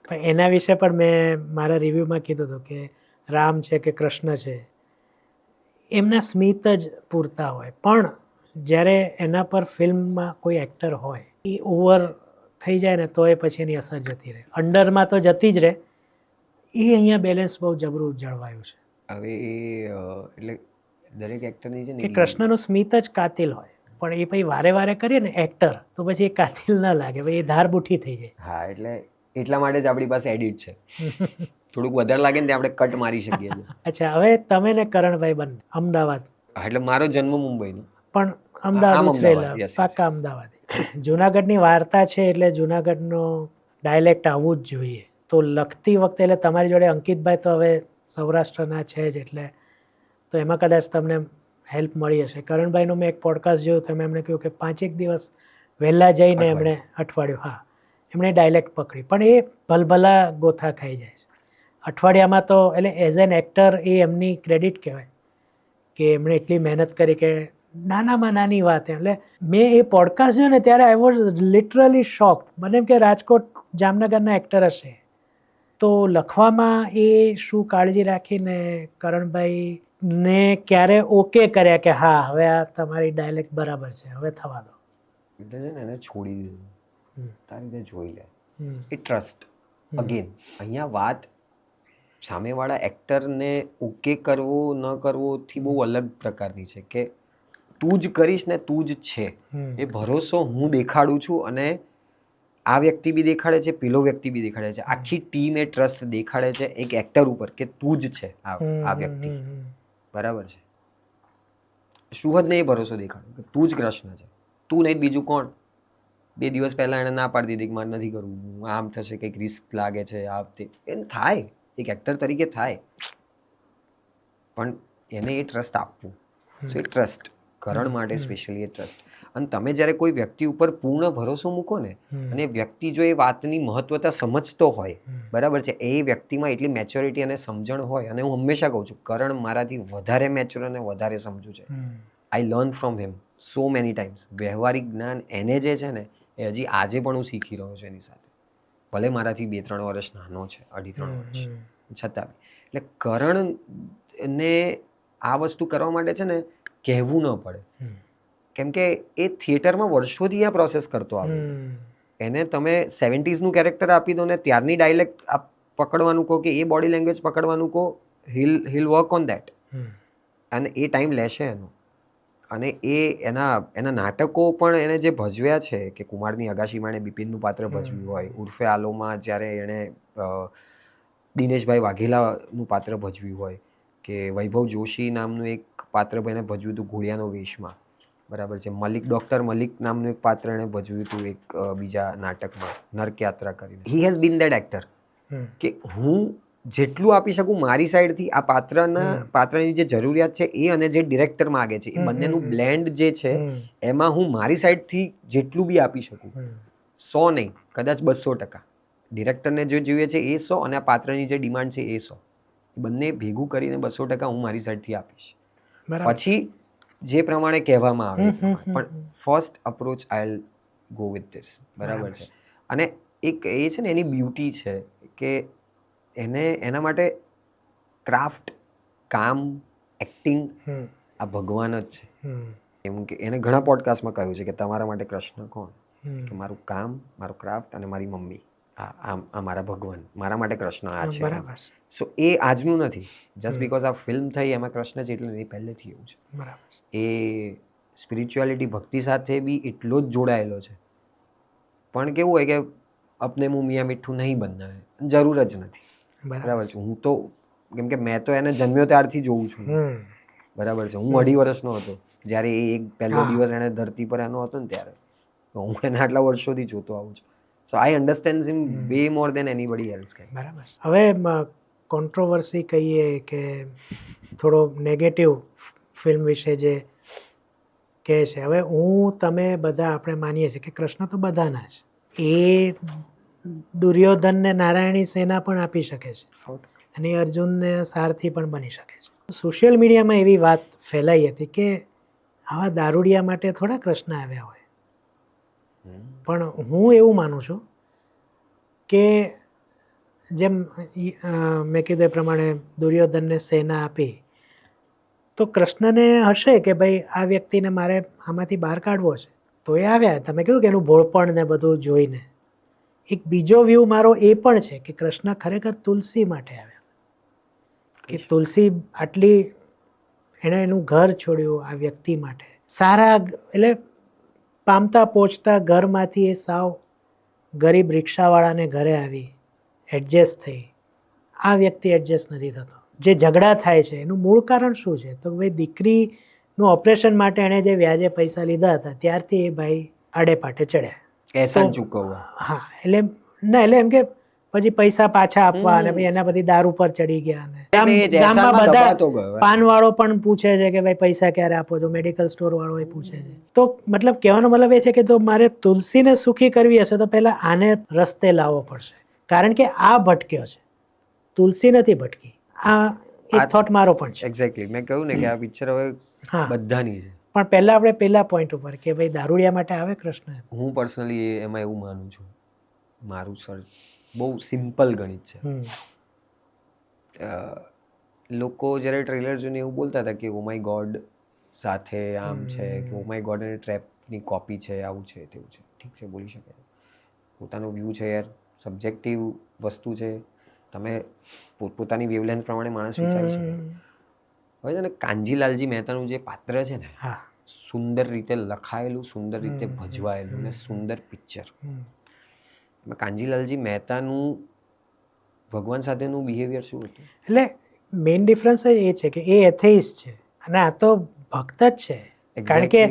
પણ એના વિશે પણ મેં મારા રિવ્યૂમાં કીધું હતું કે રામ છે કે કૃષ્ણ છે, એમના સ્મિત જ પૂરતા હોય, પણ જ્યારે એના પર ફિલ્મમાં કોઈ એક્ટર હોય એ ઓવર થઈ જાય ને તો એ પછી એની અસર જતી રહે, અંડરમાં તો જતી જ રહે. એ અહીંયા બેલેન્સ બહુ જબરું જળવાયું છે. હવે એ એટલે દરેક એક્ટરની છે કે ને કૃષ્ણનું સ્મિત જ કાતિલ હોય, પણ એ પછી વારે વારે કરીએ ને એક્ટર, તો પછી એ કાતિલ ના લાગે, પછી એ ધારબુઠી થઈ જાય. હા, એટલે એટલા માટે જ આપણી પાસે એડિટ છે. થોડુંક વધારે લાગે ને તે આપણે કટ મારી શકીએ છીએ. અચ્છા, હવે તમે ને કરણભાઈ બંને અમદાવાદ, હા, એટલે મારો જન્મ મુંબઈનો, પણ આમ અમદાવાદ ઉછરેલા, અમદાવાદ, yes, yes, પાકા yes. અમદાવાદ. જુનાગઢની વાર્તા છે એટલે જુનાગઢનો ડાયલેક્ટ આવવું જ જોઈએ. તો લખતી વખતે, એટલે તમારી જોડે અંકિતભાઈ તો હવે સૌરાષ્ટ્રના છે જ, એટલે તો એમાં કદાચ તમને હેલ્પ મળી હશે. કરણભાઈનું મેં એક પોડકાસ્ટ જોયું, તો એમણે કહ્યું કે 5 દિવસ વહેલા જઈને એમણે અઠવાડિયું, હા, એમણે ડાયલેક્ટ પકડી, પણ એ ભલભલા ગોથા ખાઈ જાય છે અઠવાડિયામાં. તો એટલે એઝ એન એક્ટર એ એમની ક્રેડિટ કહેવાય કે એમણે એટલી મહેનત કરી કે નાનામાં નાની વાત. એટલે મેં એ પોડકાસ્ટ જોયો ને ત્યારે આઈ વોઝ લિટરલી શોક્ડ. મને એમ કે રાજકોટ જામનગરના એક્ટર હશે, તો લખવામાં એ શું કાળજી રાખીને કરણભાઈ ને ક્યારે ઓકે કર્યા કે હા હવે આ તમારી ડાયલેક્ટ બરાબર છે, હવે થવા દો? એટલે છે ને એને છોડી દીધું, તારી રીતે જોઈ લે. હમ. એ ટ્રસ્ટ. અગેન અહીંયા વાત સામેવાળા એક્ટરને ઓકે કરવો ન કરવોથી બહુ અલગ પ્રકારની છે, કે તું જ કરીશ ને તું જ છે એ ભરોસો હું દેખાડું છું, અને આ વ્યક્તિ બી દેખાડે છે, પેલો વ્યક્તિ બી દેખાડે છે, આખી ટીમ એ ટ્રસ્ટ દેખાડે છે એક એક્ટર ઉપર કે તું જ છે આ વ્યક્તિ. બરાબર છે. સુહદને એ ભરોસો દેખાડો કે તું જ કૃષ્ણ છે, તું નહીં બીજું કોણ. 2 દિવસ પહેલા એને ના પાડી દીધી કે મારે નથી કરવું, આમ થશે, કંઈક રિસ્ક લાગે છે, આ તે એને થાય, એક એક્ટર તરીકે થાય, પણ એને એ ટ્રસ્ટ આપવું. સો એ ટ્રસ્ટ કરણ માટે સ્પેશિયલી એ ટ્રસ્ટ. અને તમે જ્યારે કોઈ વ્યક્તિ ઉપર પૂર્ણ ભરોસો મૂકો ને, અને વ્યક્તિ જો એ વાતની મહત્વતા સમજતો હોય, બરાબર છે, એ વ્યક્તિમાં એટલી મેચ્યોરિટી અને સમજણ હોય, અને હું હંમેશા કહું છું કરણ મારાથી વધારે મેચ્યોર અને વધારે સમજુ છે. I learn from him so many times. વ્યવહારિક જ્ઞાન એને જે છે ને એ હજી આજે પણ હું શીખી રહ્યો છું એની સાથે, ભલે મારાથી 2-3 વર્ષ નાનો છે, 2.5-3 વર્ષ, છતાં બી. એટલે કરણને આ વસ્તુ કરવા માટે છે ને કહેવું ન પડે, કેમ કે એ થિયેટરમાં વર્ષોથી આ પ્રોસેસ કરતો આવ્યો. એને તમે 70sનું કેરેક્ટર આપી દો ને ત્યારની ડાયલેક્ટ પકડવાનું કહો કે એ બોડી લેંગ્વેજ પકડવાનું કહો, હિલ વર્ક ઓન દેટ, અને એ ટાઈમ લેશે એનો. અને એના નાટકો પણ એને જે ભજવ્યા છે, કે કુમારની અગાશીમાં એણે બિપિનનું પાત્ર ભજવ્યું હોય, ઉર્ફે આલોમાં જ્યારે એણે દિનેશભાઈ વાઘેલાનું પાત્ર ભજવ્યું હોય, કે વૈભવ જોશી નામનું એક પાત્ર એણે ભજવ્યું હતું ઘોડિયાનો વેશમાં, બરાબર છે. ડૉક્ટર મલિક નામનું એક પાત્ર એણે ભજવ્યું હતું એક બીજા નાટકમાં, નર્કયાત્રા કરીને. He has been that actor, કે હું જેટલું આપી શકું મારી સાઈડથી આ પાત્રની જે જરૂરિયાત છે એ, અને જે ડિરેક્ટર માગે છે એ બંનેનું બ્લેન્ડ જે છે એમાં હું મારી સાઈડથી જેટલું બી આપી શકું, 100 નહીં, કદાચ 200%. ડિરેક્ટરને જે જોઈએ છે એ 100, અને આ પાત્રની જે ડિમાન્ડ છે એ 100, બંને ભેગું કરીને 200% હું મારી સાઈડથી આપીશ. પછી જે પ્રમાણે કહેવામાં આવે, પણ first approach I will go with this, બરાબર છે. અને એક એ છે ને એની બ્યુટી છે કે એના માટે ક્રાફ્ટ, કામ, એક્ટિંગ આ ભગવાન જ છે. એમ કે એને ઘણા પોડકાસ્ટમાં કહ્યું છે કે તમારા માટે કૃષ્ણ કોણ, કે મારું કામ, મારું ક્રાફ્ટ અને મારી મમ્મી, આ મારા ભગવાન, મારા માટે કૃષ્ણ આ છે. બરાબર. સો એ આજનું નથી, જસ્ટ બિકોઝ આ ફિલ્મ થઈ એમાં કૃષ્ણ છે એટલે નહીં, પહેલેથી એવું છે. બરાબર. એ સ્પિરિચ્યુઆલિટી, ભક્તિ સાથે બી એટલો જ જોડાયેલો છે. પણ કેવું હોય કે અપને મુંહ મિયાँ મીઠું નહીં બનના હે, જરૂર જ નથી. બરાબર છે. હું તો કેમ કે મેં તો એને જન્મ્યો ત્યારથી જોઉં છું, બરાબર છે. હું 2.5 વર્ષનો હતો જ્યારે એ એક પહેલો દિવસ એને ધરતી પર એનો હતો ને ત્યારે, તો હું એને આટલા વર્ષોથી જોતો આવું છું. So I understand him way more than anybody else. બરાબર. હવે કોન્ટ્રોવર્સી કહીએ કે થોડો નેગેટિવ ફિલ્મ વિશે જે કહે છે, હવે હું તમે બધા આપણે માનીએ છીએ કે કૃષ્ણ તો બધાના છે, એ દુર્યોધનને નારાયણી સેના પણ આપી શકે છે, અને અર્જુનને સારથી પણ બની શકે છે. સોશિયલ મીડિયામાં એવી વાત ફેલાઈ હતી કે આવા દારૂડિયા માટે થોડા કૃષ્ણ આવ્યા હોય, પણ હું એવું માનું છું કે જેમ મેં કીધું એ પ્રમાણે દુર્યોધનને સેના આપી, તો કૃષ્ણને હશે કે ભાઈ આ વ્યક્તિને મારે આમાંથી બહાર કાઢવો છે, તો એ આવ્યા. તમે કહ્યું કે એનું ભોળપણ ને બધું જોઈને એક બીજો વ્યૂ મારો એ પણ છે કે કૃષ્ણ ખરેખર તુલસી માટે આવ્યા, કે તુલસી આટલી એણે એનું ઘર છોડ્યું આ વ્યક્તિ માટે. સારા એટલે પામતા પહોંચતા ઘરમાંથી એ સાવ ગરીબ રિક્ષાવાળાને ઘરે આવી એડજસ્ટ થઈ. આ વ્યક્તિ એડજસ્ટ નથી થતો. જે ઝઘડા થાય છે એનું મૂળ કારણ શું છે? તો ભાઈ દીકરીનું ઓપરેશન માટે એણે જે વ્યાજે પૈસા લીધા હતા ત્યારથી એ ભાઈ આડે પાટે ચડ્યા. એહસાન ચૂકવવા. હા એટલે ના એટલે એમ કે પછી પૈસા પાછા આપવા અને પછી એના પછી દારૂ પર ચડી ગયા અને એટલે એ જ ગામમાં એહસાનમાં બધા દબાતો ગયો. પાનવાળો પણ પૂછે છે કે ભાઈ પૈસા ક્યારે આપો છો, મેડિકલ સ્ટોર વાળો એ પૂછે છે. તો મતલબ કહેવાનો મતલબ એ છે કે તો મારે તુલસીને સુખી કરવી હશે તો પહેલા આને રસ્તે લાવવો પડશે, કારણ કે આ ભટક્યો છે, તુલસી નથી ભટકી. આ એક થોટ મારો પણ છે. એક્ઝેક્ટલી મેં કહ્યું ને કે આ પિક્ચર હવે હા બધાની છે. પણ પહેલા આપણે પેલા પોઈન્ટ ઉપર કે ભાઈ દારૂડિયા માટે આવે કૃષ્ણ. હું પર્સનલી એમાં એવું માનું છું, મારું સર બહુ સિમ્પલ ગણિત છે. લોકો જ્યારે ટ્રેલર જોઈને એવું બોલતા હતા કે ઓ માય ગોડ સાથે આમ છે કે ઓ માય ગોડ એને ટ્રેપની કોપી છે, આવું છે તેવું છે. ઠીક છે, બોલી શકે, પોતાનો વ્યૂ છે યાર, સબ્જેક્ટિવ વસ્તુ છે, તમે પોતપોતાની વેવલેન્થ પ્રમાણે માણસ વિચારી શકે. હવે છે ને કાનજીલાલજી મહેતાનું જે પાત્ર છે ને, સુંદર રીતે લખાયેલું, સુંદર રીતે ભજવાયેલું ને સુંદર પિક્ચર. કાનજીલાલજી મહેતાનું ભગવાન સાથેનું બિહેવિયર શું હતું? એટલે મેઇન ડિફરન્સ એ છે કે એ એથેઇસ્ટ છે અને આ તો ભક્ત જ છે. કારણ કે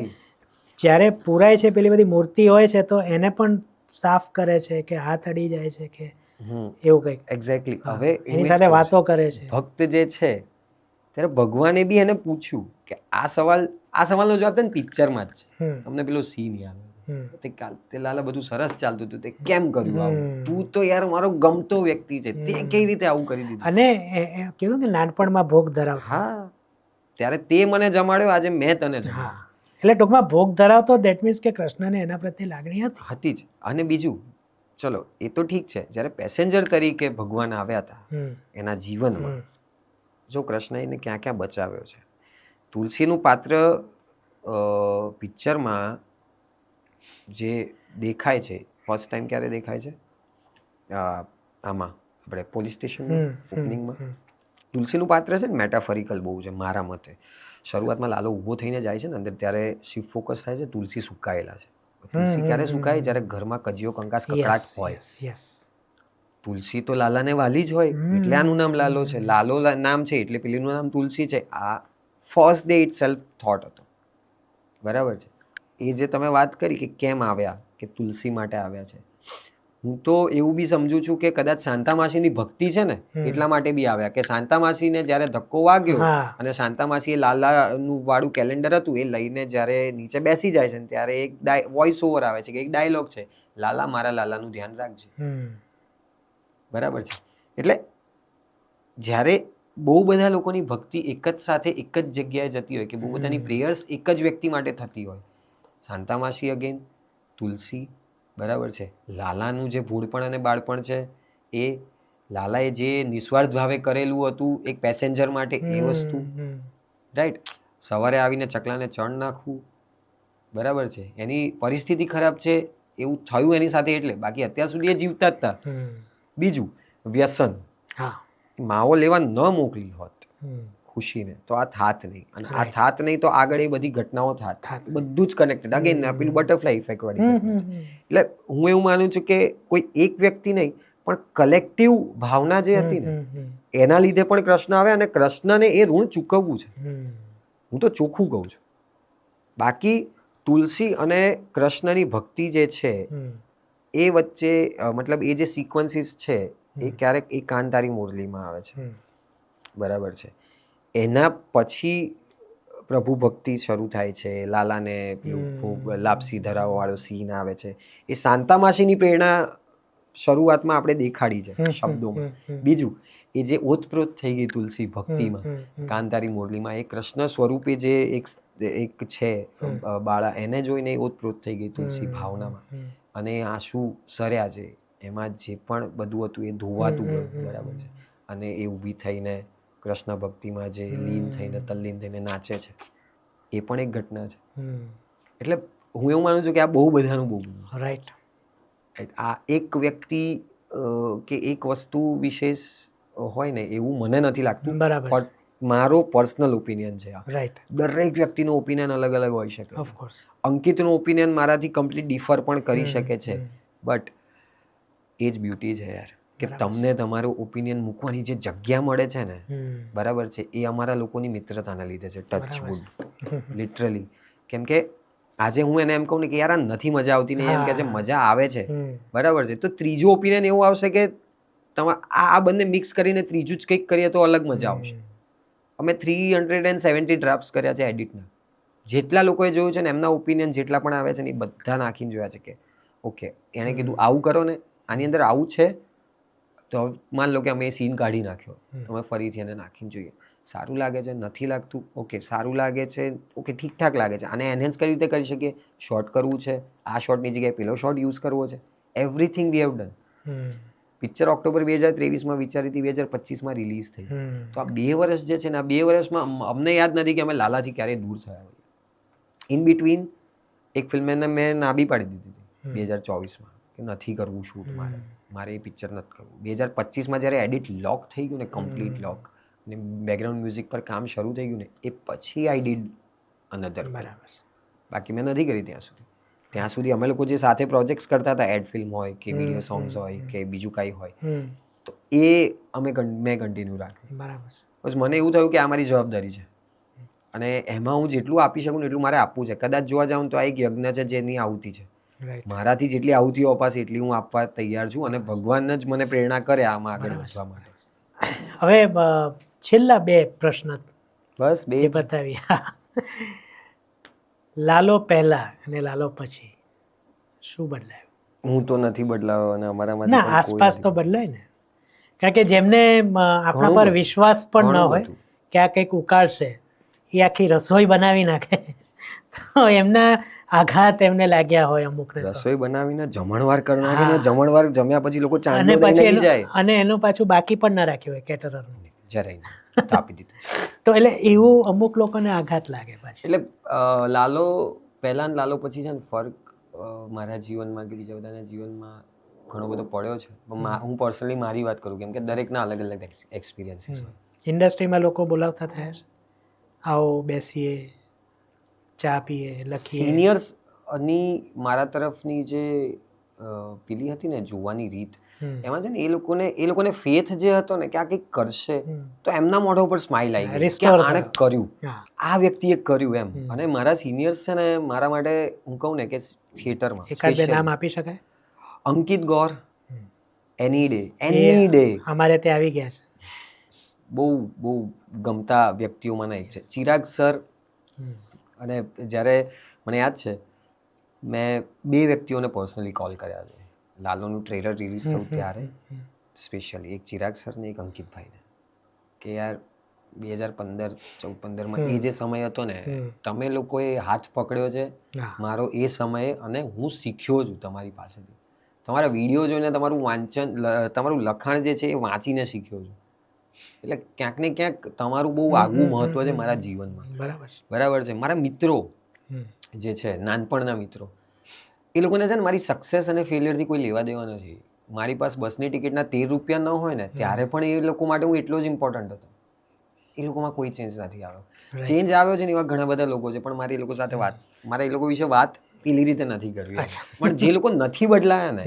જ્યારે પુરાય છે પેલી બધી મૂર્તિ હોય છે તો એને પણ સાફ કરે છે કે હાથ અડી જાય છે કે એવું કંઈક. એક્ઝેક્ટલી. હવે એની સાથે વાતો કરે છે. ભક્ત જે છે ત્યારે ભગવાને બી એને પૂછ્યું કે આ સવાલનો જવાબ છે ને પિક્ચરમાં જ છે. તમને પેલો સીન યાદ તે લાલા બધું સરસ ચાલતું હતું, તે કેમ કર્યું આવું? તું તો યાર મારો ગમતો વ્યક્તિ છે, તે કઈ રીતે આવું કરી દીધું? અને કીધું કે નાનપણમાં ભોગ ધરાવતો. હા, ત્યારે તે મને જમાડ્યો, આજે મેં તને જમાડ્યો. એટલે ટૂંકમાં ભોગ ધરાવતો દેટ મીન્સ કે કૃષ્ણને એના પ્રત્યે લાગણી હતી જ. અને બીજું, ચલો એ તો ઠીક છે, જ્યારે પેસેન્જર તરીકે ભગવાન આવ્યા હતા એના જીવનમાં, જો કૃષ્ણ એને ક્યાં ક્યાં બચાવ્યો છે. તુલસીનું પાત્ર પિક્ચરમાં જે દેખાય છે, ફર્સ્ટ ટાઈમ ક્યારે દેખાય છે? આમાં આપણે પોલીસ સ્ટેશન ઓપનિંગમાં તુલસીનું પાત્ર છે ને મેટાફોરિકલ બહુ છે મારા મતે. શરૂઆતમાં લાલો ઊભો થઈને જાય છે ને અંદર, ત્યારે શિફ્ટ ફોકસ થાય છે તુલસી સુકાયેલા છે. તુલસી ક્યારે સુકાય? જ્યારે ઘરમાં કજિયો કંકાસ કકડાટ હોય. તુલસી તો લાલાને વાલી જ હોય, એટલે આનું નામ લાલો છે. લાલો નામ છે એટલે પેલીનું નામ તુલસી છે. આ first day it self thought હતો, બરાબર છે. એ જે તમે વાત કરી કે કેમ આવ્યા, કે તુલસી માટે આવ્યા છે, હું તો એવું બી સમજુ છું કે કદાચ શાંતામાસીની ભક્તિ છે ને એટલા માટે બી આવ્યા, કે શાંતામાસીને જ્યારે ધક્કો વાગ્યો અને શાંતામાસી લાલાનું વાળું કેલેન્ડર હતું એ લઈને જ્યારે નીચે બેસી જાય છે ત્યારે એક વોઇસ ઓવર આવે છે કે એક ડાયલોગ છે, લાલા મારા લાલાનું ધ્યાન રાખજે. બરાબર છે. એટલે જ્યારે બહુ બધા લોકોની ભક્તિ એક જ સાથે એક જ જગ્યાએ જતી હોય, કે બહુ બધાની પ્રેયર્સ એક જ વ્યક્તિ માટે થતી હોય, શાંતામાસી અગેન, તુલસી, બરાબર છે, લાલાનું જે ભૂળપણ અને બાળપણ છે એ, લાલાએ જે નિસ્વાર્થ ભાવે કરેલું હતું એક પેસેન્જર માટે એ વસ્તુ, રાઈટ. સવારે આવીને ચકલાને ચણ નાખવું, બરાબર છે, એની પરિસ્થિતિ ખરાબ છે એવું થયું એની સાથે એટલે, બાકી અત્યાર સુધી એ જીવતા જ હતા. બીજું વ્યસન, માવો લેવા ન મોકલી હોત ખુશીને તો આ થાત નહીં, અને આ થાત નહીં તો આગળ એ બધી ઘટનાઓ થાત. બધું જ કનેક્ટેડ. અગેન પેલું બટરફ્લાય ઇફેક્ટ વાળી ઘટના છે. એટલે હું એવું માનું છું કે કોઈ એક વ્યક્તિ નહીં પણ કલેક્ટિવ ભાવના જે હતી ને એના લીધે પણ કૃષ્ણ આવે, અને કૃષ્ણને એ ઋણ ચૂકવવું છે. હું તો ચોખ્ખું કહું છું. બાકી તુલસી અને કૃષ્ણની ભક્તિ જે છે એ વચ્ચે મતલબ એ જે સિક્વન્સીસ છે એ ક્યારેક એ કાંતારી મુરલીમાં આવે છે, બરાબર છે. એના પછી પ્રભુ ભક્તિ શરૂ થાય છે, લાલાને પેલું લાપસી ધરાવવા વાળો સીન આવે છે. એ શાંતામાસીની પ્રેરણા શરૂઆતમાં આપણે દેખાડી છે શબ્દોમાં. બીજું, એ જે ઓતપ્રોત થઈ ગઈ તુલસી ભક્તિમાં કાંતારી મુરલીમાં, એ કૃષ્ણ સ્વરૂપે જે એક છે બાળા, એને જોઈને ઓતપ્રોત થઈ ગઈ તુલસી ભાવનામાં, અને આંસુ સર્યા છે એમાં, જે પણ બધું હતું એ ધોવાતું ગયું, બરાબર છે. અને એ ઊભી થઈને કૃષ્ણ ભક્તિમાં જે લીન થઈને તલ્લીન થઈને નાચે છે, એ પણ એક ઘટના છે. એટલે હું એવું માનું છું કે આ બહુ બધાનું બહુ બધું, રાઈટ. આ એક વ્યક્તિ કે એક વસ્તુ વિશેષ હોય ને એવું મને નથી લાગતું. બરાબર. મારો પર્સનલ ઓપિનિયન છે આ. રાઈટ, દરેક વ્યક્તિનો ઓપિનિયન અલગ અલગ હોઈ શકે. ઓફકોર્સ. અંકિતનો ઓપિનિયન મારાથી કમ્પ્લીટ ડિફર પણ કરી શકે છે, બટ એ જ બ્યુટી છે યાર, કે તમને તમારું ઓપિનિયન મૂકવાની જે જગ્યા મળે છે ને, બરાબર છે, એ અમારા લોકોની મિત્રતાના લીધે છે. Touch wood, literally. કેમ કે આજે હું એને એમ કહું ને કે યાર આ નથી મજા આવતી ને એમ કે છે મજા આવે છે, બરાબર છે, તો ત્રીજો ઓપિનિયન એવું આવશે કે આ બંને મિક્સ કરીને ત્રીજું જ કંઈક કરીએ તો અલગ મજા આવશે. અમે 370 ડ્રાફ્ટ્સ કર્યા છે એડિટના. જેટલા લોકોએ જોયું છે ને એમના ઓપિનિયન જેટલા પણ આવે છે ને એ બધા નાખીને જોયા છે કે ઓકે એણે કીધું આવું કરો ને, આની અંદર આવું છે, તો માન લો કે અમે એ સીન કાઢી નાખ્યો, અમે ફરીથી એને નાખીને જોઈએ, સારું લાગે છે, નથી લાગતું, ઓકે સારું લાગે છે, ઓકે ઠીકઠાક લાગે છે, આને એનહેન્સ કઈ રીતે કરી શકીએ, શોર્ટ કરવું છે, આ શોર્ટની જગ્યાએ પેલો શોર્ટ યુઝ કરવો છે, everything we have done. Picture October 2023માં વિચારી હતી, 2025માં રિલીઝ થઈ. તો આ 2 વર્ષ જે છે ને, આ 2 વર્ષમાં અમને યાદ નથી કે અમે લાલાથી ક્યારેય દૂર થયા હોય. ઇન બિટવીન એક ફિલ્મ મેં ના બી પાડી દીધી હતી 2024માં કે નથી કરવું શૂટ, મારે એ પિક્ચર નથી કરવું. 2025માં જ્યારે એડિટ લોક થઈ ગયું ને, કમ્પ્લીટ લોક, ને બેકગ્રાઉન્ડ મ્યુઝિક પર કામ શરૂ થઈ ગયું ને, એ પછી આઈ ડીડ અનધર. બરાબર. બાકી મેં નથી કરી ત્યાં સુધી. ત્યાં સુધી અમે લોકો જે સાથે પ્રોજેક્ટ્સ કરતા હતા, એડ ફિલ્મ હોય કે વિડીયો સોંગ્સ હોય કે બીજું કાંઈ હોય, તો એ મેં કન્ટિન્યુ રાખ્યું. બરાબર. બસ મને એવું થયું કે આ મારી જવાબદારી છે અને એમાં હું જેટલું આપી શકું ને એટલું મારે આપવું છે. કદાચ જોવા જાઉં તો આ એક યજ્ઞ છે જેની આહુતિ છે. મારાથી જેટલી આહુતિઓ અપાશે એટલી હું આપવા તૈયાર છું અને ભગવાન જ મને પ્રેરણા કરે આમાં આગળ વધવા માટે. હવે છેલ્લા 2 પ્રશ્ન બસ 2 બતાવી. લાલો પહેલા અને લાલો પછી શું બદલાયું? હું તો નથી બદલાયો અને અમારામાં ના, આસપાસ તો બદલાય ને, કારણ કે જેમને આપણા પર વિશ્વાસ પણ ન હોય કે આ કંઈક ઉકાળશે, એ આખી રસોઈ બનાવી નાખે તો એમના આઘાત એમને લાગ્યા હોય અમુકને. રસોઈ બનાવીને જમણવાર કરી નાખીને જમણવાર જમ્યા પછી લોકો ચાંદલો લઈને જાય અને એનું પાછું બાકી પણ ના રાખ્યું હોય કેટરરનું, જરાય આપી દીધું. તો એટલે એવું અમુક લોકોને આઘાત લાગે પાછી. એટલે લાલો પહેલા ને લાલો પછી છે ને ફરક મારા જીવનમાં કે બીજા બધાના જીવનમાં ઘણો બધો પડ્યો છે. હું પર્સનલી મારી વાત કરું કેમ કે દરેકના અલગ અલગ એક્સપિરિયન્સીસ હોય. ઇન્ડસ્ટ્રીમાં લોકો બોલાવતા થયા છે, આવો બેસીએ, ચા પીએ, લખીએ. સિનિયર્સની મારા તરફની જે પેલી હતી ને જોવાની રીત, એમાં છે ને એ લોકોને ફેથ જે હતો ને કે આ કંઈક કરશે, તો એમના મોઢા ઉપર સ્માઇલ આવી ગઈ કે આણે કર્યું, આ વ્યક્તિએ કર્યું એમ. અને મારા સિનિયર્સ છે ને મારા માટે હું કહું ને કે થિયેટરમાં એકાદ બે નામ આપી શકાય? અંકિત ગોર, એની ડે અમારે ત્યાં આવી ગયા છે. બહુ ગમતા વ્યક્તિઓમાંના એક છે. ચિરાગ સર. અને જ્યારે મને યાદ છે મેં 2 વ્યક્તિઓને પર્સનલી કોલ કર્યા છે લાલોનું ટ્રેલર રિલીઝ થયું ત્યારે, સ્પેશિયલી એક ચિરાગ સર ને એક અંકિતભાઈને, કે યાર 2014-15માં એ જે સમય હતો ને, તમે લોકોએ હાથ પકડ્યો છે મારો એ સમયે, અને હું શીખ્યો છું તમારી પાસેથી. તમારા વિડીયો જોઈને તમારું વાંચન, તમારું લખાણ જે છે એ વાંચીને શીખ્યો છું. એટલે ક્યાંક ને ક્યાંક તમારું બહુ આગવું મહત્વ છે મારા જીવનમાં. બરાબર છે. મારા મિત્રો જે છે, નાનપણના મિત્રો, એ લોકોને છે ને મારી સક્સેસ અને ફેલિયરથી કોઈ લેવા દેવા નથી. મારી પાસે બસની ટિકિટના 13 રૂપિયા ન હોય ને ત્યારે પણ એ લોકો માટે હું એટલો જ ઇમ્પોર્ટન્ટ હતો. એ લોકોમાં કોઈ ચેન્જ નથી આવ્યો. ચેન્જ આવ્યો છે ને એવા ઘણા બધા લોકો છે, પણ મારે એ લોકો સાથે મારે એ લોકો વિશે વાત પેલી રીતે નથી કરવી. પણ જે લોકો નથી બદલાયા ને,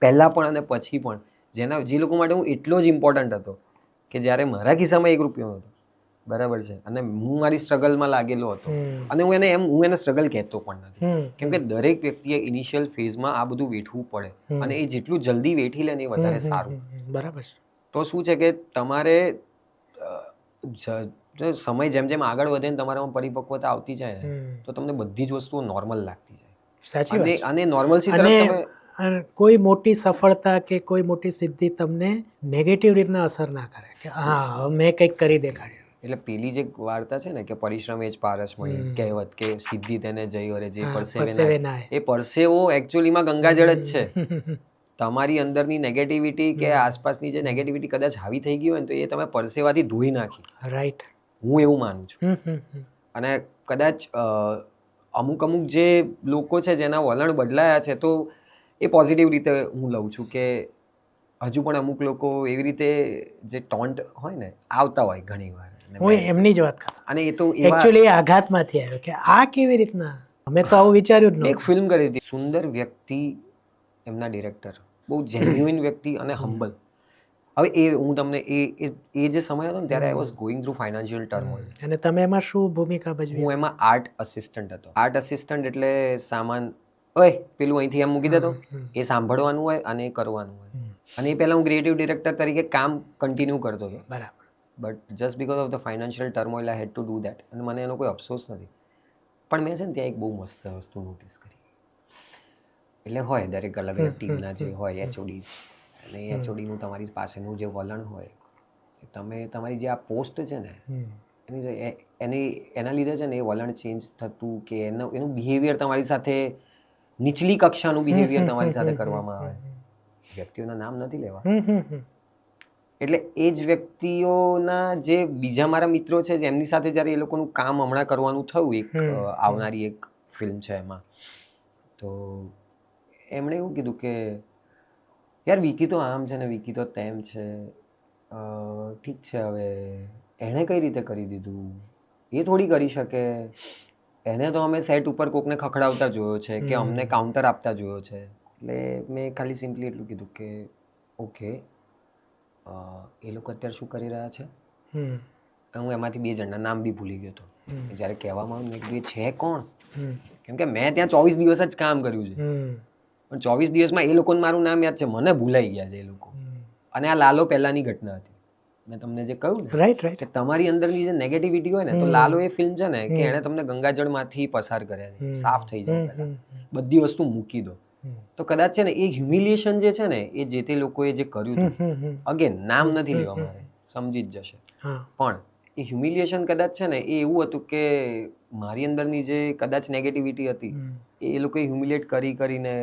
પહેલા પણ અને પછી પણ, જે લોકો માટે હું એટલો જ ઇમ્પોર્ટન્ટ હતો કે જ્યારે મારા ખિસ્સામાં 1 રૂપિયો હતો, બરાબર છે, અને હું મારી સ્ટ્રગલમાં લાગેલો હતો, અને હું એને સ્ટ્રગલ કહેતો પણ નથી, કેમ કે દરેક વ્યક્તિએ ઇનિશિયલ ફેઝમાં આ બધું વેઠવું પડે, અને એ જેટલું જલ્દી વેઠી લે ને એ વધારે સારું. બરાબર. તો શું છે કે તમારે સમય જેમ જેમ આગળ વધે ને તમારામાં પરિપક્વતા આવતી જાય ને, તો તમને બધી જ વસ્તુઓ નોર્મલ લાગતી જાય. સાચી વાત. અને નોર્મલસી તરફ તમે કોઈ મોટી સફળતા કે કોઈ મોટી સિદ્ધિ તમને નેગેટિવ રીતના અસર ના કરે કે હા મેં કંઈક કરી દેખાડ્યું. એટલે પેલી જે વાર્તા છે ને કે પરિશ્રમ એ જ પારસમણી, કહેવત કે સિદ્ધિ તેને જઈ અરે જે પરસેવે નાય, એ પરસેવો એકચ્યુઅલીમાં ગંગાજળ જ છે. તમારી અંદરની નેગેટિવિટી કે આસપાસની જે નેગેટિવિટી કદાચ હાવી થઈ ગઈ હોય ને, તો એ તમે પરસેવાથી ધોઈ નાખી. રાઈટ. હું એવું માનું છું. અને કદાચ અમુક જે લોકો છે જેના વલણ બદલાયા છે, તો એ પોઝિટિવ રીતે હું લઉં છું કે હજુ પણ અમુક લોકો એવી રીતે જે ટોન્ટ હોય ને આવતા હોય ઘણી વાર, હું એમની જ વાત કરતો. અને એ તો એવા એકચ્યુઅલી આઘાતમાંથી આવ્યો કે આ કેવી રીતના, અમે તો આવું વિચાર્યું જ એક નહોતું. ફિલ્મ કરી હતી સુંદર વ્યક્તિ, એમના ડિરેક્ટર બહુ જેન્યુઇન વ્યક્તિ અને હમ્બલ. હવે એ હું તમને એ જે સમય હતો ને ત્યારે આઈ was going through financial turmoil. અને તમે એમાં શું ભૂમિકા ભજવી? હું એમાં આર્ટ અસિસ્ટન્ટ હતો. આર્ટ અસિસ્ટન્ટ એટલે સામાન, ઓય પેલું અહીંથી એમ મૂકી દેતો, એ સાંભળવાનું હોય અને એ કરવાનું હોય. અને એ પહેલા હું ક્રિએટિવ ડિરેક્ટર તરીકે કામ કન્ટિન્યુ કરતો હતો. બરાબર. But just because of the financial turmoil I had to do that. અને મને એનો કોઈ અફસોસ નથી. પણ મેં છે ને ત્યાં એક બહુ મસ્ત વસ્તુ નોટિસ કરી. એટલે હોય દરેક અલગ અલગ ટીમના જે હોય એચઓડી, અને એ એચઓડીનું તમારી પાસેનું જે વલણ હોય, તમે તમારી જે આ પોસ્ટ છે ને એના લીધે છે ને એ વલણ ચેન્જ થતું કે એનું બિહેવિયર તમારી સાથે નીચલી કક્ષાનું બિહેવિયર તમારી સાથે કરવામાં આવે. વ્યક્તિઓના નામ નથી લેવા. એટલે એ જ વ્યક્તિઓના જે બીજા મારા મિત્રો છે એમની સાથે જ્યારે એ લોકોનું કામ હમણાં કરવાનું થયું, એક આવનારી એક ફિલ્મ છે એમાં, તો એમણે એવું કીધું કે યાર વિકી તો આમ છે ને વિકી તો તેમ છે, ઠીક છે હવે એણે કઈ રીતે કરી દીધું, એ થોડી કરી શકે, એને તો અમે સેટ ઉપર કોકને ખખડાવતા જોયો છે કે અમને કાઉન્ટર આપતા જોયો છે. એટલે મેં ખાલી સિમ્પલી એટલું કીધું કે ઓકે, એ લોકો અત્યારે શું કરી રહ્યા છે. હું એમાંથી 2 જણના નામ બી ભૂલી ગયો હતો. જ્યારે કહેવામાં આવ્યું મેં કીધું એ છે કોણ, કેમ કે મેં ત્યાં 24 દિવસ જ કામ કર્યું છે, પણ 24 દિવસમાં એ લોકોને મારું નામ યાદ છે, મને ભૂલાઈ ગયા છે એ લોકો. અને આ લાલો પહેલાની ઘટના હતી. મેં તમને જે કહ્યું ને કે તમારી અંદરની જે નેગેટિવિટી હોય ને, તો લાલો એ ફિલ્મ છે ને કે એણે તમને ગંગાજળમાંથી પસાર કર્યા છે. સાફ થઈ જાવ પહેલા, બધી વસ્તુ મૂકી દો. તો કદાચ છે ને એ હ્યુમિલિએશન જે છે ને એ જે તે લોકોએ જે કર્યું હતું, અગેન નામ નથી લેવા મારે, સમજી જ જશે, પણ એ હ્યુમિલિએશન કદાચ છે ને એ એવું હતું કે મારી અંદરની જે કદાચ નેગેટિવિટી હતી એ લોકોએ હ્યુમિલિએટ કરીને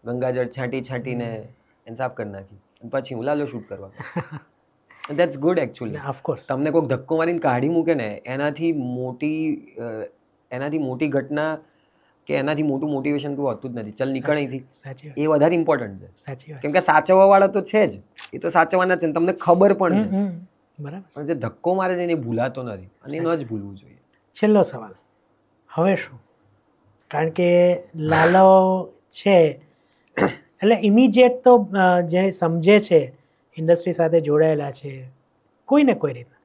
ગંગાજળ છાંટીને એને સાફ કરી નાખી. પછી હું લાલો શૂટ કરવા. That's good actually. ઓફકોર્સ તમને કોઈક ધક્કો મારીને કાઢી મૂકે ને એનાથી મોટી ઘટના કે એનાથી મોટું મોટિવેશન કોઈ હોતું જ નથી. ચલ નીકળ અહીંથી, એ વધારે ઇમ્પોર્ટન્ટ છે. કેમ કે સાચવવા વાળા તો છે જ, એ તો સાચવવાના છે, તમને ખબર પણ છે, પણ જે ધક્કો મારે છે એને ભૂલાતો નથી, અને એ ન જ ભૂલવું જોઈએ. છેલ્લો સવાલ, હવે શું? કારણ કે લાલો છે એટલે ઇમિજિએટ તો જે સમજે છે, ઇન્ડસ્ટ્રી સાથે જોડાયેલા છે કોઈને કોઈ રીતના,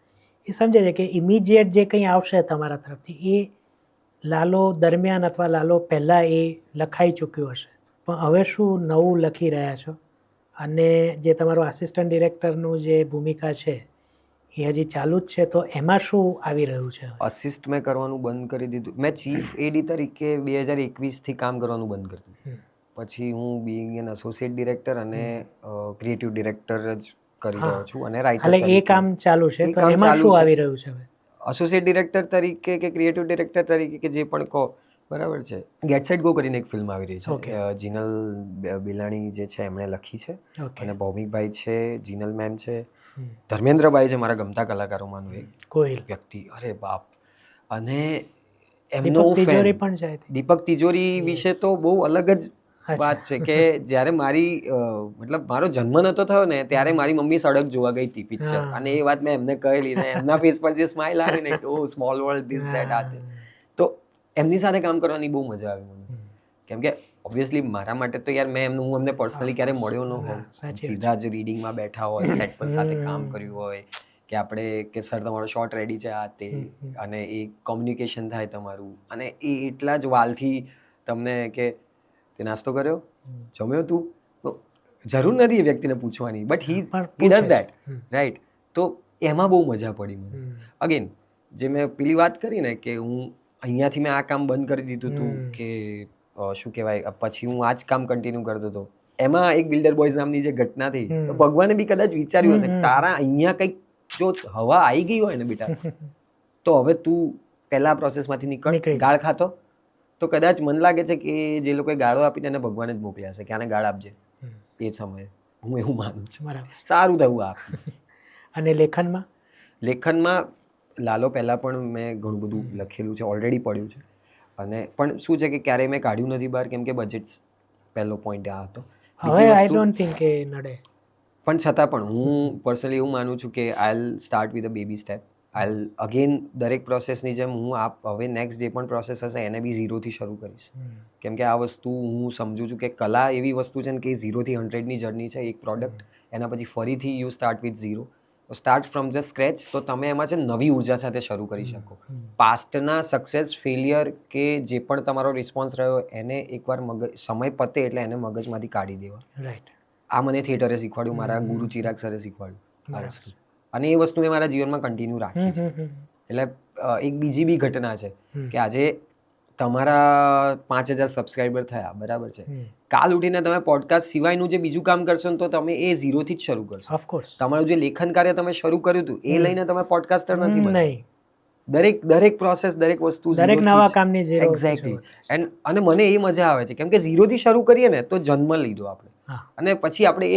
એ સમજે છે કે ઇમિજિએટ જે કંઈ આવશે તમારા તરફથી એ લાલો દરમિયાન અથવા લાલો પહેલાં એ લખાઈ ચૂક્યું હશે. પણ હવે શું નવું લખી રહ્યા છો? અને જે તમારું આસિસ્ટન્ટ ડિરેક્ટરનું જે ભૂમિકા છે એ હજી ચાલુ જ છે, તો એમાં શું આવી રહ્યું છે? અસિસ્ટ મેં કરવાનું બંધ કરી દીધું. મેં ચીફ એડી તરીકે 2021થી કામ કરવાનું બંધ કરી દીધું. પછી હું બીઇંગ એન એસોસિએટ ડિરેક્ટર અને ક્રિએટિવ ડિરેક્ટર જ કરી રહ્યો છું, અને રાઇટર એટલે એ કામ ચાલુ છે, તો એમાં શું આવી રહ્યું છે? એસોસિએટ ડિરેક્ટર તરીકે કે ક્રિએટિવ ડિરેક્ટર તરીકે કે જે પણ કહો, બરાબર છે. ગેટ સેટ ગો કરીને એક ફિલ્મ આવી રહી છે, જીનલ બિલાણી જે છે એમણે લખી છે, અને ભૌમિકભાઈ છે, જીનલ મેમ છે, ધર્મેન્દ્રભાઈ છે, મારા ગમતા કલાકારોમાંનું એક વ્યક્તિ. અરે બાપ! અને એમનો દીપક તિજોરી વિશે તો બહુ અલગ જ વાત છે કે જ્યારે મતલબ મારો જન્મ નતો થયો ને ત્યારે મારી મમ્મી સડક જોવા ગઈ હતી પિક્ચર, અને એ વાત મેં એમને કહેલી ને એમના ફેસ પર જે સ્માઇલ આવી ને કે ઓ સ્મોલ વર્લ્ડ ધીસ ધેટ આ તે, તો એમની સાથે કામ કરવાની બહુ મજા આવી મને. કેમ કે ઓબ્વિયસલી મારા માટે તો યાર હું એમને પર્સનલી ક્યારે મળ્યો ન હોઉં, સીધા જ રીડિંગમાં બેઠા હોય, સેટ પર સાથે કામ કર્યું હોય, કે આપણે કે સર તમારો શોટ રેડી છે આ તે, અને એ કોમ્યુનિકેશન થાય તમારું, અને એ એટલા જ વાલથી તમને કે તે નાસ્તો કર્યો, જમ્યો તું, તો જરૂર નથી એ વ્યક્તિને પૂછવાની, but he does that, right? તો એમાં બહુ મજા પડી મને. અગેન જે મેં પેલી વાત કરી ને કે હું અહીંયાથી મેં આ કામ બંધ કરી દીધું હતું કે શું કહેવાય, પછી હું આ જ કામ કન્ટિન્યુ કરતો હતો, એમાં એક બિલ્ડર બોયઝ નામની જે ઘટના થઈ, તો ભગવાને બી કદાચ વિચાર્યું હશે તારા અહીંયા કંઈક જો હવા આવી ગઈ હોય ને બેટા, તો હવે તું પહેલા પ્રોસેસમાંથી નીકળ, ગાળ ખાતો, તો કદાચ મને લાગે છે કે જે લોકોએ ગાળો આપીને એને ભગવાને જ મોકલ્યા છે કે આને ગાળ આપજે એ સમયે. હું એવું માનું છું. સારું થયું આપ. અને લેખનમાં લાલો પહેલાં પણ મેં ઘણું બધું લખેલું છે, ઓલરેડી પડ્યું છે, અને પણ શું છે કે ક્યારેય મેં કાઢ્યું નથી બહાર, કેમ કે બજેટ્સ પહેલો પોઈન્ટ આ હતો. પણ છતાં પણ હું પર્સનલી એવું માનું છું કે I will start with a baby step, I again દરેક પ્રોસેસની જેમ હું હવે નેક્સ્ટ જે પણ પ્રોસેસ હશે એને બી 0થી શરૂ કરીશ. કેમ કે આ વસ્તુ હું સમજુ છું કે કલા એવી વસ્તુ છે ને કે 0થી 100ની જર્ની છે. એક પ્રોડક્ટ એના પછી ફરીથી you start with 0, start from the scratch. તો તમે એમાં છે નવી ઉર્જા સાથે શરૂ કરી શકો. પાસ્ટના સક્સેસ, ફેલિયર કે જે પણ તમારો રિસ્પોન્સ રહ્યો એને એકવાર સમય પતે એટલે એને મગજમાંથી કાઢી દેવા. રાઈટ. આ મને થિયેટરે શીખવાડ્યું, મારા ગુરુ ચિરાગ સરે શીખવાડ્યું આ વસ્તુ. અને એ વસ્તુ મેં મારા જીવનમાં કન્ટિન્યુ રાખી છે. એટલે એક બીજી બી ઘટના છે કે આજે તમારા 5000 સબસ્ક્રાઈબર થયા, બરાબર છે. કાલ ઉઠીને તમે પોડકાસ્ટ સિવાયનું જે બીજું કામ કરશો ને તો તમે એ 0થી જ શરૂ કરશો. ઓફકોર્સ. તમારું જે લેખન કાર્ય તમે શરૂ કર્યું હતું એ લઈને તમે પોડકાસ્ટર નથી બન્યા. નહીં. દરેક પ્રોસેસ, દરેક વસ્તુ દરેક નવા કામની 0 એક્ઝેક્ટલી. અને મને એ મજા આવે છે કેમ કે 0થી શરૂ કરીએ ને તો જન્મ લીધો આપણે, અને પછી આપણે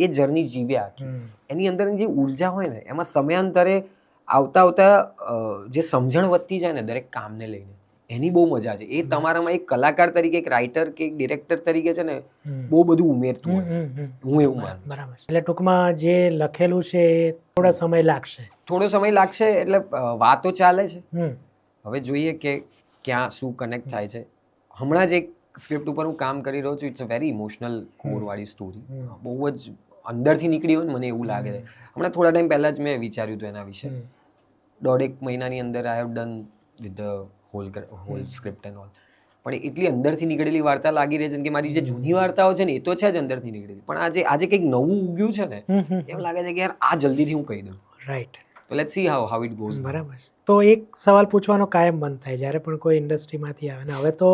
એ જર્ની જીવ્યા. એની અંદરની જે ઉર્જા હોય ને એમાં સમયાંતરે આવતા જે સમજણ વધતી જાય ને દરેક કામને લઈને, એની બહુ મજા છે. એ તમારામાં એક કલાકાર તરીકે, એક રાઇટર કે એક ડિરેક્ટર તરીકે છે ને બહુ બધું ઉમેરતું હોય. હું એવું માનું. બરાબર. એટલે ટૂંકમાં જે લખેલું છે એ થોડો સમય લાગશે. થોડો સમય લાગશે એટલે વાતો ચાલે છે. હવે જોઈએ કે ક્યાં શું કનેક્ટ થાય છે. હમણાં જ એક સ્ક્રિપ્ટ ઉપર હું કામ કરી રહ્યો છું. It's a very emotional core વાળી સ્ટોરી. બહુ જ અંદરથી નીકળી હોય ને મને એવું લાગે છે. હમણાં થોડા ટાઈમ પહેલા જ મેં વિચાર્યું હતું એના વિશે. 1.5 મહિનાની અંદર I have done with the whole script and all. પણ એટલી અંદરથી નીકળેલી વાર્તા લાગી રહી છે કે મારી જે જૂની વાર્તાઓ છે ને એ તો છે જ અંદરથી નીકળેલી, પણ આજે કંઈક નવું ઉગ્યું છે ને એવું લાગે છે કે યાર આ જલ્દીથી હું કહી દઉં. રાઈટ. તો let's see how it goes. બરાબર. તો એક સવાલ પૂછવાનો કાયમ મન થાય જ્યારે પણ કોઈ ઇન્ડસ્ટ્રીમાંથી આવે ને હવે તો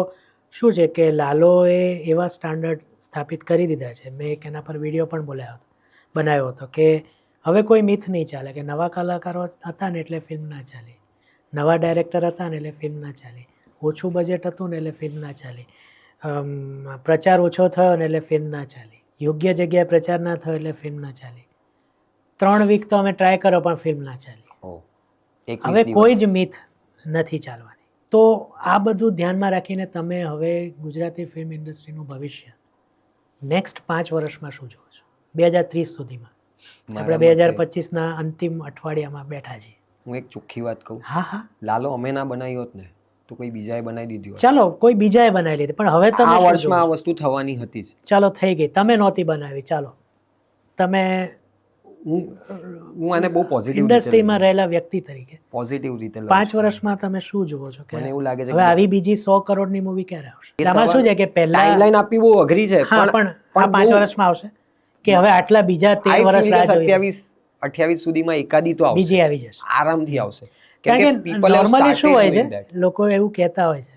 શું છે કે લાલોએ એવા સ્ટાન્ડર્ડ સ્થાપિત કરી દીધા છે. મેં એક એના પર વિડીયો પણ બનાવ્યો હતો કે હવે કોઈ મિથ નહીં ચાલે કે નવા કલાકારો હતા ને એટલે ફિલ્મ ના ચાલી, નવા ડાયરેક્ટર હતા ને એટલે ફિલ્મ ના ચાલી, ઓછું બજેટ હતું ને એટલે ફિલ્મ ના ચાલી, પ્રચાર ઓછો થયો ને એટલે ફિલ્મ ના ચાલી, યોગ્ય જગ્યાએ પ્રચાર ના થયો એટલે ફિલ્મ ના ચાલી, 3 વીક તો અમે ટ્રાય કર્યો પણ ફિલ્મ ના ચાલી. હવે કોઈ જ મિથ નથી ચાલવાની. તો આ બધું ધ્યાનમાં રાખીને તમે હવે ગુજરાતી ફિલ્મ ઇન્ડસ્ટ્રીનું ભવિષ્ય નેક્સ્ટ 5 વર્ષમાં શું જુઓ છો? 2030 સુધીમાં. આપણે 2025ના અંતિમ અઠવાડિયામાં બેઠા છીએ. હું એક ચોખ્ખી વાત કહું. હા. લાલો અમે ના બનાવી હોત ને તો કોઈ બીજાએ બનાવી દીધી હોત. ચાલો કોઈ બીજાએ બનાવી લીધી, પણ હવે તમે આ વર્ષમાં આ વસ્તુ થવાની હતી જ. ચાલો થઈ ગઈ. તમે નહોતી બનાવી, ચાલો તમે હું આને બહુ પોઝિટિવ ઇન્ડસ્ટ્રીમાં રહેલા વ્યક્તિ તરીકે પોઝિટિવ રીતે 5 વર્ષમાં તમે શું જુઓ છો? મને એવું લાગે છે હવે આવી બીજી 100 કરોડની મૂવી ક્યારે આવશે? આમાં શું છે કે પહેલા ટાઈમલાઈન આપવી બહુ અઘરી છે, પણ આ 5 વર્ષમાં આવશે કે હવે આટલા બીજા 13 વર્ષ રાહ જોઈએ? 27-28 સુધીમાં એકાદી તો આવશે, બીજી આવી જશે, આરામથી આવશે. કારણ કે નોર્મલી શું હોય છે, લોકો એવું કહેતા હોય છે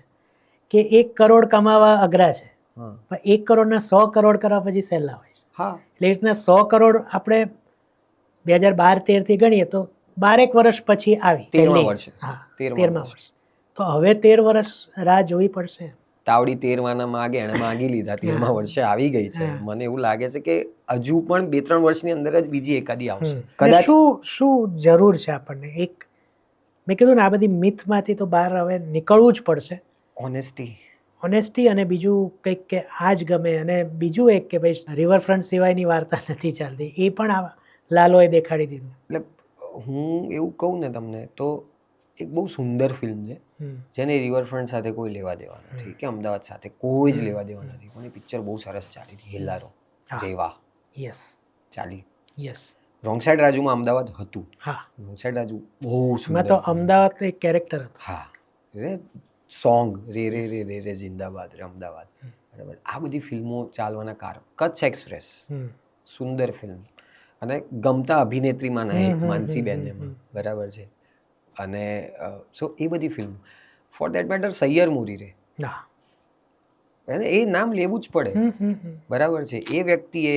કે 1 કરોડ કમાવા અઘરા છે, પણ 1 કરોડના 100 કરોડ કરવા પછી સહેલા હોય છે. એટલે એ રીતના 100 કરોડ આપણે 2012-13 થી ગણીએ તો 12 વર્ષ પછી આવી. 13મા વર્ષ. તો હવે 13 વર્ષ રાહ જોવી પડશે. તાવડી 13 માગે એને માગી લીધા, 13મા વર્ષે આવી ગઈ છે. મને એવું લાગે છે કે હજુ પણ 2-3 વર્ષની અંદર જ બીજી એકાદી આવશે કદાચ. શું જરૂર છે આપણને? એક મેં કીધું ને આ બધી મિથમાંથી તો બહાર હવે નીકળવું જ પડશે. ઓનેસ્ટી અને બીજું કંઈક કે આ જ ગમે, અને બીજું એક કે ભાઈ રિવરફ્રન્ટ સિવાયની વાર્તા નથી ચાલતી, એ પણ લાલોએ દેખાડી દીધું. એટલે હું એવું કહું ને તમને તો એક બહુ સુંદર ફિલ્મ છે જેને રિવરફ્રન્ટ સાથે કોઈ લેવા દેવા નથી કે અમદાવાદ સાથે કોઈ જ લેવા દેવા નથી, પણ એ પિક્ચર બહુ સરસ ચાલી હતી. હેલ્લારો રેવા ચાલી. રોંગ સાઈડ રાજુમાં અમદાવાદ હતું. રોંગ સાઈડ રાજુ બહુ સુંદર. તો અમદાવાદ એક કેરેક્ટર હતું. હા, સોંગ રે રે રે રે રે જિંદાબાદ રે અમદાવાદ, બરાબર. આ બધી ફિલ્મો ચાલવાના કારણ. કચ્છ એક્સપ્રેસ સુંદર ફિલ્મ, અને ગમતા અભિનેત્રીમાં માનસીબેન એમાં, બરાબર છે. અને સો એ બધી film, for that matter Saiyar Mori Re, એ નામ લેવું જ પડે, બરાબર છે. એ વ્યક્તિએ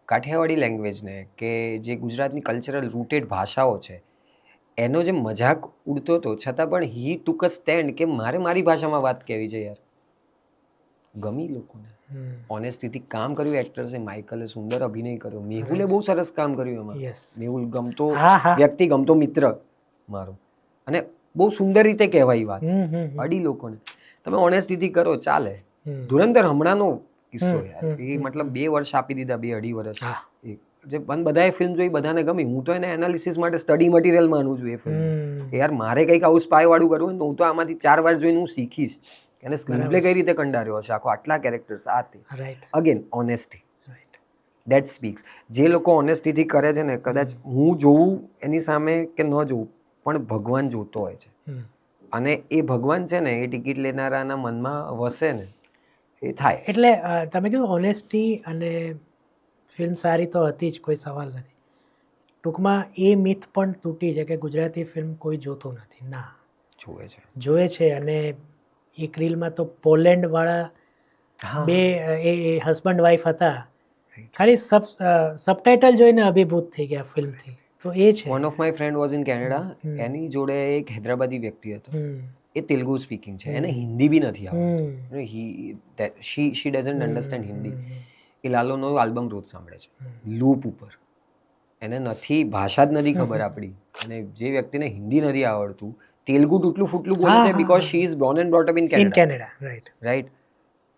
કાઠિયાવાડી લેંગ્વેજને કે જે ગુજરાતની કલ્ચરલ રૂટેડ ભાષાઓ છે એનો જે મજાક ઉડતો હતો છતાં પણ હી ટુક અ સ્ટેન્ડ કે મારે મારી ભાષામાં વાત કહેવી છે યાર. ગમી લોકોને. ઓનેસ્ટીથી કામ કર્યું એક્ટર્સે. માઇકલે સુંદર અભિનય કર્યો, મેહુલે બહુ સરસ કામ કર્યું એમાં. મેહુલ ગમતો વ્યક્તિ, ગમતો મિત્ર મારો, અને બહુ સુંદર રીતે કહેવાય વાત અડી લોકોને. તમે ઓનેસ્ટીથી કરો ચાલે. ધુરંધર હમણાંનો કિસ્સો યાર, એ મતલબ 2 વર્ષ આપી દીધા, 2-2.5 વર્ષ જે બધાએ ફિલ્મ જોઈ, બધાને ગમી, હું તો એને એનાલિસિસ માટે સ્ટડી મટીરિયલ માનું છું એ ફિલ્મ. યાર મારે કંઈક આવું સ્પાય વાળું કરવું હોય તો હું તો આમાંથી 4 વાર જોઈને હું શીખીશ એને સ્ક્રીન પ્લે કઈ રીતે કંડાર્યો હશે, આખો આટલા કેરેક્ટર્સ આ તે. Again honesty, that speaks. જે લોકો ઓનેસ્ટીથી કરે છે ને, કદાચ હું જોઉં એની સામે કે ન જોઉં, પણ ભગવાન જોતો હોય છે. અને એ ભગવાન છે ને એ ટિકિટ લેનારાના મનમાં વસે ને એ થાય. એટલે તમે કીધું ઓનેસ્ટી અને ફિલ્મ સારી તો હતી જ, કોઈ સવાલ નથી. ટૂંકમાં એ મિથ પણ તૂટી છે કે ગુજરાતી ફિલ્મ કોઈ જોતું નથી. ના, જોવે છે. અને એક રીલમાં તો પોલેન્ડવાળા બે એ હસબન્ડ વાઈફ હતા, ખાલી સબટાઇટલ જોઈને અભિભૂત થઈ ગયા ફિલ્મથી. તો એ છે. One of my friend was in Canada, એની જોડે એક હૈદરાબાદી વ્યક્તિ હતો, એ તેલુગુ સ્પીકિંગ છે, એને હિન્દી બી નથી આવડતું, શી ડઝન્ટ અન્ડરસ્ટેન્ડ હિન્દી. એ લાલોનો આલ્બમ રોજ સાંભળે છે લૂપ ઉપર. એને નથી, ભાષા જ નથી ખબર આપણી. અને જે વ્યક્તિને હિન્દી નથી આવડતું, તેલુગુ તૂટલું ફૂટલું બોલે છે because she is born and brought up in Canada. Right.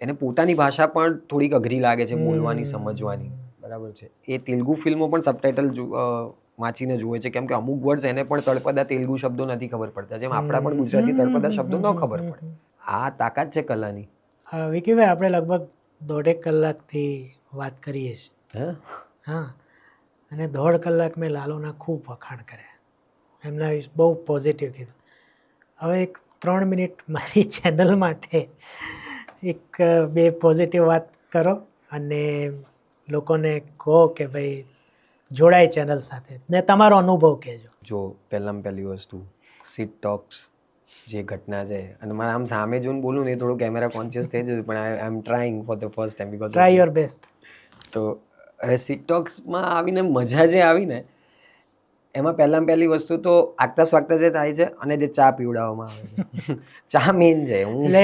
એને પોતાની ભાષા પણ થોડીક અઘરી લાગે છે બોલવાની, સમજવાની. બરાબર છે. એ તેલુગુ ફિલ્મો પણ સબટાઇટલ વાંચીને જુએ છે, કેમ કે અમુક વર્ડ્સ એને પણ તળપદા તેલુગુ શબ્દો નથી ખબર પડતા, જેમ આપણા પણ ગુજરાતી તળપદા શબ્દો ન ખબર પડે. આ તાકાત છે કલાની. વિકીભાઈ, આપણે લગભગ 1.5 કલાકથી વાત કરીએ છીએ. હા, અને 1.5 કલાક મેં લાલોના ખૂબ વખાણ કર્યા, એમના વિશે બહુ પોઝિટિવ કીધું. હવે એક 3 મિનિટ મારી ચેનલ માટે એક 2 પોઝિટિવ વાત કરો અને લોકોને કહો કે ભાઈ જોડાય ચેનલ સાથે, ને તમારો અનુભવ કહેજો. જો પહેલી વસ્તુ, સીટ ટોક્સ જે ઘટના છે, અને મારે આમ સામે જોઈને બોલું ને થોડું કેમેરા કોન્શિયસ થઈ જતું, પણ I am trying for the first time because try your best. તો હવે સીટ ટોક્સમાં આવીને મજા જે આવી ને, એમાં પહેલી વસ્તુ તો આગતા સ્વાગતા જે થાય છે, અને જે ચા પીવડાવવામાં આવે છે. ચા મેઇન છે. એટલે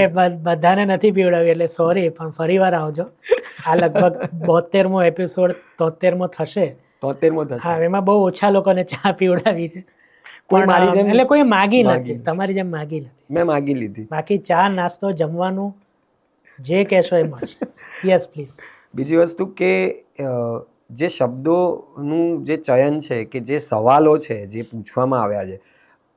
બધાને નથી પીવડાવી, એટલે સોરી, પણ ફરી વાર આવજો. આ લગભગ 72મો એપિસોડ 73મો થશે. 73મો થશે. હા, એમાં બહુ ઓછા લોકોને ચા પીવડાવી છે. કોઈ મારી જેમ, એટલે કોઈ માગી નથી, તમારી જેમ માગી નથી. મેં માગી લીધી. બાકી ચા, નાસ્તો, જમવાનું જે કહેશો એ મળશે. Yes please. બીજી વસ્તુ કે જે શબ્દોનું જે ચયન છે, કે જે સવાલો છે જે પૂછવામાં આવ્યા છે,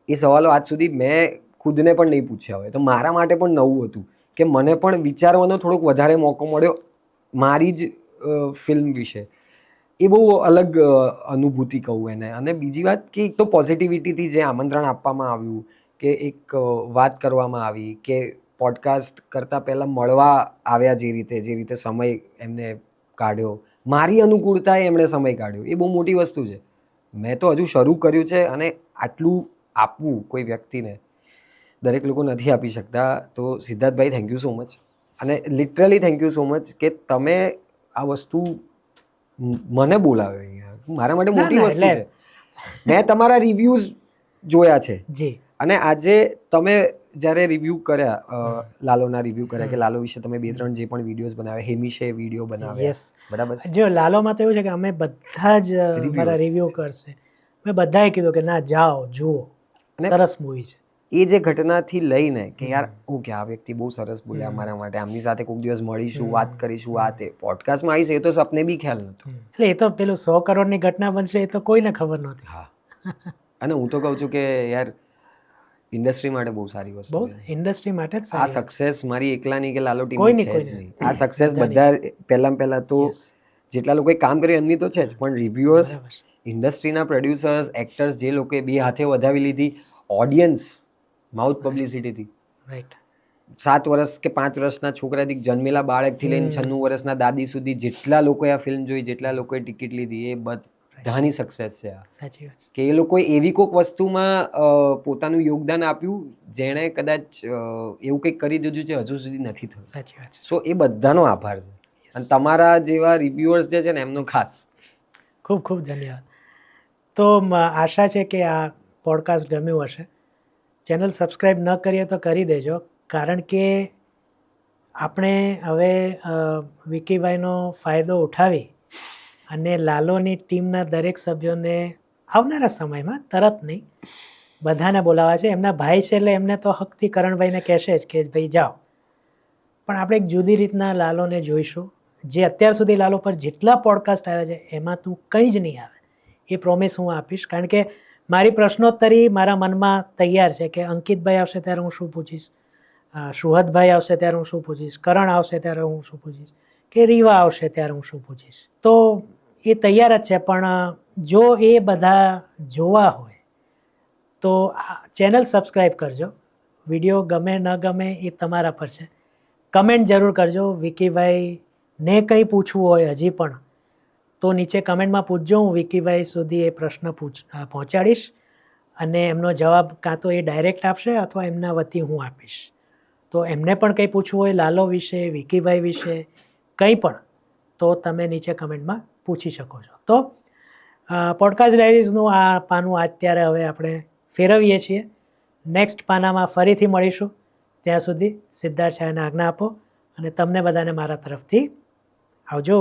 એ સવાલો આજ સુધી મેં ખુદને પણ નહીં પૂછ્યા હોય, તો મારા માટે પણ નવું હતું કે મને પણ વિચારવાનો થોડોક વધારે મોકો મળ્યો મારી જ ફિલ્મ વિશે. એ બહુ અલગ અનુભૂતિ કહું એને. અને બીજી વાત કે એક તો પોઝિટિવિટીથી જે આમંત્રણ આપવામાં આવ્યું, કે એક વાત કરવામાં આવી, કે પોડકાસ્ટ કરતાં પહેલાં મળવા આવ્યા, જે રીતે સમય એમને કાઢ્યો, મારી અનુકૂળતાએ એમણે સમય કાઢ્યો, એ બહુ મોટી વસ્તુ છે. મેં તો હજુ શરૂ કર્યું છે, અને આટલું આપવું કોઈ વ્યક્તિને દરેક લોકો નથી આપી શકતા. તો સિદ્ધાર્થભાઈ, થેન્ક યુ સો મચ. અને literally thank you so much કે તમે આ વસ્તુ મને બોલાવ્યો અહીંયા. મારા માટે મોટી વસ્તુ છે. મેં તમારા રિવ્યૂઝ જોયા છે જી, અને આજે તમે જ્યારે રિવ્યૂ કર્યા, લાલોના રિવ્યૂ કર્યા, કે લાલો વિશે તમે 2-3 જે પણ વિડીયોઝ બનાવ્યા, હેમિશે વિડીયો બનાવ્યા, બરાબર છે. જો લાલોમાં તો એવું છે કે અમે બધા જ મારા રિવ્યૂ કરશે, મેં બધાએ કીધું કે ના, જાઓ જુઓ, સરસ મૂવી છે. એ જે ઘટનાથી લઈને કે યાર ઓકે, આ વ્યક્તિ બહુ સરસ બોલ્યા અમારા માટે, આમની સાથે કોઈક દિવસ મળીશું, વાત કરીશું, આ તે પોડકાસ્ટમાં આવીશ, એ તો સપને બી ખ્યાલ નહોતો. એટલે એ તો પેલું 100 કરોડની ઘટના બનશે એ તો કોઈને ખબર નહોતી. હા, અને હું તો કહું છું કે યાર ઇન્ડસ્ટ્રી માટે બહુ સારી વસ્તુ છે. ઇન્ડસ્ટ્રી માટે જ આ સક્સેસ મારી એકલાની કે લાલો ટીમની છે જ નહીં. આ સક્સેસ બધા પહેલા તો જેટલા લોકોએ કામ કર્યું એમની તો છે જ, પણ રિવ્યુઅર્સ, ઇન્ડસ્ટ્રીના પ્રોડ્યુસર્સ, એક્ટર્સ, જે લોકોએ બે હાથે વધાવી લીધી, ઓડિયન્સ માઉથ પબ્લિસિટીથી, 7 વર્ષ કે 5 વર્ષના છોકરાથી જન્મેલા બાળકથી લઈને 96 વર્ષના દાદી સુધી જેટલા લોકોએ આ ફિલ્મ જોઈ, જેટલા લોકોએ ટિકિટ લીધી, એ બધાની સક્સેસ છે આ. સાચી વાત કે એ લોકોએ એવી કોઈક વસ્તુમાં પોતાનું યોગદાન આપ્યું જેણે કદાચ એવું કંઈક કરી દીધું છે હજુ સુધી નથી થયું. સાચી વાત. સો એ બધાનો આભાર છે. અને તમારા જેવા રિવ્યુઅર્સ જે છે ને એમનો ખાસ ખૂબ ખૂબ ધન્યવાદ. તો આશા છે કે આ પોડકાસ્ટ ગમ્યું હશે. ચેનલ સબસ્ક્રાઈબ ન કરીએ તો કરી દેજો, કારણ કે આપણે હવે વિકીભાઈનો ફાયદો ઉઠાવી અને લાલોની ટીમના દરેક સભ્યોને આવનારા સમયમાં, તરત નહીં, બધાને બોલાવવા છે. એમના ભાઈ છે એટલે એમને તો હકથી કરણભાઈને કહેશે જ કે ભાઈ જાઓ, પણ આપણે એક જુદી રીતના લાલોને જોઈશું, જે અત્યાર સુધી લાલો પર જેટલા પોડકાસ્ટ આવ્યા છે એમાં તું કંઈ જ નહીં આવે, એ પ્રોમિસ હું આપીશ. કારણ કે મારી પ્રશ્નોત્તરી મારા મનમાં તૈયાર છે કે અંકિતભાઈ આવશે ત્યારે હું શું પૂછીશ, સુહદભાઈ આવશે ત્યારે હું શું પૂછીશ, કરણ આવશે ત્યારે હું શું પૂછીશ, કે રીવા આવશે ત્યારે હું શું પૂછીશ. તો એ તૈયાર જ છે. પણ જો એ બધા જોવા હોય તો ચેનલ સબસ્ક્રાઈબ કરજો. વિડીયો ગમે ન ગમે એ તમારા પર છે. કમેન્ટ જરૂર કરજો. વિકીભાઈને કંઈ પૂછવું હોય હજી પણ તો નીચે કમેન્ટમાં પૂછજો. હું વિકીભાઈ સુધી એ પ્રશ્ન પહોંચાડીશ અને એમનો જવાબ કાં તો એ ડાયરેક્ટ આપશે અથવા એમના વતી હું આપીશ. તો એમને પણ કંઈ પૂછવું હોય લાલો વિશે, વિકીભાઈ વિશે કંઈ પણ, તો તમે નીચે કમેન્ટમાં પૂછી શકો છો. તો પોડકાસ્ટ ડાયરીઝનું આ પાનું અત્યારે હવે આપણે ફેરવીએ છીએ. નેક્સ્ટ પાનામાં ફરીથી મળીશું. ત્યાં સુધી સિદ્ધાર્થ શાહને આજ્ઞા આપો અને તમને બધાને મારા તરફથી આવજો.